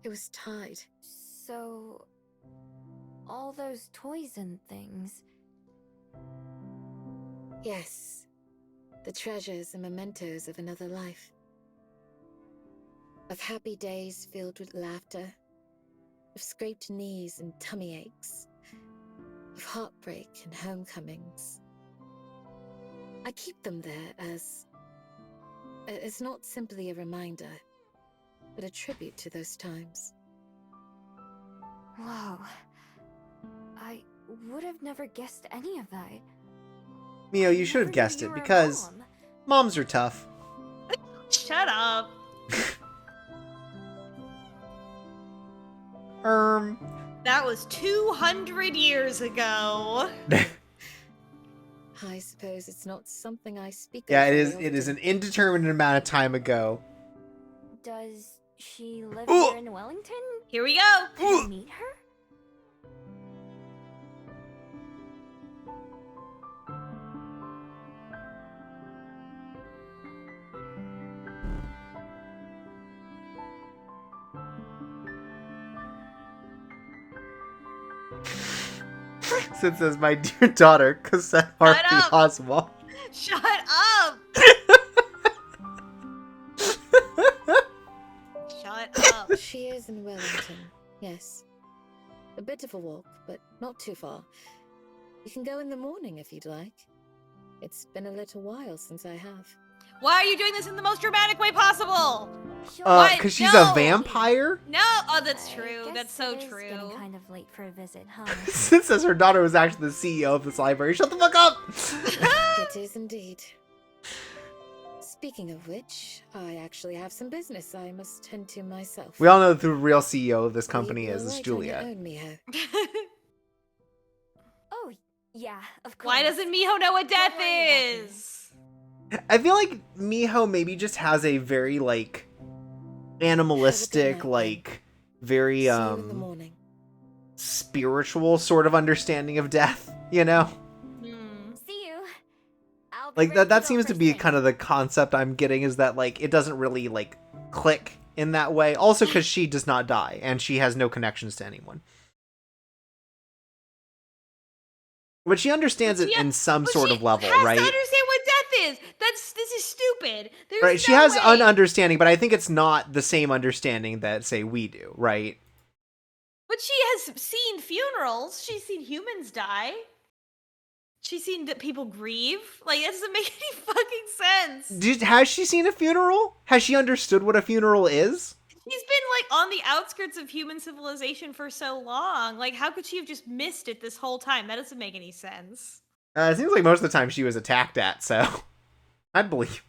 It was tied. So, all those toys and things. Yes, the treasures and mementos of another life. Of happy days filled with laughter, of scraped knees and tummy aches, of heartbreak and homecomings. I keep them there as not simply a reminder, but a tribute to those times. Wow. I would have never guessed any of that. Miho, you should Never have knew guessed you it, were a because mom. moms are tough. Shut up. That was 200 years ago. I suppose it's not something I speak Yeah, of it very is. It is often. an indeterminate amount of time ago. Does she live Ooh. here in Wellington? Here we go. Can I meet her? Since says, my dear daughter, Cosette Harvey up. Oswald. Shut up. Shut up. She is in Wellington, yes. A bit of a walk, but not too far. You can go in the morning if you'd like. It's been a little while since I have. Why are you doing this in the most dramatic way possible? Sure. What? Because she's No. a vampire? No. Oh, that's I true. guess That's so it is true. Getting kind of late for a visit, huh? Since says her daughter was actually the CEO of this library. Shut the fuck up! It is indeed. Speaking of which, I actually have some business I must tend to myself. We all know who the real CEO of this company You're is. It's right on Juliet. your own, Miho. Oh, yeah, of course. Why doesn't Miho know what death Don't worry about me. is? I feel like Miho maybe just has a very, like, animalistic, night, like, very, See you in the morning. spiritual sort of understanding of death, you know? Hmm. See you. I'll be Like, ready that go seems to first be thing. kind of the concept I'm getting, is that, like, it doesn't really, like, click in that way. Also because she does not die, and she has no connections to anyone. But she understands But it she- in some But sort she of level, has right? to understand what death is. This is stupid. There's Right, she no has way. an understanding, but I think it's not the same understanding that, say, we do, right? But she has seen funerals. She's seen humans die. She's seen that people grieve. Like, that doesn't make any fucking sense. Has she seen a funeral? Has she understood what a funeral is? She's been, like, on the outskirts of human civilization for so long. Like, how could she have just missed it this whole time? That doesn't make any sense. It seems like most of the time she was attacked at, so I'd believe.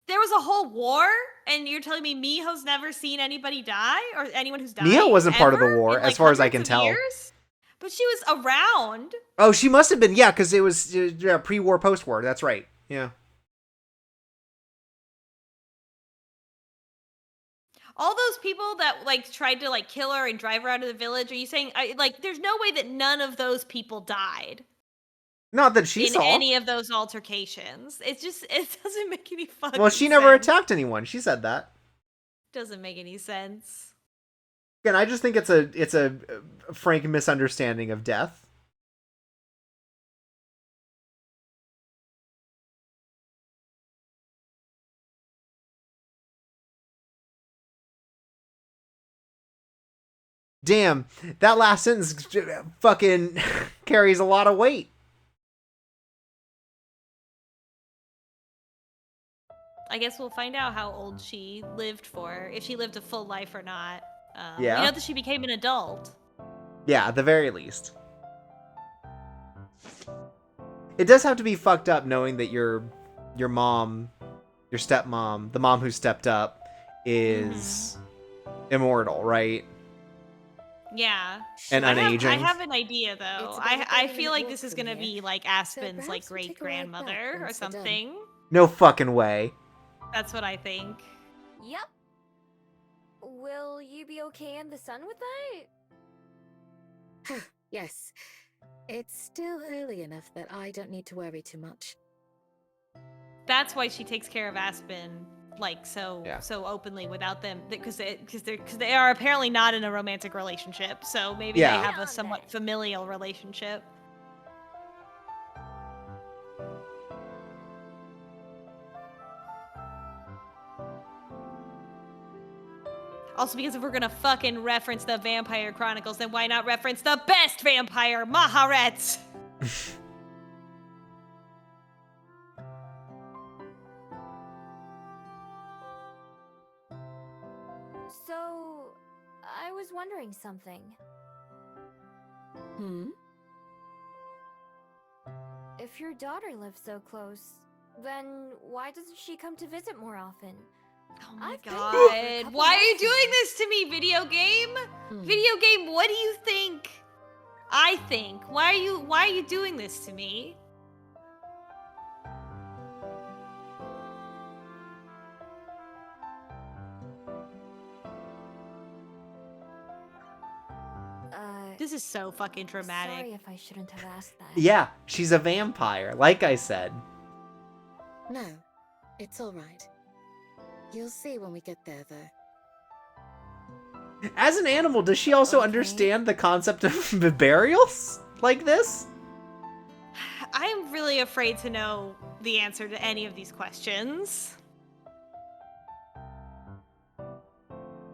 There was a whole war, and you're telling me Miho's never seen anybody die? Or anyone who's died? Miho wasn't part of the ever? war, In, like, as far as I hundreds can of tell. years? But she was around. Oh, she must have been, yeah, because it was pre-war, post-war. That's right. Yeah. All those people that, like, tried to, like, kill her and drive her out of the village, are you saying, like, there's no way that none of those people died Not that she in saw. any of those altercations? It doesn't make any fucking Well, she never sense. attacked anyone. She said that. Doesn't make any sense. Again, I just think it's a frank misunderstanding of death. Damn, that last sentence fucking carries a lot of weight. I guess we'll find out how old she lived for, if she lived a full life or not. We Yeah. know that she became an adult. Yeah, at the very least. It does have to be fucked up knowing that your mom, your stepmom, the mom who stepped up, is immortal, right? Yeah. And I unaging. have an idea though. It's about a I 30-minute feel like walk this is from gonna here, be like so Aspen's like perhaps we'll great take a ride back grandmother or once we're done. something. No fucking way. That's what I think. Yep. Will you be okay in the sun with that? Yes. It's still early enough that I don't need to worry too much. That's why she takes care of Aspen like so Yeah. openly without them, because they are apparently not in a romantic relationship. So maybe Yeah. they have a On somewhat then. familial relationship. Also, because if we're gonna fucking reference the Vampire Chronicles, then why not reference the best vampire, Maharet? So, I was wondering something. Hmm? If your daughter lives so close, then why doesn't she come to visit more often? Oh my I've been there for a god. couple Why are you months doing now. this to me, video game? Hmm. Video game, what do you think? I think. Why are you doing this to me? This is so fucking dramatic. Sorry if I shouldn't have asked that. Yeah, she's a vampire, like I said. No, it's all right. You'll see when we get there, though. As an animal, does she also Okay. understand the concept of burials like this? I'm really afraid to know the answer to any of these questions.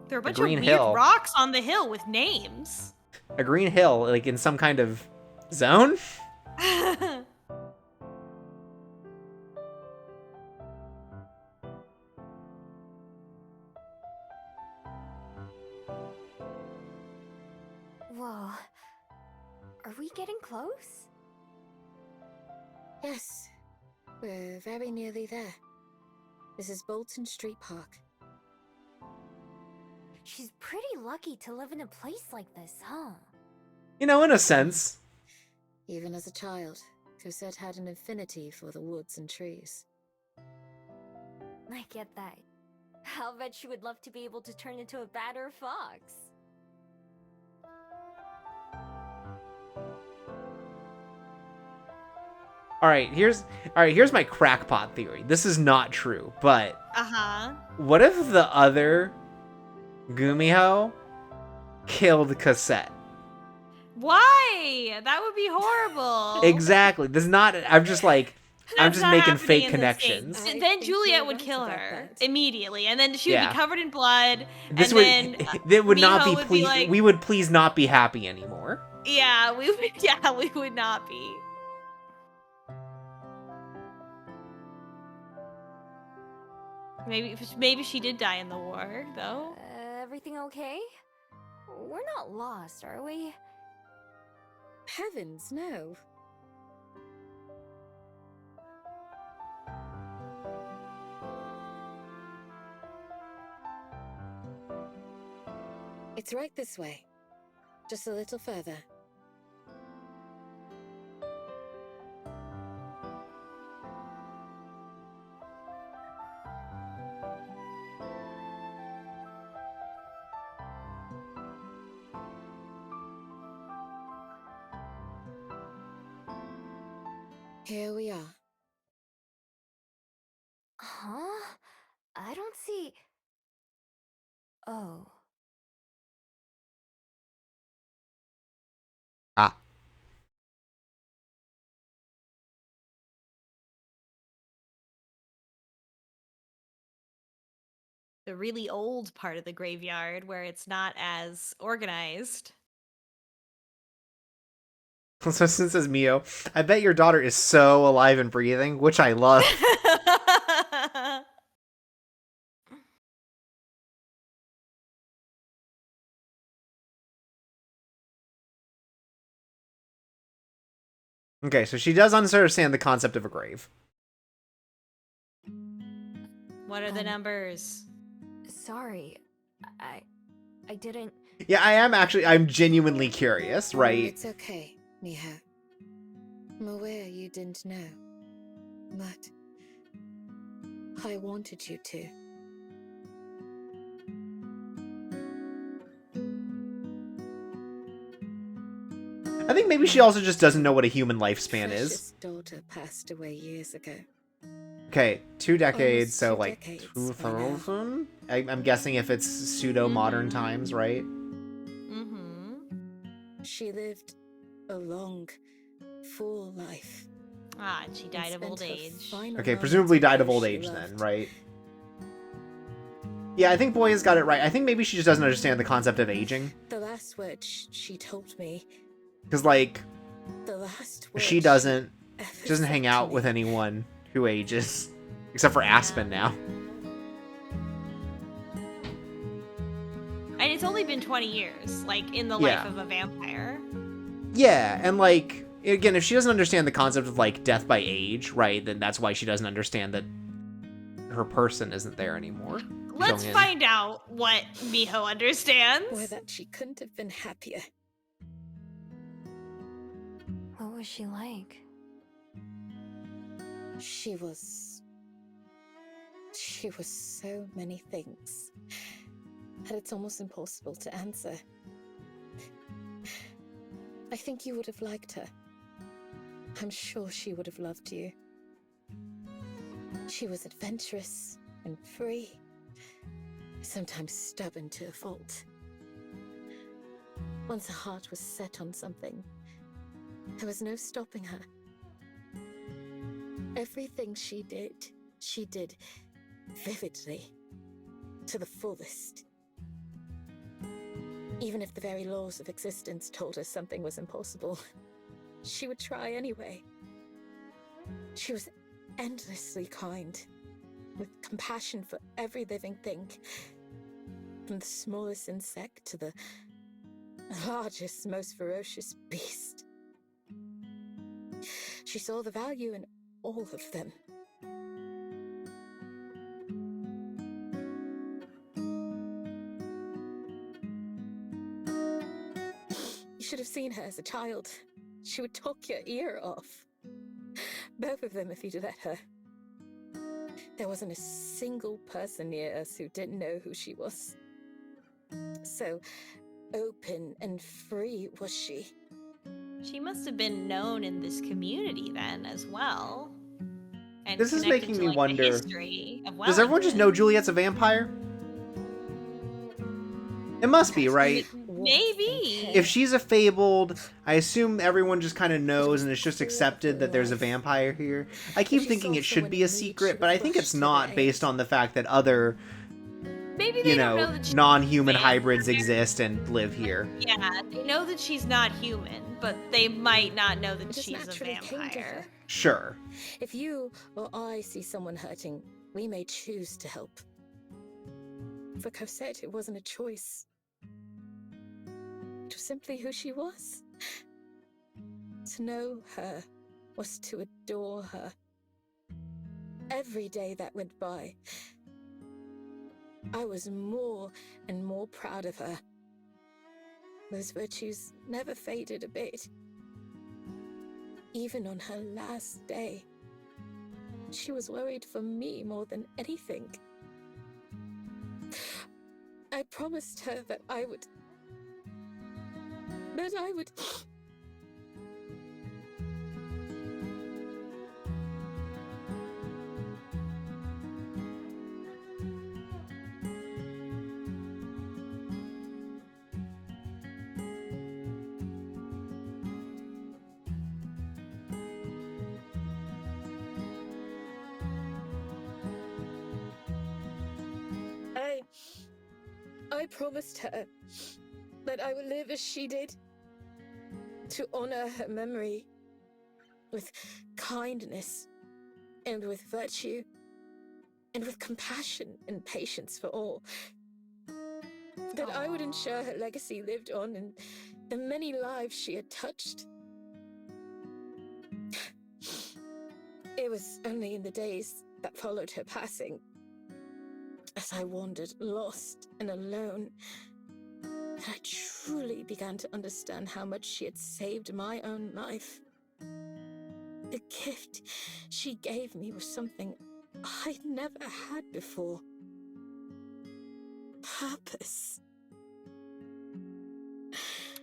There are a bunch of Green weird Hill. rocks on the hill with names. A green hill, like in some kind of zone? Whoa. Are we getting close? Yes, we're very nearly there. This is Bolton Street Park. She's pretty lucky to live in a place like this, huh? You know, in a sense. Even as a child, Cosette had an affinity for the woods and trees. I get that. I'll bet she would love to be able to turn into a badder fox. Alright, here's my crackpot theory. This is not true, but Uh-huh. what if the other Gumiho killed Cassette? Why? That would be horrible. Exactly. This is not. I'm just like. I'm That's just not making happening fake in this connections. game. I Then think Juliet you're would right kill about her that. immediately, and then she would Yeah. be covered in blood. This and would. then It would not Miho be would be pleased. like- We would please not be happy anymore. yeah, we would. Yeah, we would not be. Maybe she did die in the war, though. Everything okay? We're not lost, are we? Heavens, no. It's right this way. Just a little further. Here we are. Huh? I don't see. Oh. Ah. The really old part of the graveyard where it's not as organized. So since says Mio, I bet your daughter is so alive and breathing, which I love. Okay, so she does understand the concept of a grave. What are the numbers? Sorry, I didn't. Yeah, I'm genuinely curious, right? It's okay, Miho. I'm aware you didn't know, but I wanted you to. I think maybe she also just doesn't know what a human lifespan is. Precious daughter passed away years ago. Okay, 2 decades, Almost so 2 like decades by now. 2000? I'm guessing if it's pseudo-modern times, right? Mm-hmm. She lived a long, full life. Ah, and she and died of spent old her age. final Okay, moments presumably with died of those old she age then, loved. right? Yeah, I think Boy has got it right. I think maybe she just doesn't understand the concept of aging. The last word she told me. Because, like, The last word she doesn't ever doesn't said hang to out with me. anyone who ages. Except for Aspen now. And it's only been 20 years, like, in the Yeah. life of a vampire. Yeah, and like, again, if she doesn't understand the concept of like death by age, right, then that's why she doesn't understand that her person isn't there anymore. Let's Jongin. find out what Miho understands. Or that she couldn't have been happier. What was she like? She was so many things that it's almost impossible to answer. I think you would have liked her. I'm sure she would have loved you. She was adventurous and free, sometimes stubborn to a fault. Once her heart was set on something, there was no stopping her. Everything she did vividly, to the fullest. Even if the very laws of existence told her something was impossible, she would try anyway. She was endlessly kind, with compassion for every living thing, from the smallest insect to the largest, most ferocious beast. She saw the value in all of them. You should have seen her as a child. She would talk your ear off. Both of them, if you'd let her. There wasn't a single person near us who didn't know who she was. So open and free was she. She must have been known in this community then as well. And This is connected making to, me like, wonder, the history of does everyone just know Wellington. Juliet's a vampire? It must be, right? Maybe. If she's a fabled, I assume everyone just kind of knows and it's just accepted that there's a vampire here. I keep thinking it should be a secret, but I think it's not based on the fact that other, Maybe they you don't know know, that she's non-human a vampire. hybrids exist and live here. Yeah, they know that she's not human, but they might not know that It just she's a naturally came to vampire. her. Sure. If you or I see someone hurting, we may choose to help. For Cosette, it wasn't a choice. It was simply who she was. To know her was to adore her. Every day that went by, I was more and more proud of her. Those virtues never faded a bit. Even on her last day, she was worried for me more than anything. I promised her that I would... I promised her that I would live as she did, to honor her memory with kindness and with virtue and with compassion and patience for all. That I would ensure her legacy lived on in the many lives she had touched. It was only in the days that followed her passing, as I wandered lost and alone, that I truly began to understand how much she had saved my own life. The gift she gave me was something I'd never had before. Purpose.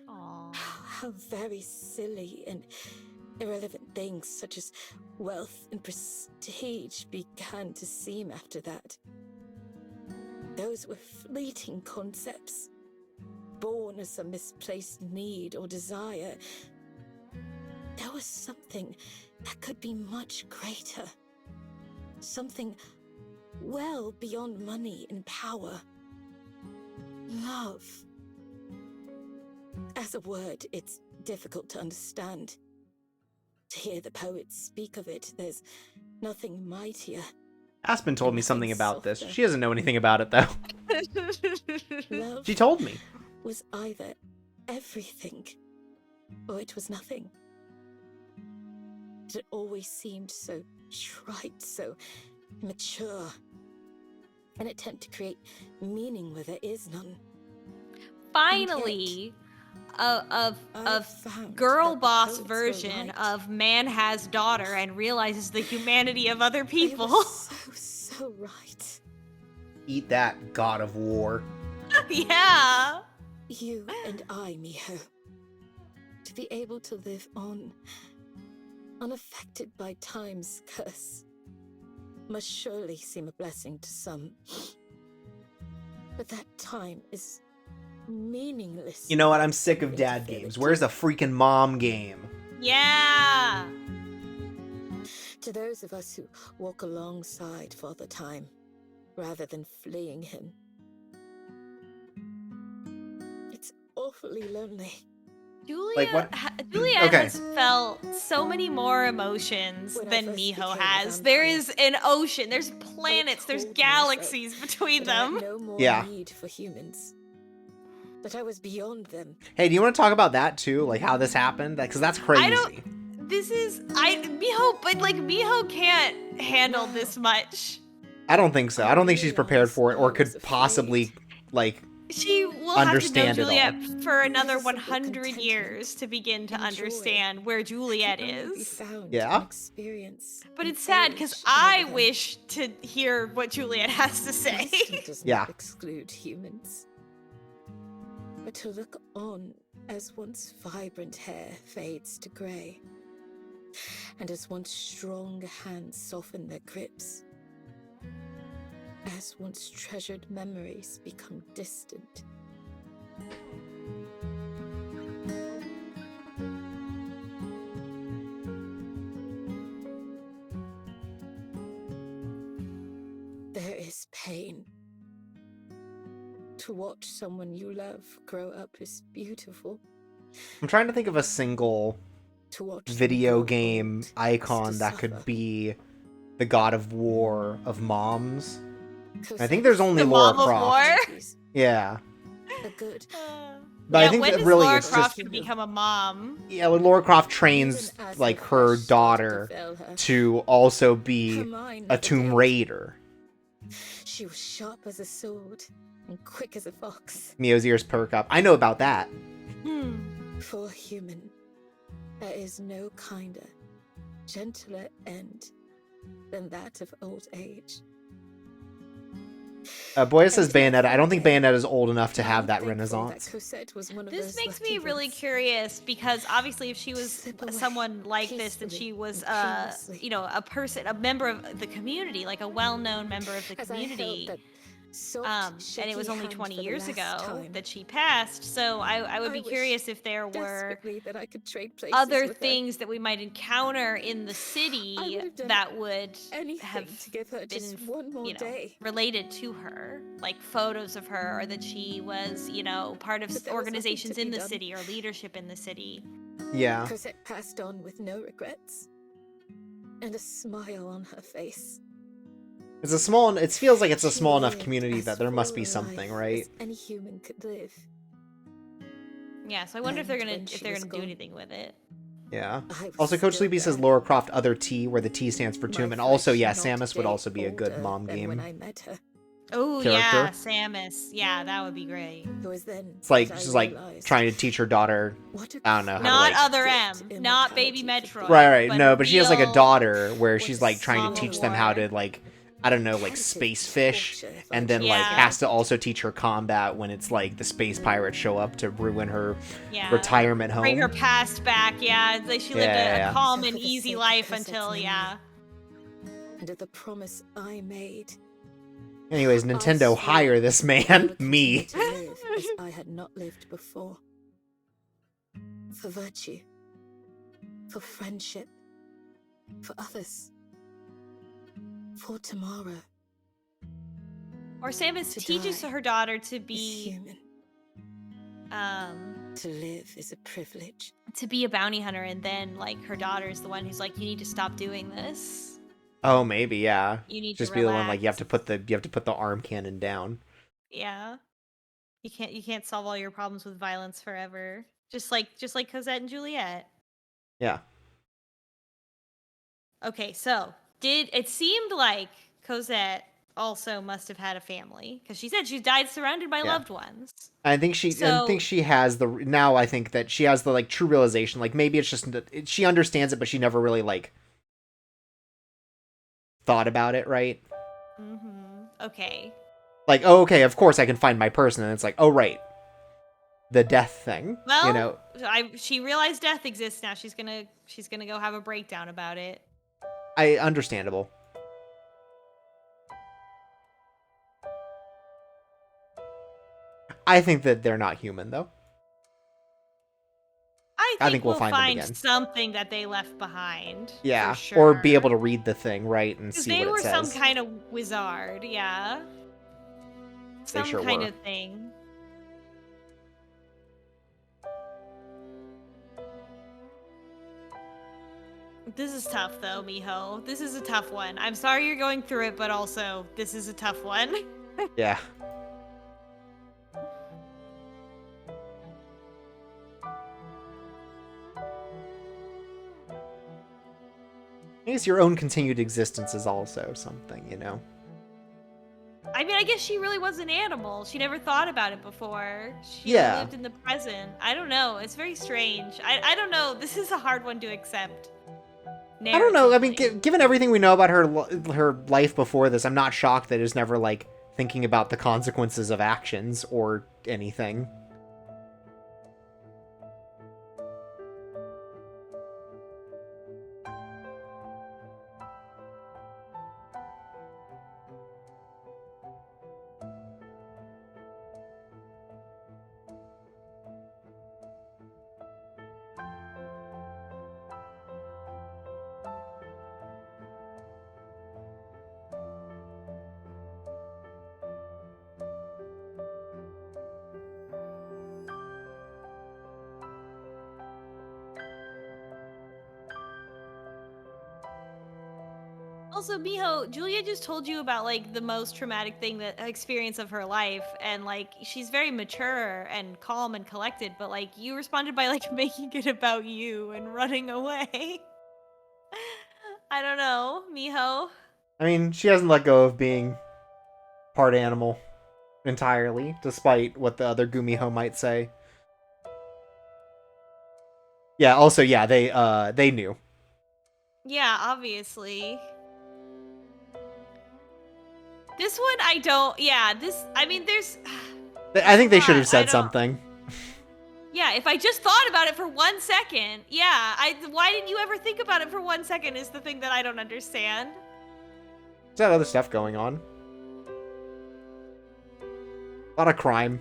Aww. How very silly and irrelevant things such as wealth and prestige began to seem after that. Those were fleeting concepts, born as a misplaced need or desire. There was something that could be much greater. Something well beyond money and power. Love. As a word, it's difficult to understand. To hear the poets speak of it, there's nothing mightier. Aspen told me Nothing something about this. softer. She doesn't know anything about it, though. Love She told me. was either everything or it was nothing. It always seemed so trite, so mature. An attempt to create meaning where there is none. Finally, a I found girl that the boss poets were version right. of man has daughter and realizes the humanity of other They people. were so right. Eat that, God of War. Yeah. You and I, Miho. To be able to live on, unaffected by time's curse, must surely seem a blessing to some. But that time is meaningless. You know what? I'm sick of in dad infinity. games. Where's the freaking mom game? Yeah. To those of us who walk alongside Father Time, rather than fleeing him, it's awfully lonely. Juliet, what? Juliet Okay. has felt so many more emotions When I than first Miho became a has. There vampire, is an ocean, there's planets, there's told myself galaxies between that I them. had no more Yeah. need for humans. That I was beyond them. Hey, do you want to talk about that too? Like how this happened? Because that's crazy. Miho, but like Miho can't handle No. this much. I don't think so. I don't think she's prepared for it or I was could possibly, afraid. like, She will have to know Understand it all. Juliet for another Simple 100 contentment years to begin to and joy understand where Juliet can only be is. found Yeah. in experience But and it's sad because age I and other. wish to hear what Juliet has to say. Wisdom does Yeah. not exclude humans. But to look on as once vibrant hair fades to grey, and as once strong hands soften their grips, as once treasured memories become distant. There is pain. To watch someone you love grow up is beautiful. I'm trying to think of a single To watch them video grow game old is icon to that could suffer. be the God of War of moms. I think Cossacks there's only The Laura Mom of Croft. War? Yeah. A good. But yeah, I think when that does really Laura it's Croft just become a mom? yeah, when Laura Croft trains Even as like the her flesh started to daughter fail her, to also her be mind a never Tomb did. Raider. She was sharp as a sword and quick as a fox. Mio's ears perk up. I know about that. For a human, there is no kinder, gentler end than that of old age. Boya says And to Bayonetta. I don't think every day, Bayonetta is old enough to have I'm that thankful renaissance. that Cosette was one of This those makes lucky me really ones. curious because obviously if she was Slip away someone like this, then she peacefully was and painlessly. a person, a member of the community, like a well-known member of the As I held community. that soft, And it was shaky only hand 20 for the years last ago time. that she passed. So I would be I wish curious if there were desperately that I could trade places other with her. things that we might encounter in the I city would have done that would anything have to give her just been, one more day. related to her, like photos of her, or that she was, part of But there was nothing to organizations in be the done. city or leadership in the city. Yeah. Cosette passed on with no regrets and a smile on her face. It's a small. It feels like it's a She small enough lived community as that there must full be a something, life right? as any human could live. Yeah, so I wonder if they're And gonna when she do was anything gone, with it. Yeah. I was Also, Coach still Sleepy says there. Laura Croft other T, where the T stands for tomb, My and also, flesh yeah, not Samus would day also be a good older mom than when game I met her. Oh character. yeah, Samus. Yeah, that would be great. It was then It's like that I she's like realized trying to teach her daughter. what a I don't know how to Not like. Other gift M, not Baby immortality could Metroid. be. Right. But No, but she has like a real daughter where What she's a like trying to Mom of teach them how War. to like, I don't know, like Can't space it fish, torture if and I then like Yeah. has to also teach her combat when it's like the space pirates show up to ruin her Yeah. retirement home. Bring her past back, yeah. It's like she lived Yeah. a calm So and for the easy sake of life Cosette's until, memory, yeah. and of the promise I made, Anyways, I Nintendo, swore hire this I man, would me. continue to live as I had not lived before. For virtue, for friendship, for others, for tomorrow. Or Samus To teaches die her daughter to Is be human. To live is a privilege. a bounty hunter, and then like her daughter's the one who's like, you need to stop doing this. Oh, maybe, yeah. You need Just to be the one like you have relax. to put the arm cannon down. Yeah. You can't solve all your problems with violence forever. Just like Cosette and Juliet. Yeah. Okay, so it seemed like Cosette also must have had a family because she said she died surrounded by Yeah. loved ones. I think So she has the now. I think that she has the like true realization. Like maybe it's just she understands it, but she never really like thought about it, right? okay. Like, oh, okay, of course I can find my person, and it's like, oh, right, the death thing. Well, You know, she realized death exists now. She's gonna go have a breakdown about it. understandable. I think that they're not human though. I think think we'll we'll find them find again. something that they left behind. Yeah, for sure. or be able to read the thing right and Because see they what were it says. some kind of wizard, yeah. Some sure kind were. of thing. This is tough, though, Miho. This is a tough one. I'm sorry you're going through it, but also, this is a tough one. Yeah. I guess your own continued existence is also something, you know. I mean, I guess she really was an animal. She never thought about it before. She Yeah. lived in the present. I don't know. It's very strange. I don't know. This is a hard one to accept. I don't know. I mean, narratively. given everything we know about her life before this, I'm not shocked that it's never like thinking about the consequences of actions or anything. Also, Miho, Julia just told you about like the most traumatic thing that experience of her life, and like she's very mature and calm and collected, but like you responded by like making it about you and running away. I don't know, Miho. I mean, she hasn't let go of being part animal entirely, despite what the other Gumiho might say. Yeah, also, yeah, they knew. Yeah, obviously. This one, I don't. Yeah, this. I mean, there's. I think they should have I said don't- something. Yeah, if I just thought about it for 1 second, yeah. Why didn't you ever think about it for 1 second? Is the thing that I don't understand. There's that other stuff going on. A lot of crime.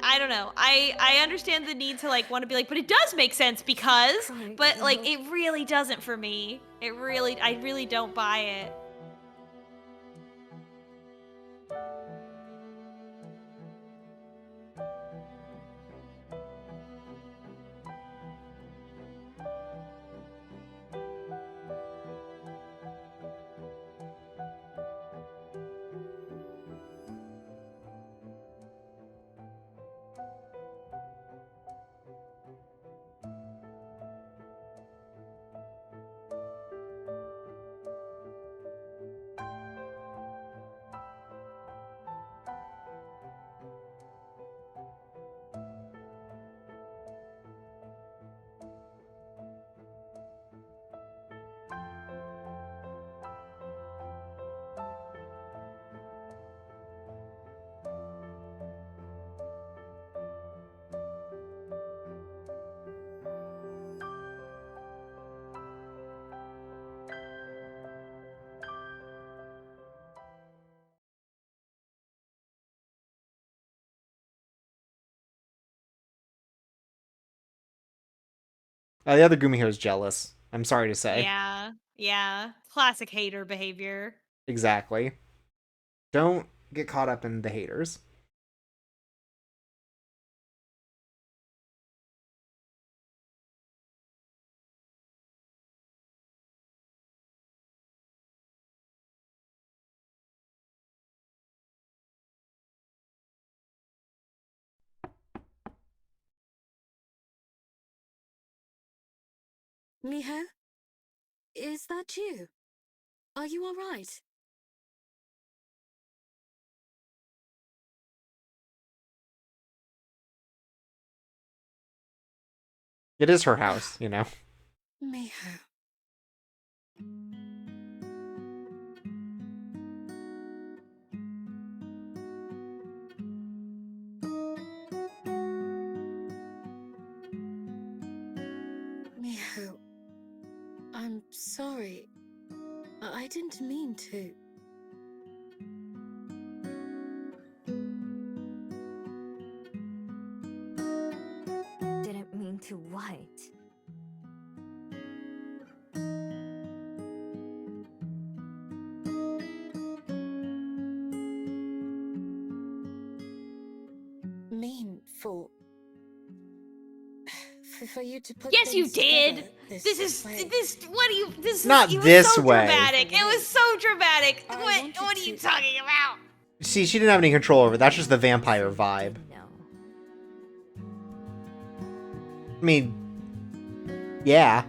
I don't know. I understand the need to like want to be like, but it does make sense because, but like it really doesn't for me. I really don't buy it. The other Gumiho is jealous. I'm sorry to say. Yeah. Yeah. Classic hater behavior. Exactly. Don't get caught up in the haters. Miho? Is that you? Are you alright? It is her house, you know. Miho. Miho. I'm sorry. I didn't mean to. Didn't mean to what? Mean for you to put Yes, you things did. together This is way. what do you? This Not is, it was this so way. dramatic. It was so dramatic. I What wanted are you to- talking about? See, she didn't have any control over it. That's just the vampire vibe. Didn't know. I mean, yeah.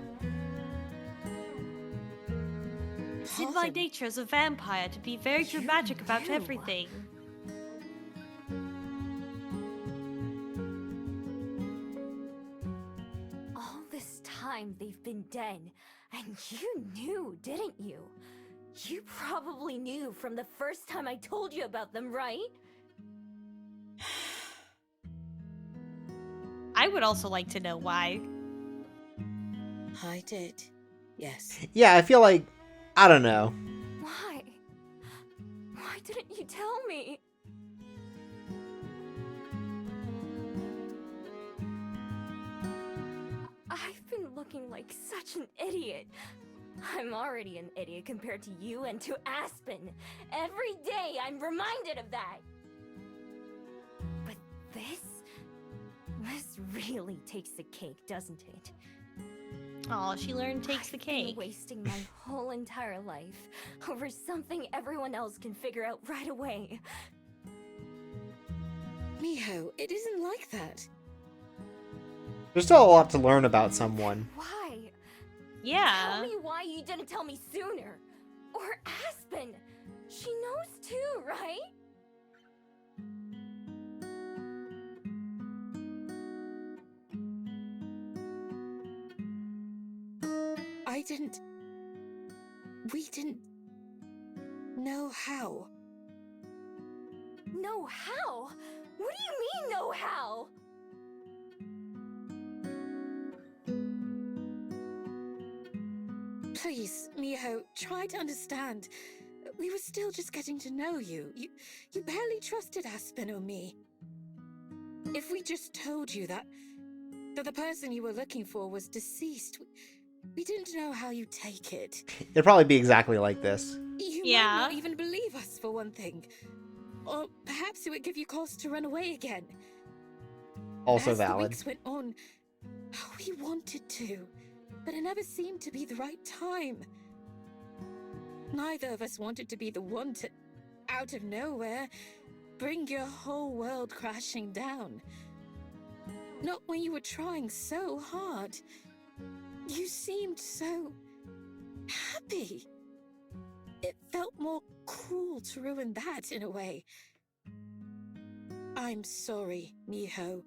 It's in my nature as a vampire to be very dramatic about knew. everything. All this time they've been dead, and you knew, didn't you? You probably knew from the first time I told you about them, right? I would also like to know why. I did. Yes. Yeah, I feel like, I don't know. Why? Why didn't you tell me? I've been looking like such an idiot. I'm already an idiot compared to you and to Aspen. Every day I'm reminded of that. But this really takes the cake, doesn't it? Oh, she learned takes the I've been cake. wasting my whole entire life over something everyone else can figure out right away. Miho, it isn't like that. There's still a lot to learn about someone. Why? Yeah. Tell me why you didn't tell me sooner. Or Aspen. She knows too, right? We didn't know how. Know how? What do you mean, know how? Please, Miho, try to understand. We were still just getting to know you. You barely trusted Aspen or me. If we just told you that the person you were looking for was deceased, we didn't know how you'd take it. It'd probably be exactly like this. You might Yeah. not even believe us, for one thing. Or perhaps it would give you cause to run away again. Also As the valid. weeks went on, we wanted to, but it never seemed to be the right time. Neither of us wanted to be the one to, out of nowhere, bring your whole world crashing down. Not when you were trying so hard. You seemed so happy. It felt more cruel to ruin that in a way. I'm sorry, Miho.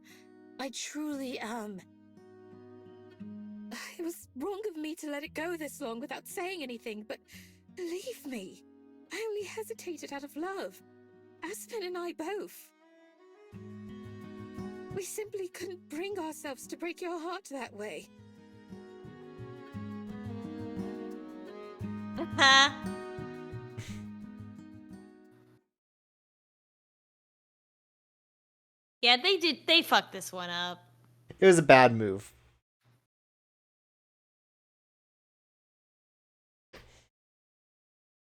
I truly am. It was wrong of me to let it go this long without saying anything, but believe me, I only hesitated out of love. Aspen and I both. We simply couldn't bring ourselves to break your heart that way. Yeah, they fucked this one up. It was a bad move.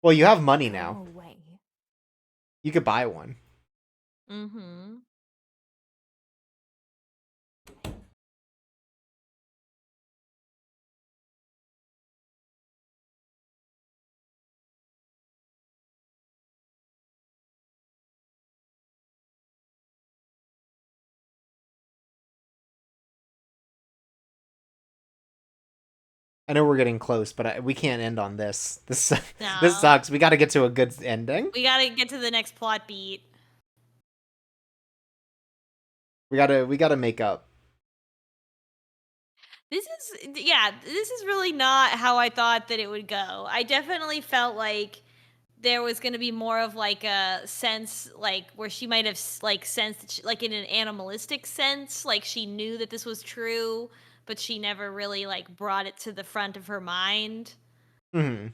Well, you have money Come now. away. You could buy one. Mm-hmm. I know we're getting close, but we can't end on this. This No. this sucks. We got to get to a good ending. We gotta get to the next plot beat. We gotta make up. This is really not how I thought that it would go. I definitely felt like there was going to be more of like a sense like where she might have like sensed that like in an animalistic sense, like she knew that this was true, but she never really like brought it to the front of her mind. Hmm.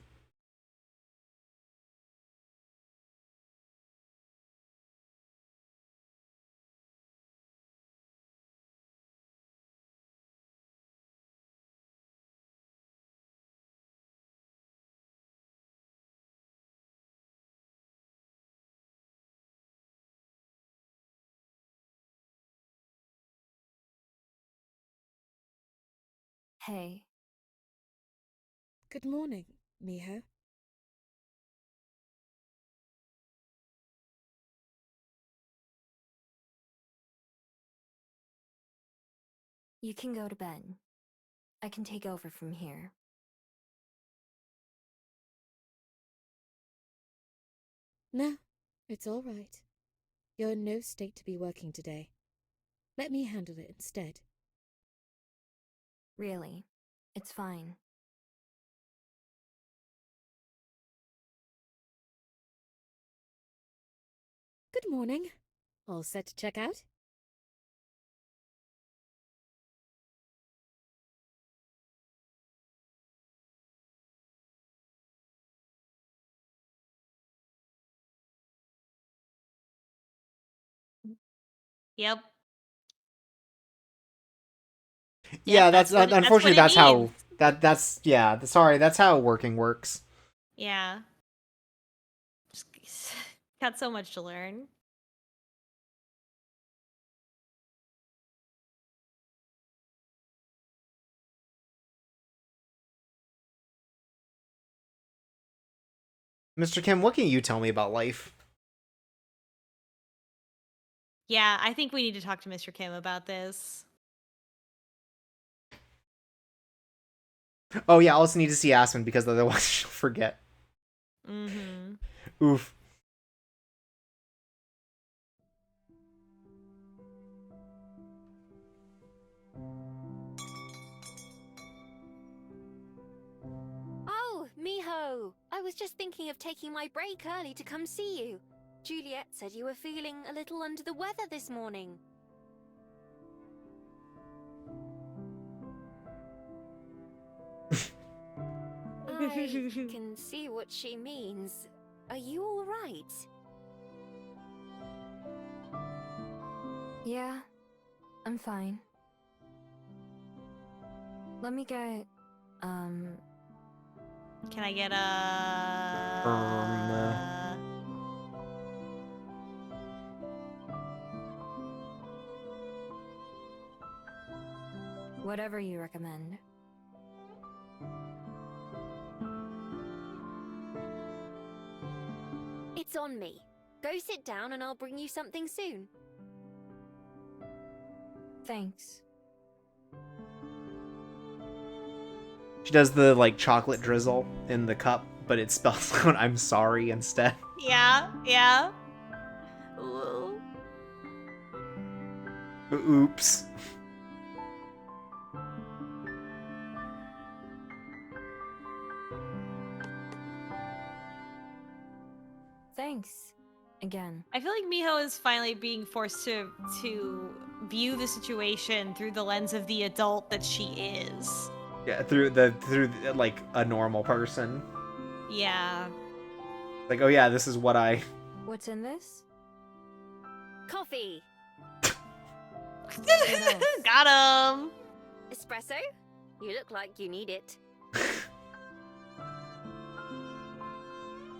Hey, Good morning, Miho. you can go to bed. I can take over from here. No, it's all right. You're in no state to be working today. Let me handle it instead. Really, it's fine. Good morning. All set to check out? Yep. Yeah, Yep, that's what unfortunately it that's how means. that's yeah. Sorry, that's how working works. Yeah. Just got so much to learn. Mr. Kim, what can you tell me about life? Yeah, I think we need to talk to Mr. Kim about this. Oh yeah, I also need to see Aspen because otherwise she'll forget. Mm-hmm. Oof. Oh, Miho! I was just thinking of taking my break early to come see you. Juliet said you were feeling a little under the weather this morning. I can see what she means. Are you all right? Yeah, I'm fine. Let me get, Can I get whatever you recommend. It's on me. Go sit down and I'll bring you something soon. Thanks. She does the like chocolate drizzle in the cup, but it spells out "I'm sorry" instead. Yeah, yeah. Ooh. Oops. Thanks. Again. I feel like Miho is finally being forced to view the situation through the lens of the adult that she is. Yeah, through like a normal person. Yeah. Like, oh yeah, this is what I. What's in this? Coffee! else? Got him. Espresso? You look like you need it.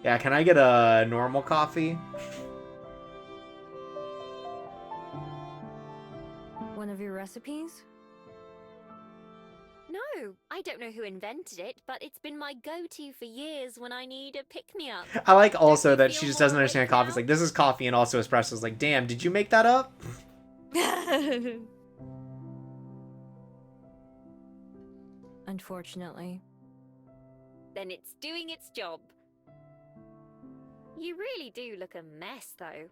Yeah, can I get a normal coffee? One of your recipes? No, I don't know who invented it, but it's been my go-to for years when I need a pick-me-up. I like also you that feel she just more doesn't understand awake coffee. It's now? like, this is coffee and also espresso. It's like, damn, did you make that up? Unfortunately. Then it's doing its job. You really do look a mess, though.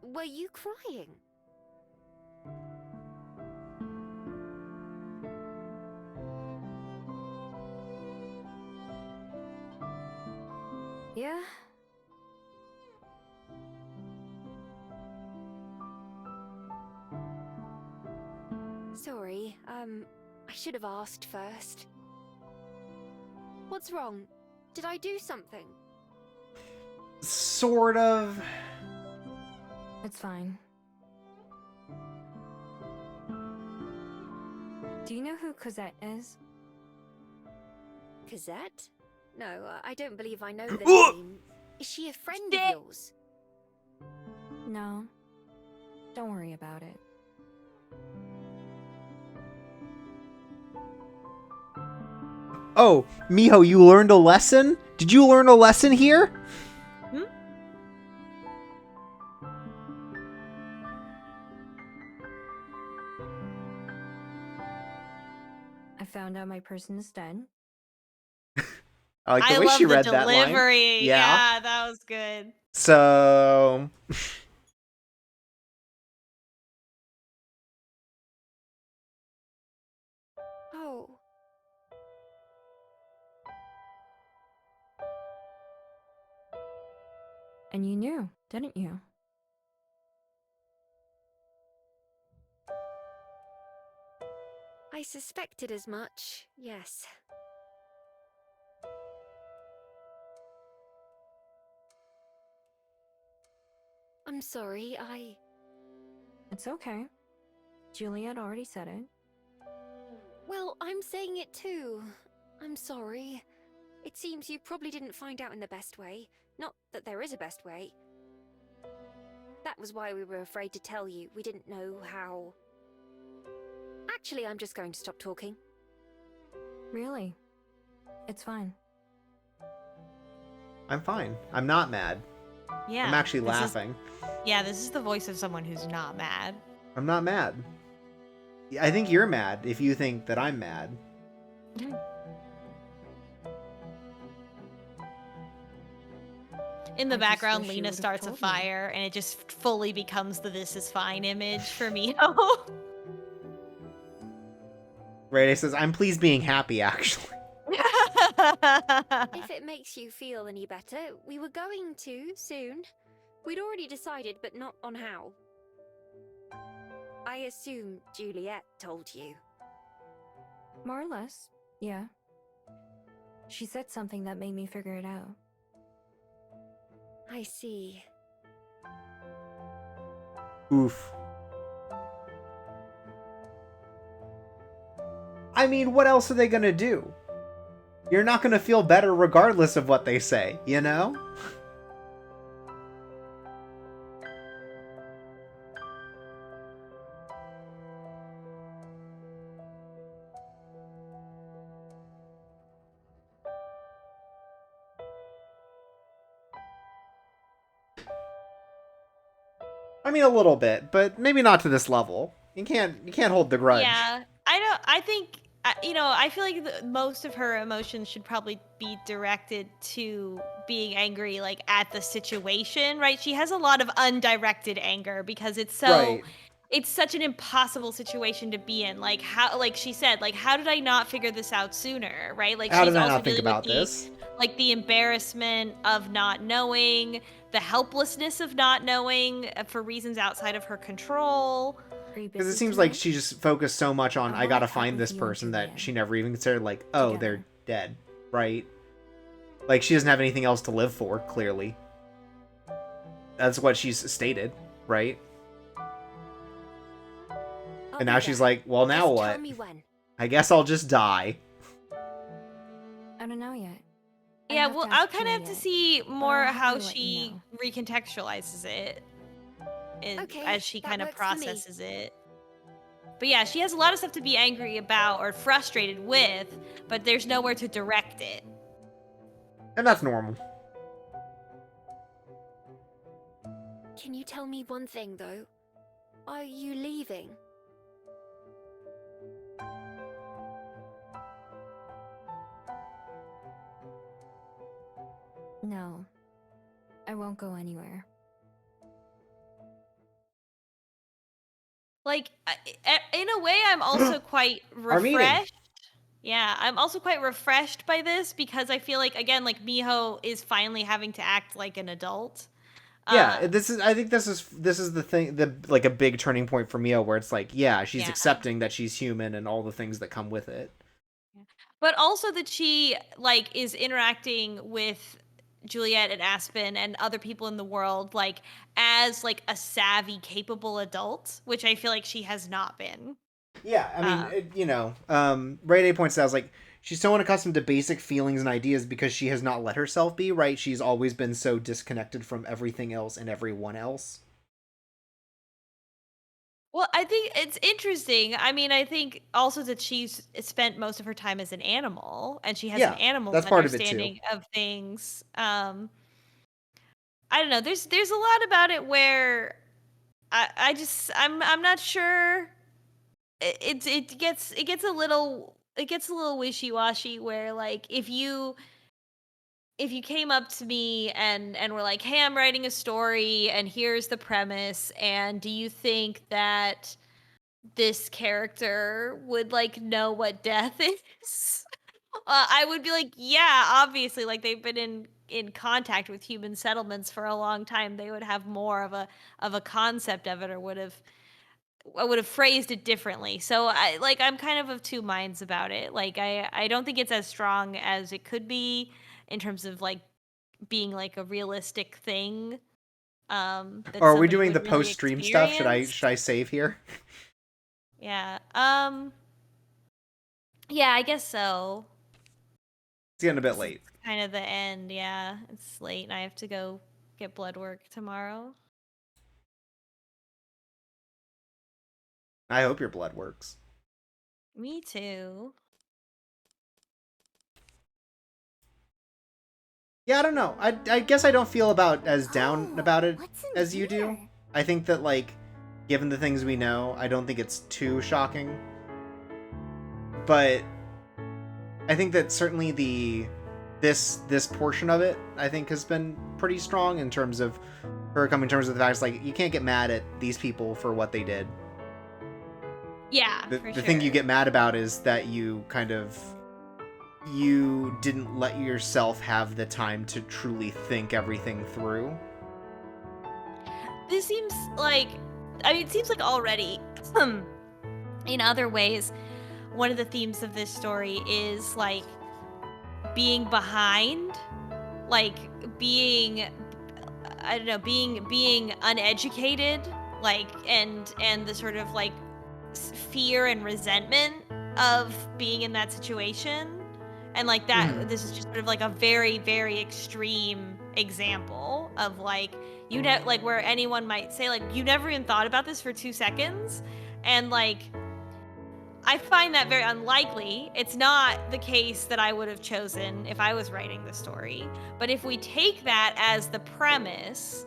Were you crying? Yeah? Sorry, I should have asked first. What's wrong? Did I do something? Sort of. It's fine. Do you know who Cosette is? Cosette? No, I don't believe I know the name. Is she a friend of yours? No. Don't worry about it. Oh, Miho, you learned a lesson? Did you learn a lesson here? Hmm? I found out my person is dead. I like the I way love she the read that line. delivery. Yeah. Yeah, that was good. So... Oh. And you knew, didn't you? I suspected as much, yes. I'm sorry, It's okay. Juliet already said it. Well, I'm saying it too. I'm sorry. It seems you probably didn't find out in the best way. Not that there is a best way. That was why we were afraid to tell you. We didn't know how... Actually, I'm just going to stop talking. Really? It's fine. I'm fine. I'm not mad. Yeah. I'm actually this is- laughing. Yeah, this is the voice of someone who's not mad. I'm not mad. I think you're mad if you think that I'm mad. In the I just background, wish you Lena would've starts a told me. fire, and it just fully becomes the "this is fine" image for Miho. Rayday says, I'm pleased being happy, actually. If it makes you feel any better, we were going to, soon. We'd already decided, but not on how. I assume Juliet told you. More or less, yeah. She said something that made me figure it out. I see. Oof. I mean, what else are they gonna do? You're not gonna feel better regardless of what they say, you know? I mean, a little bit, but maybe not to this level. You can't hold the grudge. Yeah, I think, I feel like most of her emotions should probably be directed to being angry, like, at the situation, right? She has a lot of undirected anger because it's so... Right. It's such an impossible situation to be in. Like, how, like she said, like, how did I not figure this out sooner, right? Like, How she's did I also not think dealing with about this? like, the embarrassment of not knowing, the helplessness of not knowing for reasons outside of her control. Because it seems like she just focused so much on, I gotta find this person, that she never even considered, like, oh, they're dead, right? Like, she doesn't have anything else to live for, clearly. That's what she's stated, right? And now she's like, well, now Just what? tell me when. I guess I'll just die. I don't know yet. I Yeah, have well, to I'll ask kind of have to Juliet, see but more I'll how have her let you she know. recontextualizes it Okay, as she that kind of works for me. processes it. But yeah, she has a lot of stuff to be angry about or frustrated with, but there's nowhere to direct it. And that's normal. Can you tell me one thing, though? Are you leaving? No, I won't go anywhere. Like, in a way, I'm also quite Our meeting. refreshed. Yeah, I'm also quite refreshed by this because I feel like, again, like Miho is finally having to act like an adult. Yeah, I think this is the thing, the like a big turning point for Mio, where it's like, yeah, she's Yeah. accepting that she's human and all the things that come with it. But also that she like is interacting with Juliet and Aspen and other people in the world like as like a savvy, capable adult, which I feel like she has not been. Yeah, I mean, Uh, Ray Day points out, like, she's so unaccustomed to basic feelings and ideas because she has not let herself be, right? She's always been so disconnected from everything else and everyone else. well, I think it's interesting. I mean, I think also that she's spent most of her time as an animal and she has an Yeah, animal's that's part of it too. understanding of things. I don't know. There's a lot about it where I'm not sure it gets a little wishy-washy where like if you came up to me and were like, "Hey, I'm writing a story and here's the premise and do you think that this character would like know what death is?" I would be like, "Yeah, obviously like they've been in contact with human settlements for a long time. They would have more of a concept of it or I would have phrased it differently." So I'm kind of two minds about it. Like I don't think it's as strong as it could be in terms of like being like a realistic thing that Or are we somebody doing the would really post stream stuff? experience. Should I save here? Yeah. Yeah, I guess so. It's getting a bit This is late. kind of the end. Yeah, it's late and I have to go get blood work tomorrow. I hope your blood works. Me too. Yeah, I don't know. I guess I don't feel about as down Oh, about it what's in as you do. here? I think that, like, given the things we know, I don't think it's too shocking. But I think that certainly this portion of it, I think, has been pretty strong in terms of her coming to terms with the fact, like, you can't get mad at these people for what they did. Yeah, The for thing you sure. get mad about is that you didn't let yourself have the time to truly think everything through. This seems like I mean, it seems like already in other ways one of the themes of this story is like being behind, like being I don't know, being uneducated, like and the sort of like fear and resentment of being in that situation. And like that this is just sort of like a very very extreme example of like like where anyone might say like you never even thought about this for 2 seconds and like I find that very unlikely. It's not the case that I would have chosen if I was writing the story. But if we take that as the premise,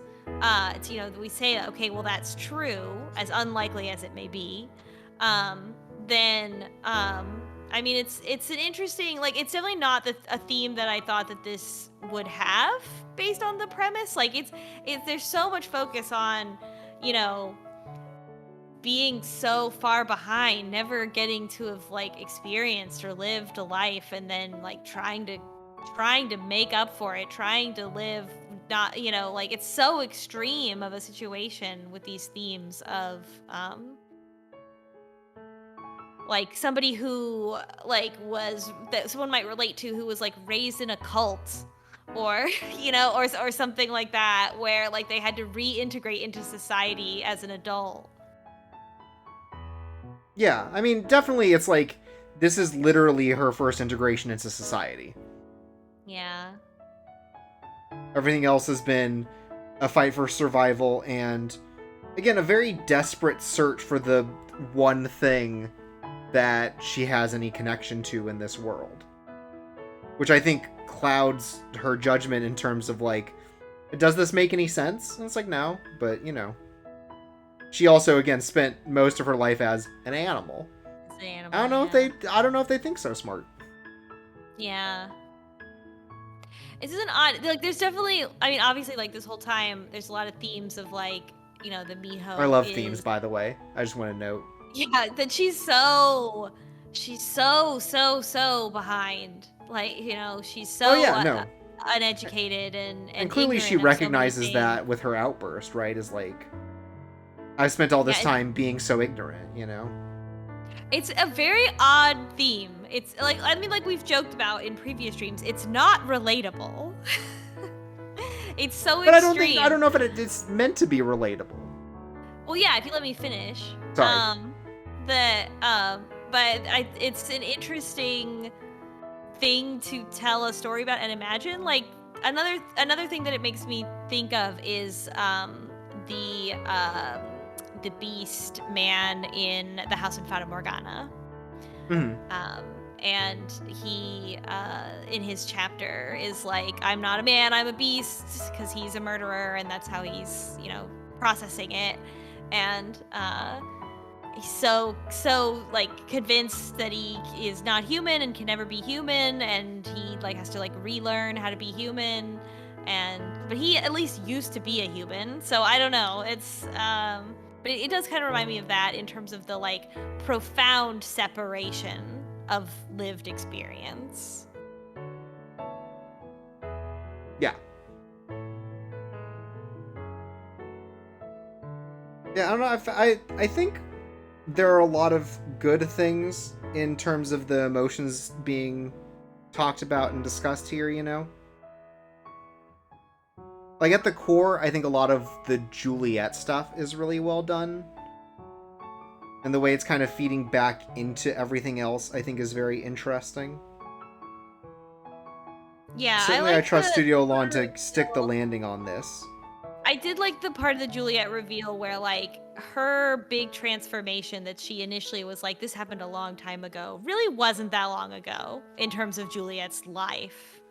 we say, okay, well, that's true, as unlikely as it may be. Then, I mean, it's an interesting, like, it's definitely not a theme that I thought that this would have based on the premise. Like, there's so much focus on, you know, being so far behind, never getting to have like experienced or lived a life and then like trying to make up for it, trying to live not, like it's so extreme of a situation with these themes of like somebody who like was that someone might relate to who was like raised in a cult or or something like that where like they had to reintegrate into society as an adult. Yeah, I mean, definitely it's like this is literally her first integration into society. Yeah. Everything else has been a fight for survival and, again, a very desperate search for the one thing that she has any connection to in this world. Which I think clouds her judgment in terms of, like, does this make any sense? And it's like, no, but, you know. She also, again, spent most of her life as an animal. It's an animal, I don't know if they think so smart. Yeah. It's just an odd, like, there's definitely, I mean, obviously, like, this whole time, there's a lot of themes of, like, you know, the Miho. I love themes, by the way. I just want to note. Yeah, that she's so behind. Like, you know, she's so uneducated and clearly she recognizes that with her outburst, right? Is like, I spent all this time being so ignorant, you know? It's a very odd theme. It's like, I mean, like we've joked about in previous streams, it's not relatable. It's so but extreme. I don't know if it's meant to be relatable. Well, yeah, if you let me finish. Sorry. But it's an interesting thing to tell a story about and imagine. Like, another thing that it makes me think of is the beast man in the House in Fata Morgana. Mm-hmm. And he in his chapter is like, I'm not a man, I'm a beast, because he's a murderer, and that's how he's, you know, processing it. And he's so like convinced that he is not human and can never be human, and he like has to like relearn how to be human. But he at least used to be a human, so I don't know. It's but it does kind of remind me of that in terms of the like profound separation of lived experience. Yeah. Yeah, I don't know. I think there are a lot of good things in terms of the emotions being talked about and discussed here, you know? Like, at the core, I think a lot of the Juliet stuff is really well done. And the way it's kind of feeding back into everything else, I think, is very interesting. Yeah, Certainly I trust Studio Elan to stick the landing on this. I did like the part of the Juliet reveal where, like, her big transformation that she initially was like, this happened a long time ago, really wasn't that long ago in terms of Juliet's life.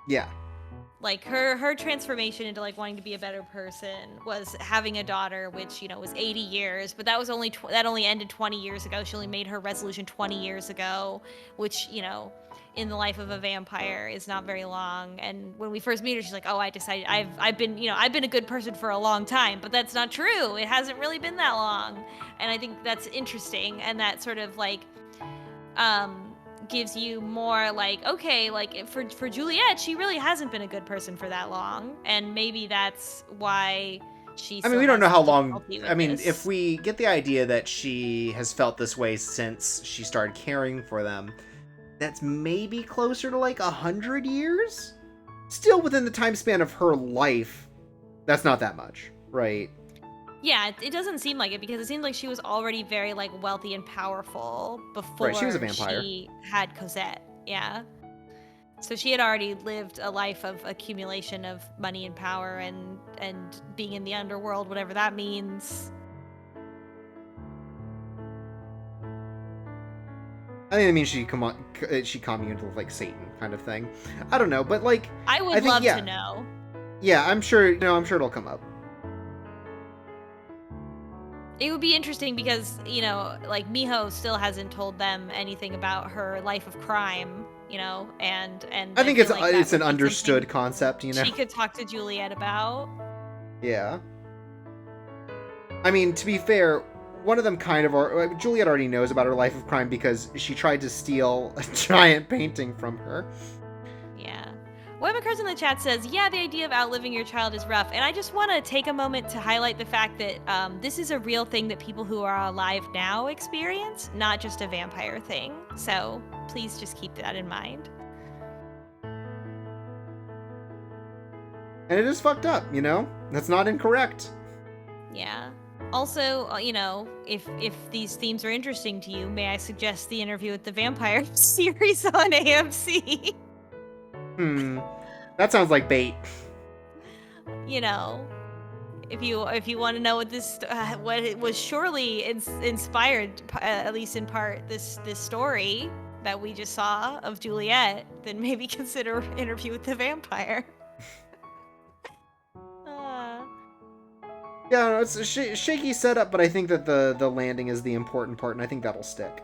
Yeah. Like, her transformation into, like, wanting to be a better person was having a daughter, which, you know, was 80 years, but that was only that only ended 20 years ago. She only made her resolution 20 years ago, which, you know, in the life of a vampire is not very long. And when we first meet her, she's like, oh, I decided I've been a good person for a long time, but that's not true. It hasn't really been that long. And I think that's interesting, and that sort of like gives you more like, okay, like for Juliet, she really hasn't been a good person for that long, and maybe that's why she. I mean, we don't know how long. I mean, if we get the idea that she has felt this way since she started caring for them, that's maybe closer to like 100 years. Still within the time span of her life, that's not that much, right? Yeah, it doesn't seem like it, because it seems like she was already very like wealthy and powerful before right, she was a vampire. She had Cosette. Yeah. So she had already lived a life of accumulation of money and power and being in the underworld, whatever that means. I think it means she communed with like Satan kind of thing. I don't know, but like I would love to know. Yeah, I'm sure it'll come up. It would be interesting because, you know, like Miho still hasn't told them anything about her life of crime, you know, and I think it's an understood concept, you know. She could talk to Juliet about. Yeah. I mean, to be fair, one of them kind of Juliet already knows about her life of crime because she tried to steal a giant painting from her. Yeah. Webmakers in the chat says, yeah, the idea of outliving your child is rough. And I just want to take a moment to highlight the fact that this is a real thing that people who are alive now experience, not just a vampire thing. So please just keep that in mind. And it is fucked up, you know? That's not incorrect. Yeah. Also, you know, if these themes are interesting to you, may I suggest the Interview with the Vampire series on AMC? That sounds like bait. You know, if you want to know what this what it was surely inspired, at least in part, this story that we just saw of Juliet, then maybe consider Interview with the Vampire. Yeah, no, it's a shaky setup, but I think that the landing is the important part, and I think that'll stick.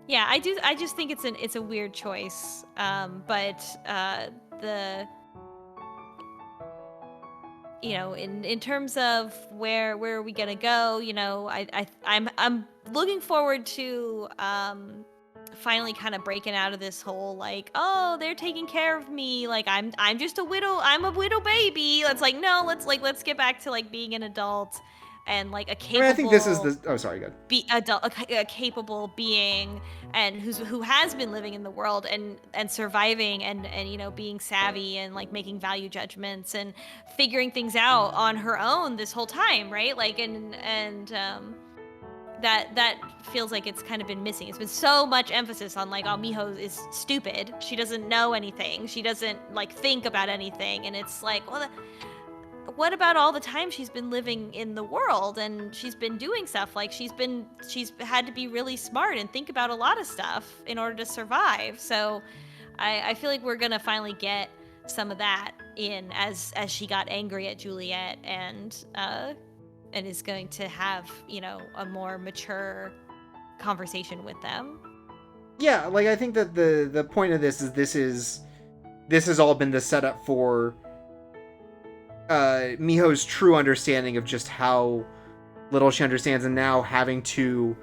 Yeah, I just think it's a weird choice. But the in terms of where are we gonna go, I'm looking forward to finally kind of breaking out of this whole like, oh, they're taking care of me, like I'm just a widow, I'm a widow baby. Let's like, no, let's get back to like being an adult and like a capable. I think this is the. Oh, sorry, good. A capable being and who has been living in the world and surviving and being savvy and like making value judgments and figuring things out on her own this whole time, right? Like that feels like it's kind of been missing. It's been so much emphasis on like, oh, Miho is stupid. She doesn't know anything. She doesn't like think about anything. And it's like, well, what about all the time she's been living in the world and she's been doing stuff? Like she's had to be really smart and think about a lot of stuff in order to survive. So I feel like we're gonna finally get some of that in as she got angry at Juliet and is going to have, a more mature conversation with them. Yeah, like I think that the point of this has all been the setup for Miho's true understanding of just how little she understands, and now having to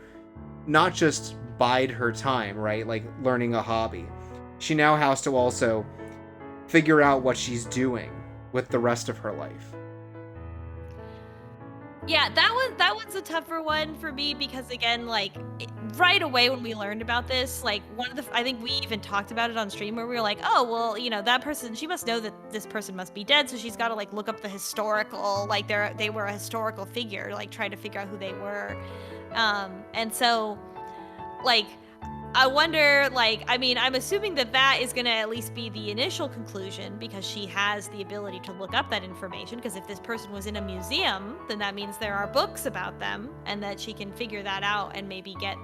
not just bide her time, right? Like learning a hobby. She now has to also figure out what she's doing with the rest of her life. Yeah, that was a tougher one for me because again, like right away when we learned about this, like I think we even talked about it on stream where we were like, oh well, that person, she must know that this person must be dead, so she's got to like look up the historical, like they were a historical figure, like try to figure out who they were, and so like I wonder, like, I mean, I'm assuming that is going to at least be the initial conclusion because she has the ability to look up that information, because if this person was in a museum, then that means there are books about them and that she can figure that out and maybe get,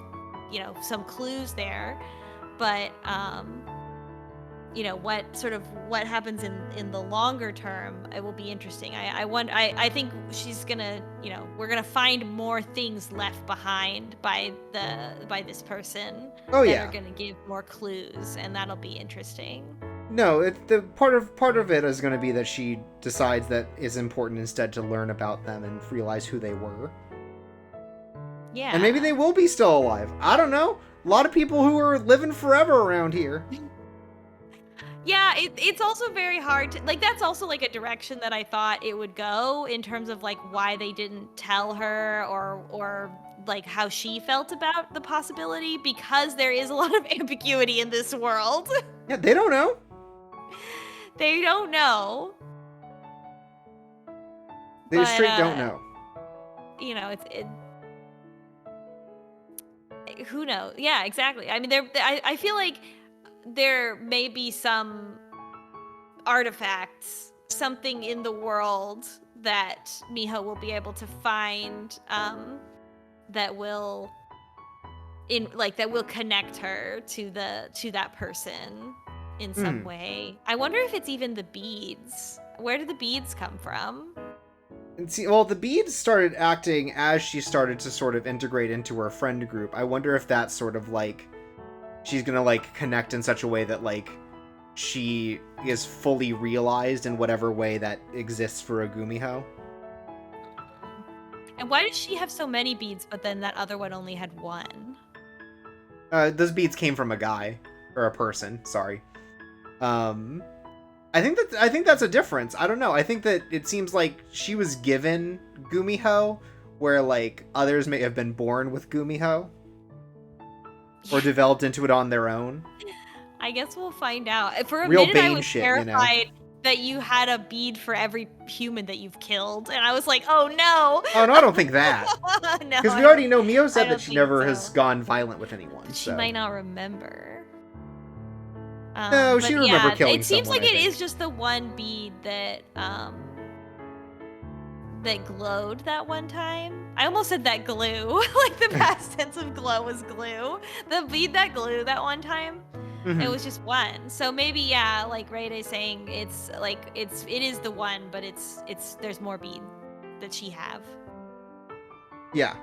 some clues there. But, what happens in the longer term, it will be interesting. I think she's gonna, we're gonna find more things left behind by this person. Oh, that yeah. are gonna give more clues, and that'll be interesting. No, the part of it is going to be that she decides that it's important instead to learn about them and realize who they were. Yeah. And maybe they will be still alive. I don't know. A lot of people who are living forever around here. Yeah, it's also very hard to, like, that's also like a direction that I thought it would go in terms of like why they didn't tell her or like how she felt about the possibility, because there is a lot of ambiguity in this world. Yeah, they don't know. They don't know. They just straight don't know. Who knows? Yeah, exactly. I mean, I feel like there may be some artifacts, something in the world that Miho will be able to find that will connect her to that person in some way. I wonder if it's even the beads. Where did the beads come from? And see, well, the beads started acting as she started to sort of integrate into her friend group. I wonder if that's sort of like she's gonna like connect in such a way that like she is fully realized in whatever way that exists for a Gumiho. And why does she have so many beads, but then that other one only had one? Those beads came from a guy or a person. Sorry. I think that's a difference. I don't know. I think that it seems like she was given Gumiho, where like others may have been born with Gumiho. Or developed into it on their own. I guess we'll find out. For a Real minute, I Bane was shit, terrified that you had a bead for every human that you've killed, and I was like, "Oh no!" Oh no, I don't think that. No, because we already know Miho said I that don't she think never so. has gone violent with anyone. She so. might not remember. No, But she remember killing it seems someone, like I it think. is just the one bead that that glowed that one time. I almost said that glue. Like the past tense of glow was glue. The bead that glue that one time. Mhm. It was just one. So maybe like Ray's saying it is the one, but it's there's more bead that she have. Yeah.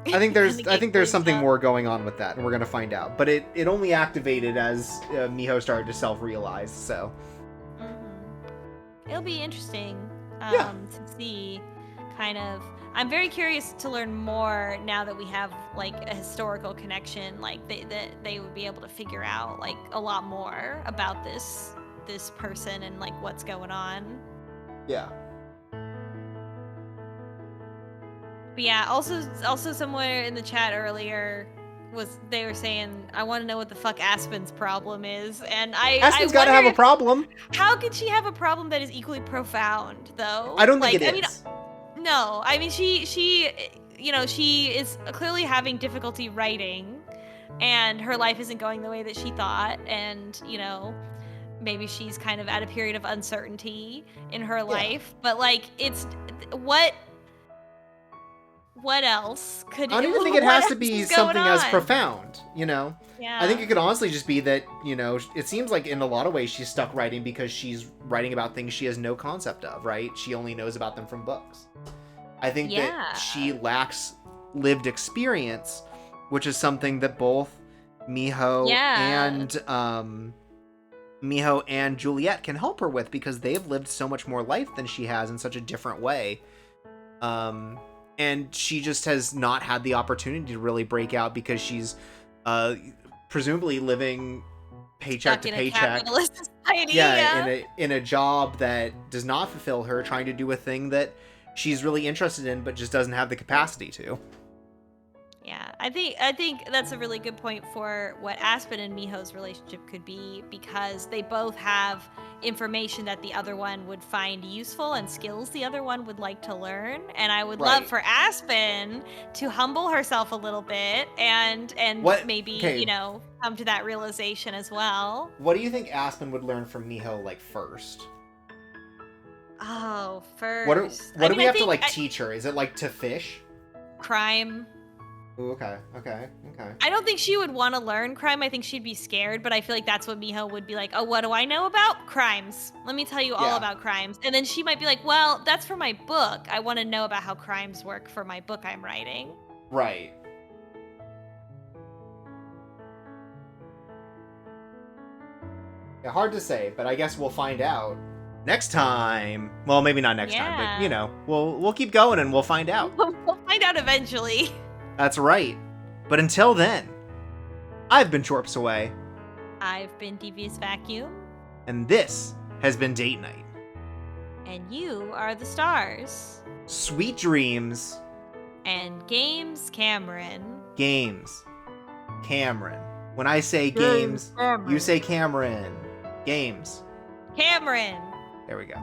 I think And there's glued something up. more going on with that, and we're gonna find out. But it only activated as Miho started to self-realize. So It'll be interesting Yeah. to see kind of. I'm very curious to learn more now that we have like a historical connection. Like they would be able to figure out like a lot more about this person and like what's going on. Yeah. But yeah, also somewhere in the chat earlier they were saying I want to know what the fuck Aspen's problem is, and I Aspen's got to have a wondered, problem. how could she have a problem that is equally profound though? I don't think Like, it I mean, is. no, I mean she she is clearly having difficulty writing, and her life isn't going the way that she thought, and maybe she's kind of at a period of uncertainty in her life. But like, it's what else could I don't even think it what has to else be is going something as on? profound, Yeah. I think it could honestly just be that, it seems like in a lot of ways she's stuck writing because she's writing about things she has no concept of, right? She only knows about them from books. I think that she lacks lived experience, which is something that both Miho and Juliet can help her with, because they've lived so much more life than she has in such a different way. And she just has not had the opportunity to really break out because she's presumably living paycheck to paycheck. Capitalist society, in a job that does not fulfill her, trying to do a thing that she's really interested in but just doesn't have the capacity to. Yeah, I think that's a really good point for what Aspen and Miho's relationship could be, because they both have information that the other one would find useful and skills the other one would like to learn. And I would love for Aspen to humble herself a little bit and maybe come to that realization as well. What do you think Aspen would learn from Miho, like, first? Oh, first. What do we have to teach her? Is it like to fish? Crime. Ooh, okay. I don't think she would want to learn crime. I think she'd be scared, but I feel like that's what Miho would be like. Oh, what do I know about crimes? Let me tell you all about crimes. And then she might be like, well, that's for my book. I want to know about how crimes work for my book I'm writing. Right. Yeah, hard to say, but I guess we'll find out next time. Well, maybe not next time, but we'll keep going and we'll find out. We'll find out eventually. That's right. But until then, I've been Chorps Away. I've been Devious Vacuum. And this has been Date Night. And you are the stars. Sweet dreams. And games, Cameron. Games, Cameron. When I say games, you say Cameron. Games. Cameron. There we go.